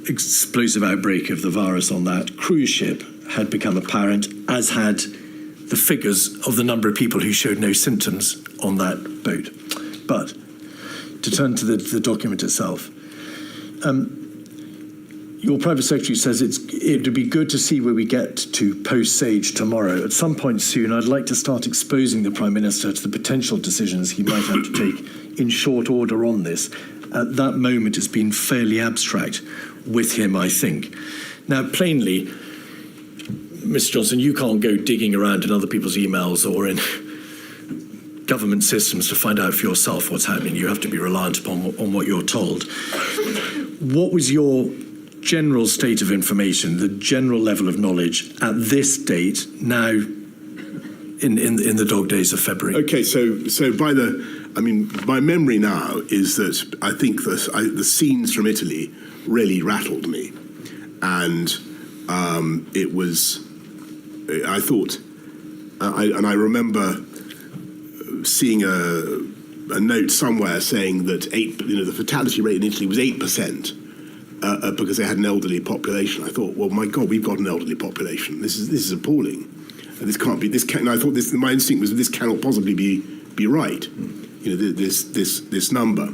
explosive outbreak of the virus on that cruise ship, had become apparent, as had the figures of the number of people who showed no symptoms on that boat. But to turn to the document itself, your private secretary says it would be good to see where we get to post-Sage tomorrow. At some point soon, I'd like to start exposing the Prime Minister to the potential decisions he might have to take in short order on this. At that moment, it's been fairly abstract with him, I think. Now, plainly, Mr. Johnson, you can't go digging around in other people's emails or in government systems to find out for yourself what's happening. You have to be reliant upon what you're told. What was your general state of information, the general level of knowledge at this date, now in the dog days of February? Okay, so my memory now is that I think the scenes from Italy really rattled me, and it was, I thought, and I remember seeing a note somewhere saying that the fatality rate in Italy was 8%. Because they had an elderly population. I thought, well, my God, we've got an elderly population. This is appalling. This can't be. And I thought my instinct was this cannot possibly be right. This number.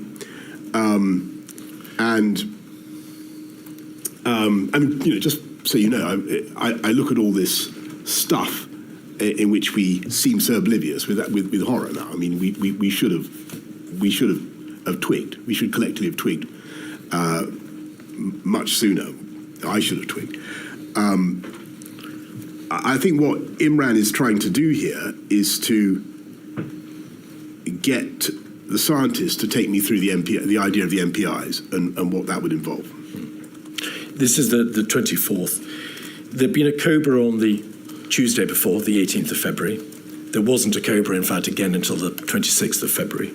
Just so you know, I look at all this stuff in which we seem so oblivious with horror now. I mean, we should have twigged. We should collectively have twigged. Much sooner. I should have twigged. I think what Imran is trying to do here is to get the scientists to take me through the idea of the MPIs and what that would involve. This is the 24th. There'd been a COBRA on the Tuesday before, the 18th of February. There wasn't a COBRA, in fact, again until the 26th of February.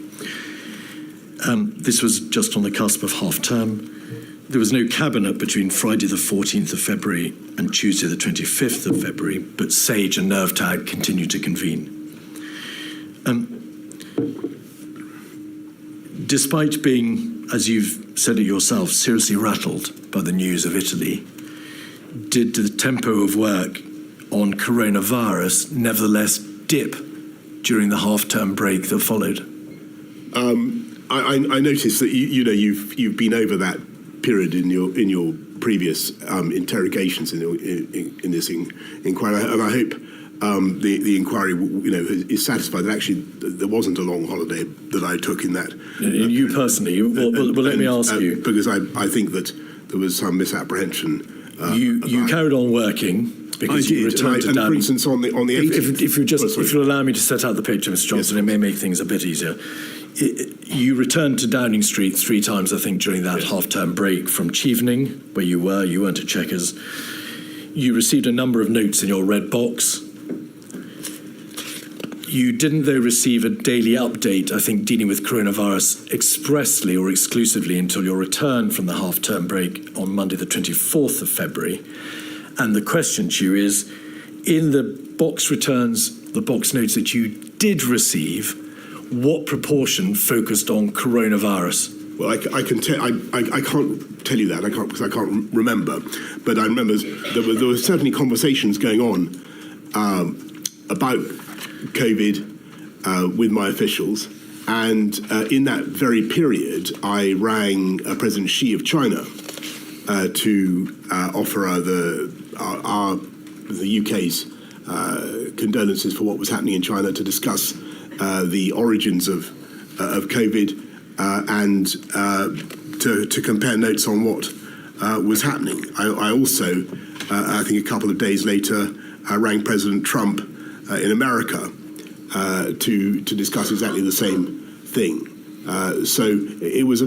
This was just on the cusp of half-term. There was no cabinet between Friday the 14th of February and Tuesday the 25th of February, but SAGE and NERVTAG continued to convene. Despite being, as you've said it yourself, seriously rattled by the news of Italy, did the tempo of work on coronavirus nevertheless dip during the half-term break that followed? I noticed that you've been over that period in your previous interrogations in this inquiry, and I hope the inquiry is satisfied that actually there wasn't a long holiday that I took in that. You personally, well, let me ask you, because I think that there was some misapprehension. You carried on working. Because you returned to Downing. For instance, on the 18th. If you'll allow me to set out the picture, Mr. Johnson, yes, it may make things a bit easier. You returned to Downing Street 3 times, I think, during that half-term break from Chevening, where you weren't at Chequers. You received a number of notes in your red box. You didn't, though, receive a daily update, I think, dealing with coronavirus expressly or exclusively until your return from the half-term break on Monday the 24th of February. And the question to you is, in the box returns, the box notes that you did receive, what proportion focused on coronavirus? Well, I can tell. I can't tell you that. I can't because I can't remember. But I remember there were certainly conversations going on about COVID with my officials, and in that very period, I rang President Xi of China to offer the UK's condolences for what was happening in China, to discuss the origins of COVID. And to compare notes on what was happening. I also, I think a couple of days later, rang President Trump in America to discuss exactly the same thing. So it was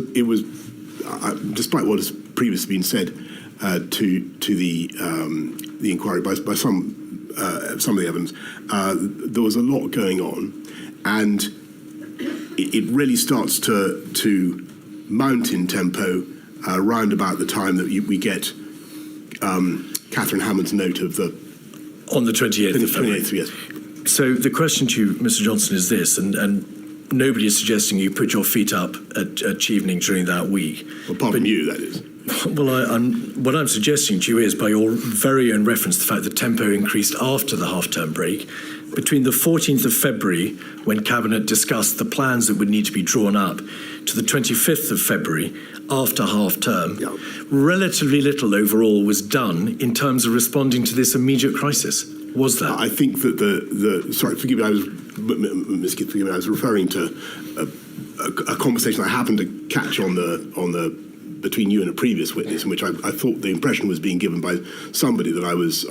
despite what has previously been said to the inquiry by some of the evidence, there was a lot going on, and it really starts to mount in tempo around about the time that we get Catherine Hammond's note of on the 28th of February. 28th, yes. So the question to you, Mr. Johnson, is this, and nobody is suggesting you put your feet up at evening during that week. Well, apart from you, that is. Well, what I'm suggesting to you is, by your very own reference, the fact that tempo increased after the half-term break, between the 14th of February, when Cabinet discussed the plans that would need to be drawn up, to the 25th of February, after half-term, relatively little overall was done in terms of responding to this immediate crisis. Was that? I think that sorry, forgive me, Ms. Kidd, forgive me, I was referring to a conversation I happened to catch on the between you and a previous witness, in which I thought the impression was being given by somebody that I was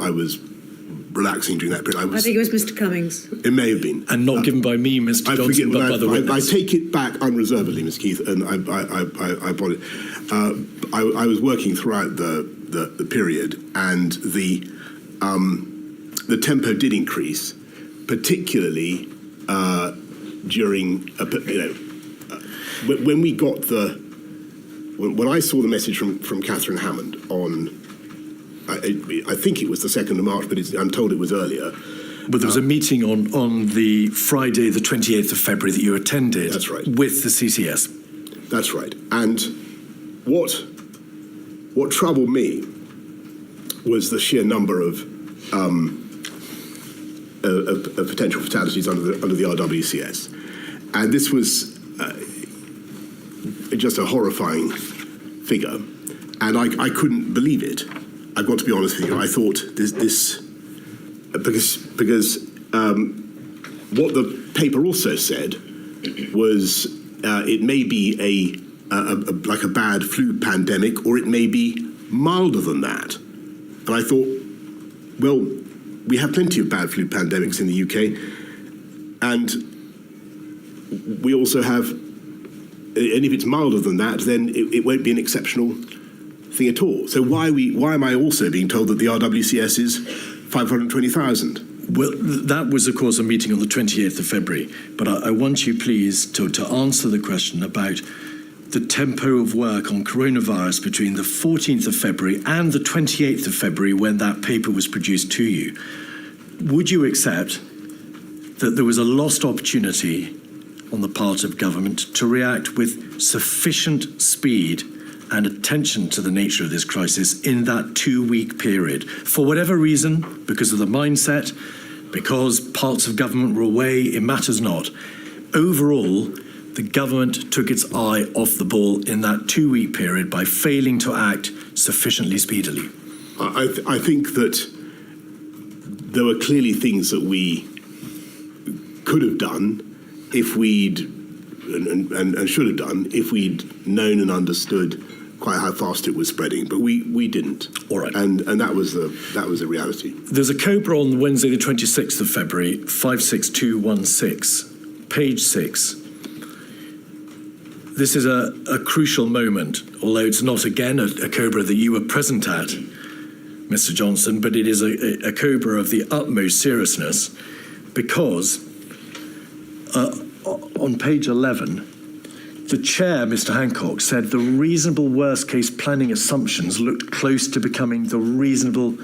relaxing during that period. I think it was Mr. Cummings. It may have been. And not given by me, Mr. Johnson, but by the witness. I take it back unreservedly, Ms. Keith, and I apologize. I was working throughout the period, and the tempo did increase, particularly during when we got when I saw the message from Catherine Hammond on, I think it was the 2nd of March, but I'm told it was earlier. But there was a meeting on the Friday, the 28th of February, that you attended. That's right. With the CCS. That's right. And what troubled me was the sheer number of potential fatalities under the RWCS. And this was just a horrifying figure, and I couldn't believe it. I've got to be honest with you. I thought this because what the paper also said was it may be like a bad flu pandemic, or it may be milder than that. And I thought, well, we have plenty of bad flu pandemics in the UK, and we also have. And if it's milder than that, then it won't be an exceptional thing at all. So why am I also being told that the RWCS is 520,000? Well, that was, of course, a meeting on the 28th of February. But I want you, please, to answer the question about the tempo of work on coronavirus between the 14th of February and the 28th of February, when that paper was produced to you. Would you accept that there was a lost opportunity on the part of government to react with sufficient speed and attention to the nature of this crisis in that 2-week period? For whatever reason, because of the mindset, because parts of government were away, it matters not. Overall, the government took its eye off the ball in that 2-week period by failing to act sufficiently speedily. I think that there were clearly things that we could have done if we'd and should have done if we'd known and understood quite how fast it was spreading, but we didn't. All right, and that was the reality. There's a COBRA on Wednesday, the 26th of February, 56216, page 6. This is a crucial moment, although it's not again a COBRA that you were present at, Mr. Johnson, but it is a COBRA of the utmost seriousness, because on page 11, the chair, Mr. Hancock, said the reasonable worst-case planning assumptions looked close to becoming the reasonable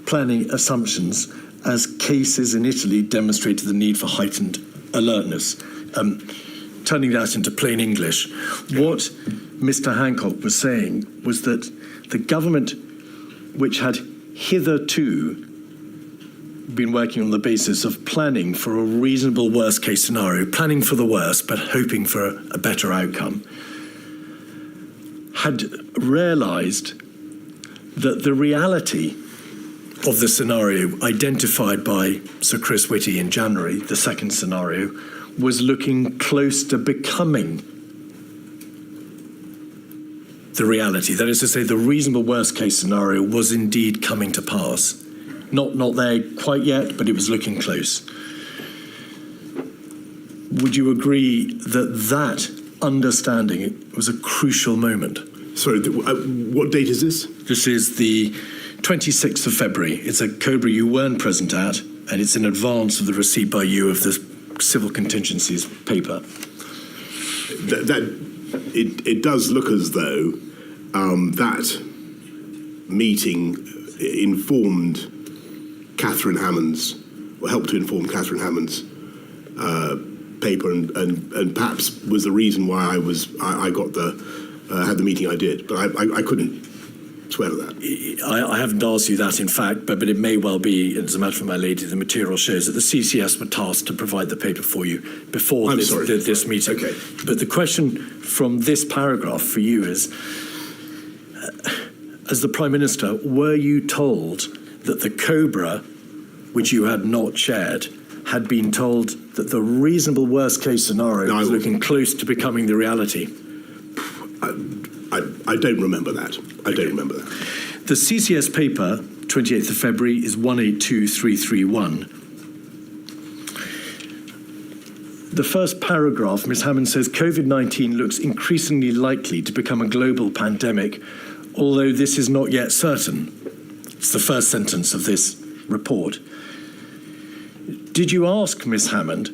planning assumptions as cases in Italy demonstrated the need for heightened alertness. turning that into plain English, what Mr. Hancock was saying was that the government, which had hitherto been working on the basis of planning for a reasonable worst-case scenario, planning for the worst but hoping for a better outcome, had realised that the reality of the scenario identified by Sir Chris Whitty in January, the second scenario, was looking close to becoming the reality. That is to say, the reasonable worst-case scenario was indeed coming to pass. Not there quite yet, but it was looking close. Would you agree that that understanding was a crucial moment? Sorry, what date is this? This is the 26th of February. It's a COBRA you weren't present at, and it's in advance of the receipt by you of the civil contingencies paper. It does look as though that meeting informed Catherine Hammond's, or helped to inform Catherine Hammond's paper, and perhaps was the reason why I got had the meeting I did. But I couldn't swear to that. I haven't asked you that, in fact, but it may well be, as a matter of my lady, the material shows that the CCS were tasked to provide the paper for you before this meeting. Okay. But the question from this paragraph for you is, as the Prime Minister, were you told that the COBRA, which you had not chaired, had been told that the reasonable worst-case scenario was looking close to becoming the reality? I don't remember that. I don't remember that. The CCS paper, 28th of February, is 182331. The first paragraph, Ms. Hammond says, COVID-19 looks increasingly likely to become a global pandemic, although this is not yet certain. It's the first sentence of this report. Did you ask Ms. Hammond,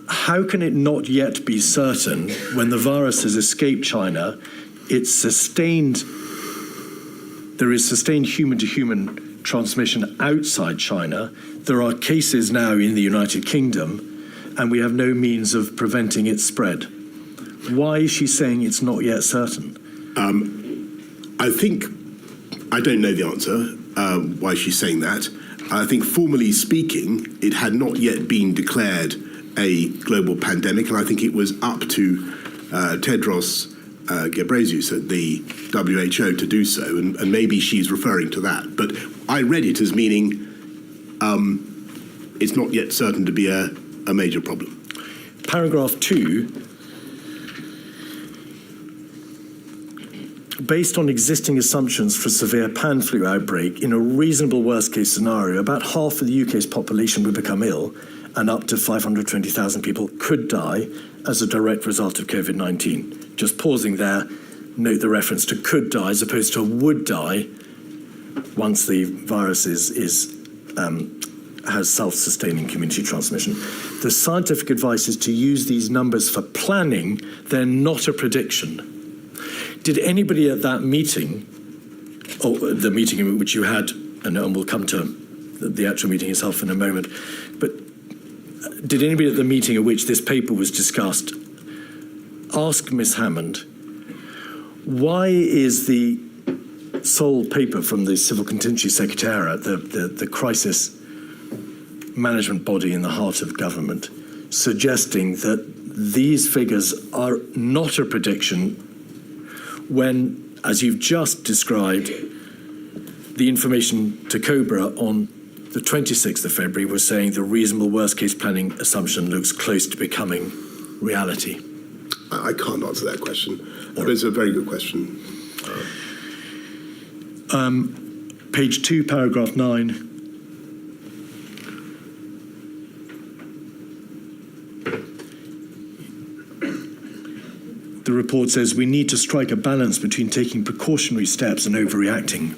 how can it not yet be certain when the virus has escaped China, there is sustained human-to-human transmission outside China, there are cases now in the United Kingdom, and we have no means of preventing its spread? Why is she saying it's not yet certain? I don't know the answer why she's saying that. I think, formally speaking, it had not yet been declared a global pandemic, and I think it was up to Tedros Ghebreyesus at the WHO to do so, and maybe she's referring to that. But I read it as meaning it's not yet certain to be a major problem. Paragraph 2, based on existing assumptions for severe pan flu outbreak, in a reasonable worst-case scenario, about half of the UK's population would become ill, and up to 520,000 people could die as a direct result of COVID-19. Just pausing there, note the reference to could die as opposed to would die once the virus has self-sustaining community transmission. The scientific advice is to use these numbers for planning. They're not a prediction. Did anybody at that meeting, or the meeting in which you had, and we'll come to the actual meeting itself in a moment, but did anybody at the meeting at which this paper was discussed ask Ms. Hammond, why is the sole paper from the Civil Contingency Secretariat, the crisis management body in the heart of government, suggesting that these figures are not a prediction when, as you've just described, the information to COBRA on the 26th of February was saying the reasonable worst-case planning assumption looks close to becoming reality? I can't answer that question, but it's a very good question. Page 2, paragraph 9. The report says we need to strike a balance between taking precautionary steps and overreacting.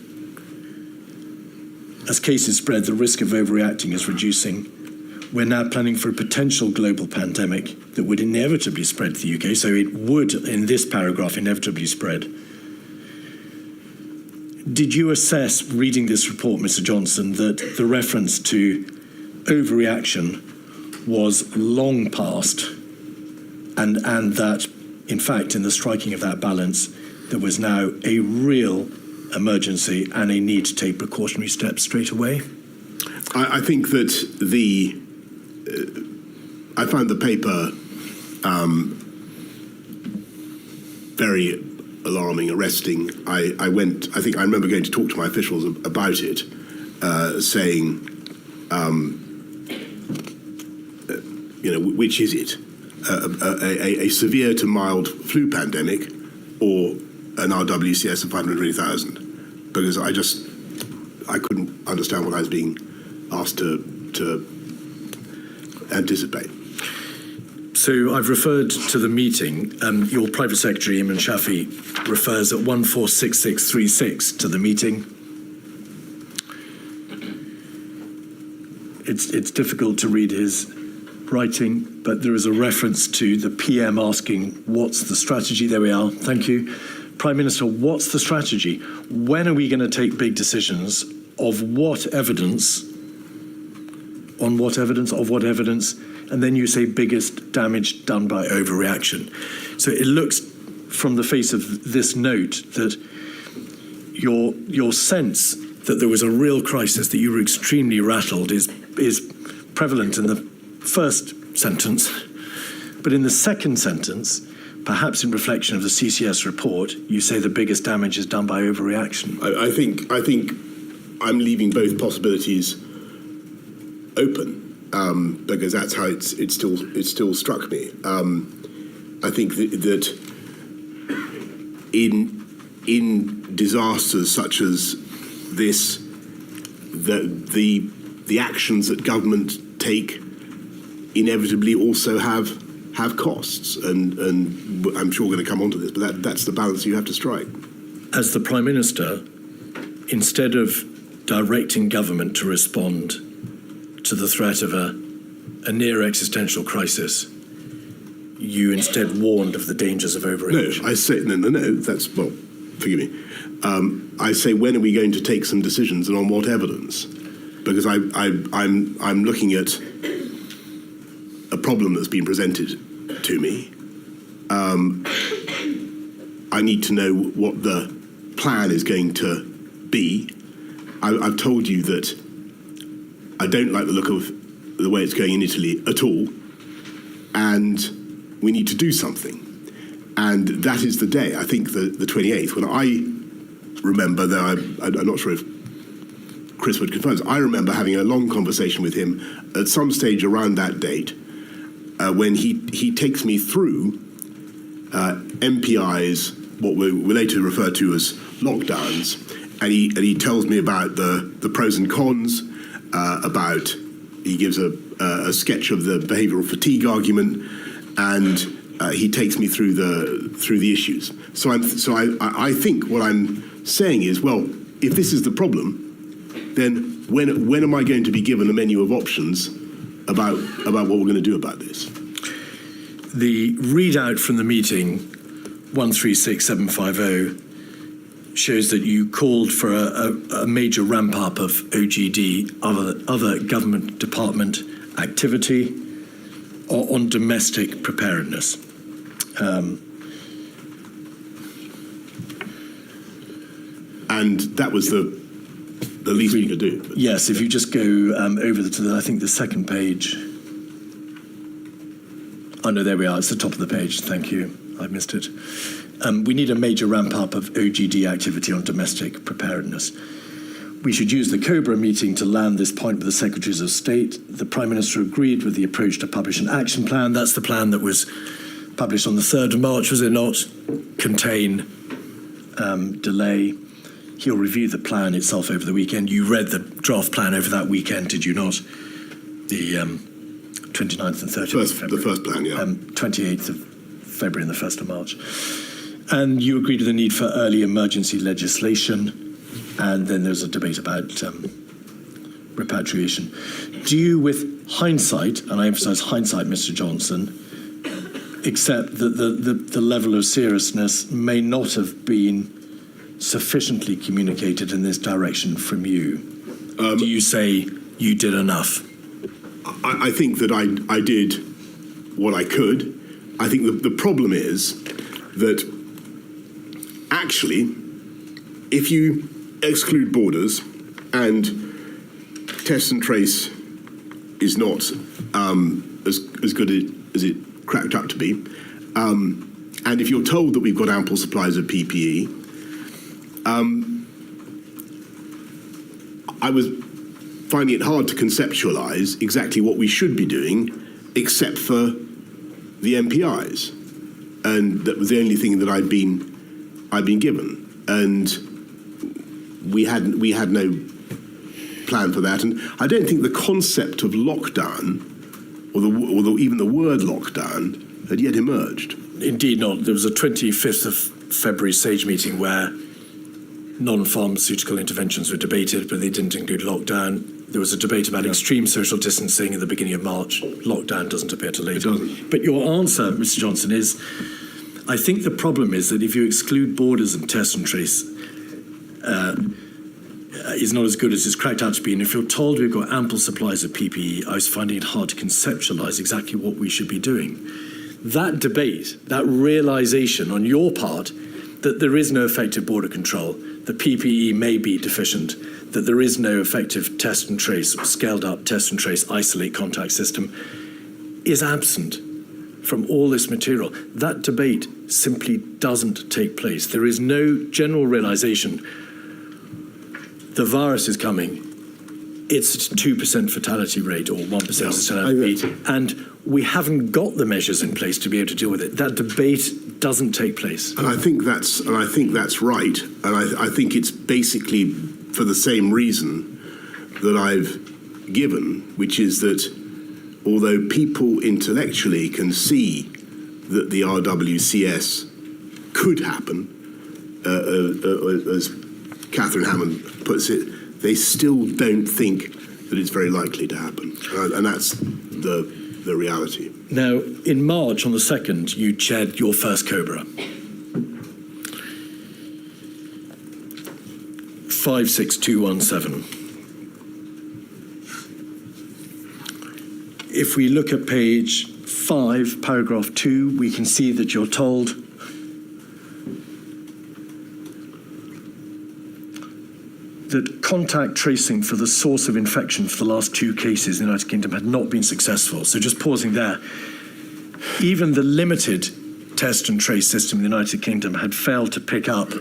As cases spread, the risk of overreacting is reducing. We're now planning for a potential global pandemic that would inevitably spread to the UK, so it would, in this paragraph, inevitably spread. Did you assess, reading this report, Mr. Johnson, that the reference to overreaction was long past and that, in fact, in the striking of that balance, there was now a real emergency and a need to take precautionary steps straight away? I think that I found the paper very alarming, arresting. I remember going to talk to my officials about it, saying, which is it? A severe to mild flu pandemic or an RWCS of 520,000? Because I couldn't understand what I was being asked to anticipate. So I've referred to the meeting. Your Private Secretary, Imran Shafi, refers at 146636 to the meeting. It's difficult to read his writing, but there is a reference to the PM asking, what's the strategy? There we are. Thank you. Prime Minister, what's the strategy? When are we going to take big decisions? Of what evidence? On what evidence? Of what evidence? And then you say biggest damage done by overreaction. So it looks from the face of this note that your sense that there was a real crisis, that you were extremely rattled, is prevalent in the first sentence. But in the second sentence, perhaps in reflection of the CCS report, you say the biggest damage is done by overreaction. I think I'm leaving both possibilities open. Because that's how it still struck me. I think that in disasters such as this, the actions that government take inevitably also have costs, and I'm sure we're going to come on to this, but that's the balance you have to strike. As the Prime Minister, instead of directing government to respond to the threat of a near existential crisis, you instead warned of the dangers of overreaction. No, I say no. That's forgive me. I say, when are we going to take some decisions, and on what evidence? Because I'm looking at a problem that's been presented to me. I need to know what the plan is going to be. I've told you that I don't like the look of the way it's going in Italy at all, and we need to do something. And that is the day, I think, the 28th, when I remember, though I'm not sure if Chris would confirm this, I remember having a long conversation with him at some stage around that date, when he takes me through MPI's, what we later refer to as lockdowns, and he tells me about the pros and cons, he gives a sketch of the behavioural fatigue argument, and he takes me through the issues. So I think what I'm saying is, well, if this is the problem, then when am I going to be given a menu of options about what we're going to do about this? The readout from the meeting 136750 shows that you called for a major ramp up of OGD, other government department activity on domestic preparedness. And that was the least we could do. Yes, if you just go over to I think the second page. Oh no, there we are. It's the top of the page. Thank you. I missed it. We need a major ramp up of OGD activity on domestic preparedness. We should use the COBRA meeting to land this point with the Secretaries of State. The Prime Minister agreed with the approach to publish an action plan. That's the plan that was published on the 3rd of March, was it not? Contain, delay. He'll review the plan itself over the weekend. You read the draft plan over that weekend, did you not? The 29th and 30th of February. The first plan, yeah. 28th of February and the 1st of March. And you agreed to the need for early emergency legislation. And then there's a debate about repatriation. Do you, with hindsight, and I emphasise hindsight, Mr. Johnson, accept that the level of seriousness may not have been sufficiently communicated in this direction from you? Do you say you did enough? I think that I did what I could. I think the problem is that actually, if you exclude borders and test and trace is not as good as it cracked up to be, and if you're told that we've got ample supplies of PPE, I was finding it hard to conceptualise exactly what we should be doing, except for the MPIs, and that was the only thing that I'd been given, and we had no plan for that. And I don't think the concept of lockdown, or even the word lockdown, had yet emerged. Indeed not. There was a 25th of February SAGE meeting where non-pharmaceutical interventions were debated, but they didn't include lockdown. There was a debate about extreme social distancing at the beginning of March. Lockdown doesn't appear to later. But your answer, Mr. Johnson, is I think the problem is that if you exclude borders and test and trace, is not as good as it's cracked out to be. And if you're told we've got ample supplies of PPE, I was finding it hard to conceptualise exactly what we should be doing. That debate, that realisation on your part that there is no effective border control, the PPE may be deficient, that there is no effective test and trace, scaled up test and trace, isolate contact system, is absent from all this material. That debate simply doesn't take place. There is no general realisation the virus is coming. It's a 2% fatality rate or 1% fatality rate, and we haven't got the measures in place to be able to deal with it. That debate doesn't take place. And I think that's right. And I think it's basically for the same reason that I've given, which is that although people intellectually can see that the RWCS could happen, as Catherine Hammond puts it, they still don't think that it's very likely to happen. And that's the reality. Now, in March, on the 2nd, you chaired your first COBRA. 56217. If we look at page 5, paragraph 2, we can see that you're told that contact tracing for the source of infection for the last 2 cases in the United Kingdom had not been successful. So just pausing there, even the limited test and trace system in the United Kingdom had failed to pick up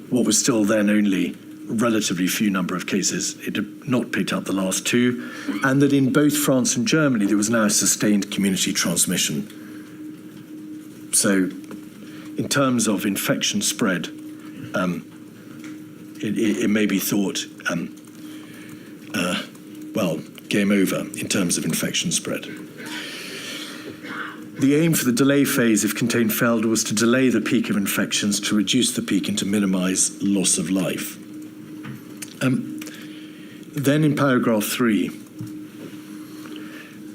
what was still then only relatively few number of cases. It had not picked up the last 2, and that in both France and Germany there was now sustained community transmission. So in terms of infection spread, it may be thought, game over in terms of infection spread. The aim for the delay phase, if contained failed, was to delay the peak of infections, to reduce the peak and to minimise loss of life. Then in paragraph 3,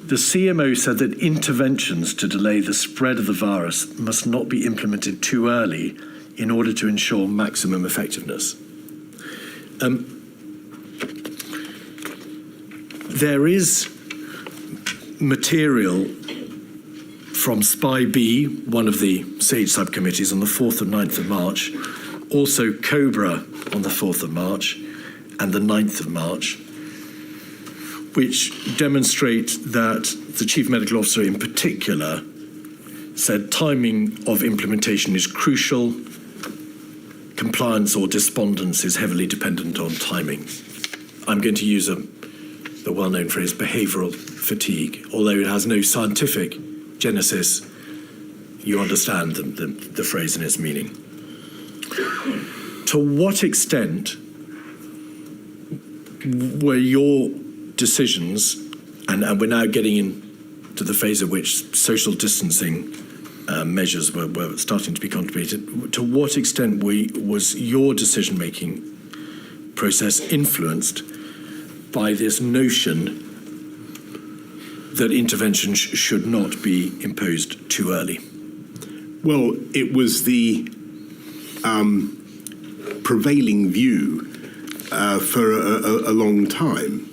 the CMO said that interventions to delay the spread of the virus must not be implemented too early in order to ensure maximum effectiveness. There is material from SPY-B, one of the SAGE subcommittees, on the 4th and 9th of March, also COBRA on the 4th of March and the 9th of March, which demonstrate that the Chief Medical Officer in particular said timing of implementation is crucial. Compliance or despondence is heavily dependent on timing. I'm going to use the well-known phrase behavioural fatigue. Although it has no scientific genesis, you understand the phrase and its meaning. To what extent were your decisions, and we're now getting into the phase at which social distancing measures were starting to be contemplated, to what extent was your decision-making process influenced by this notion that intervention should not be imposed too early? Well, it was the prevailing view for a long time.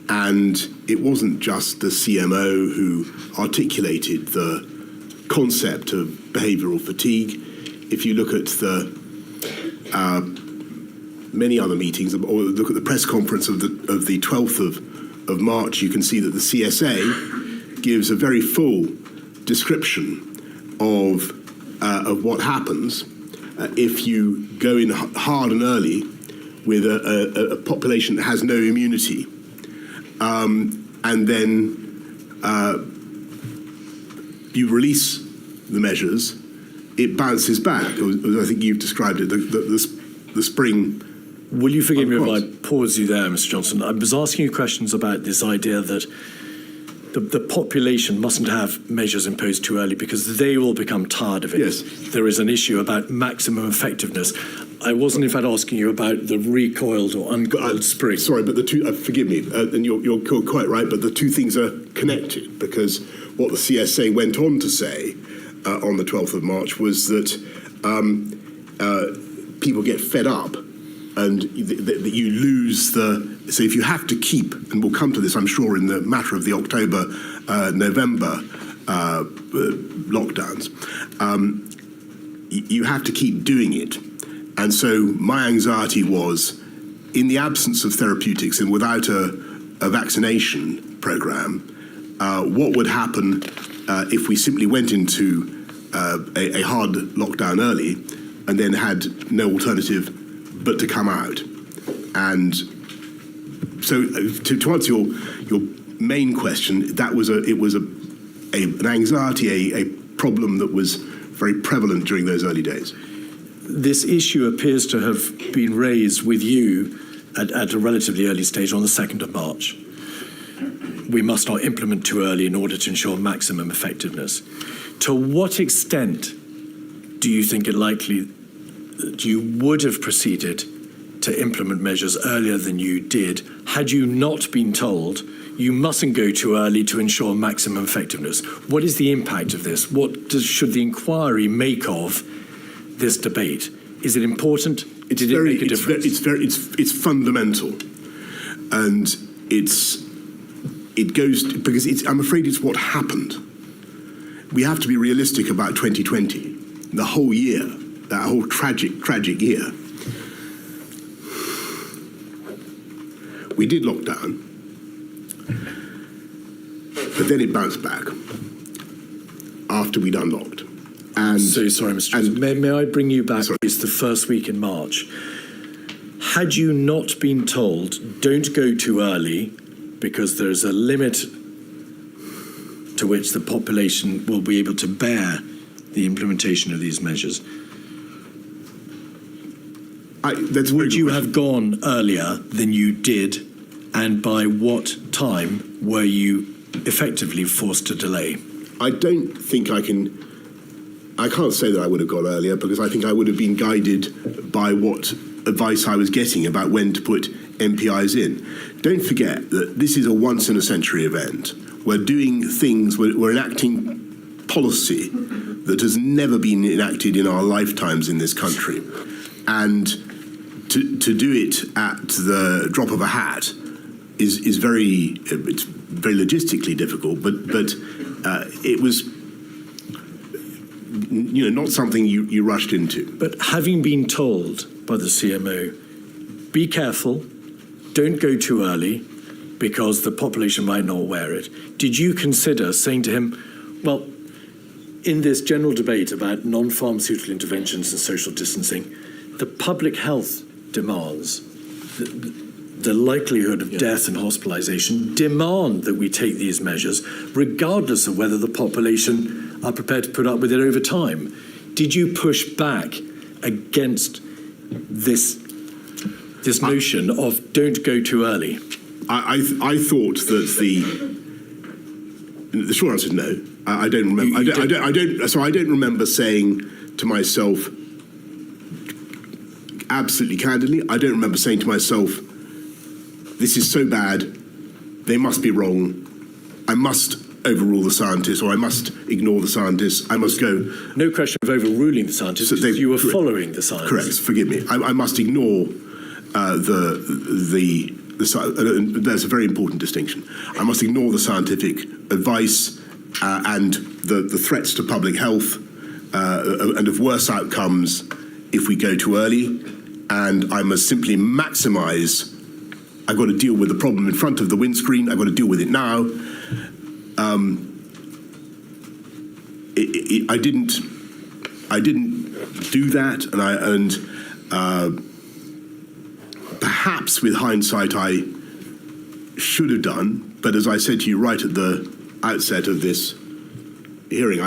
And it wasn't just the CMO who articulated the concept of behavioural fatigue. If you look at the many other meetings, or look at the press conference of the 12th of March, you can see that the CSA gives a very full description of what happens if you go in hard and early with a population that has no immunity, and then you release the measures, it bounces back. I think you've described it, the spring. Will you forgive me if I pause you there, Mr. Johnson? I was asking you questions about this idea that the population mustn't have measures imposed too early because they will become tired of it. Yes. There is an issue about maximum effectiveness. I wasn't, in fact, asking you about the recoiled or uncoiled spring. Sorry, but the two, forgive me, and you're quite right, but the two things are connected, because what the CSA went on to say on the 12th of March was that people get fed up and that you lose so if you have to keep, and we'll come to this, I'm sure, in the matter of the October, November lockdowns, you have to keep doing it. And so my anxiety was, in the absence of therapeutics and without a vaccination program, what would happen if we simply went into a hard lockdown early and then had no alternative but to come out. And so to answer your main question, that was an anxiety, a problem that was very prevalent during those early days. This issue appears to have been raised with you at a relatively early stage on the 2nd of March. We must not implement too early in order to ensure maximum effectiveness. To what extent do you think it likely that you would have proceeded to implement measures earlier than you did had you not been told you mustn't go too early to ensure maximum effectiveness? What is the impact of this? What should the inquiry make of this debate? Is it important? Did it make a difference? It's fundamental, and it goes because I'm afraid it's what happened. We have to be realistic about 2020, the whole year, that whole tragic year. We did lock down, but then it bounced back after we'd unlocked. And so sorry, Mr. Johnson. May I bring you back? Sorry. It's the first week in March. Had you not been told, don't go too early, because there's a limit to which the population will be able to bear the implementation of these measures, would you have gone earlier than you did, and by what time were you effectively forced to delay? I don't think I can't say that I would have gone earlier, because I think I would have been guided by what advice I was getting about when to put MPIs in. Don't forget that this is a once-in-a-century event. We're doing things, we're enacting policy that has never been enacted in our lifetimes in this country. And to do it at the drop of a hat is very logistically difficult, but it was not something you rushed into. But having been told by the CMO, be careful, don't go too early, because the population might not wear it, did you consider saying to him, well, in this general debate about non-pharmaceutical interventions and social distancing, the public health demands, the likelihood of death and hospitalisation demand that we take these measures, regardless of whether the population are prepared to put up with it over time? Did you push back against this notion of don't go too early? I thought that the short answer is no. I don't remember. I don't remember saying to myself, absolutely candidly, I don't remember saying to myself, this is so bad, they must be wrong, I must overrule the scientists, or I must ignore the scientists, I must go. No question of overruling the scientists, so you were following the science. Correct, forgive me. I must ignore that's a very important distinction. I must ignore the scientific advice and the threats to public health and of worse outcomes if we go too early. And I must simply maximise. I've got to deal with the problem in front of the windscreen. I've got to deal with it now. I didn't do that, and perhaps with hindsight I should have done. But as I said to you right at the outset of this hearing,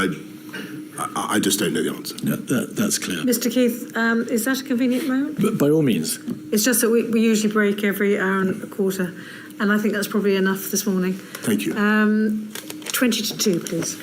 I just don't know the answer. No, that's clear. Mr. Keith, is that a convenient moment? But by all means. It's just that we usually break every hour and a quarter, and I think that's probably enough this morning. Thank you. 20 to 2, please.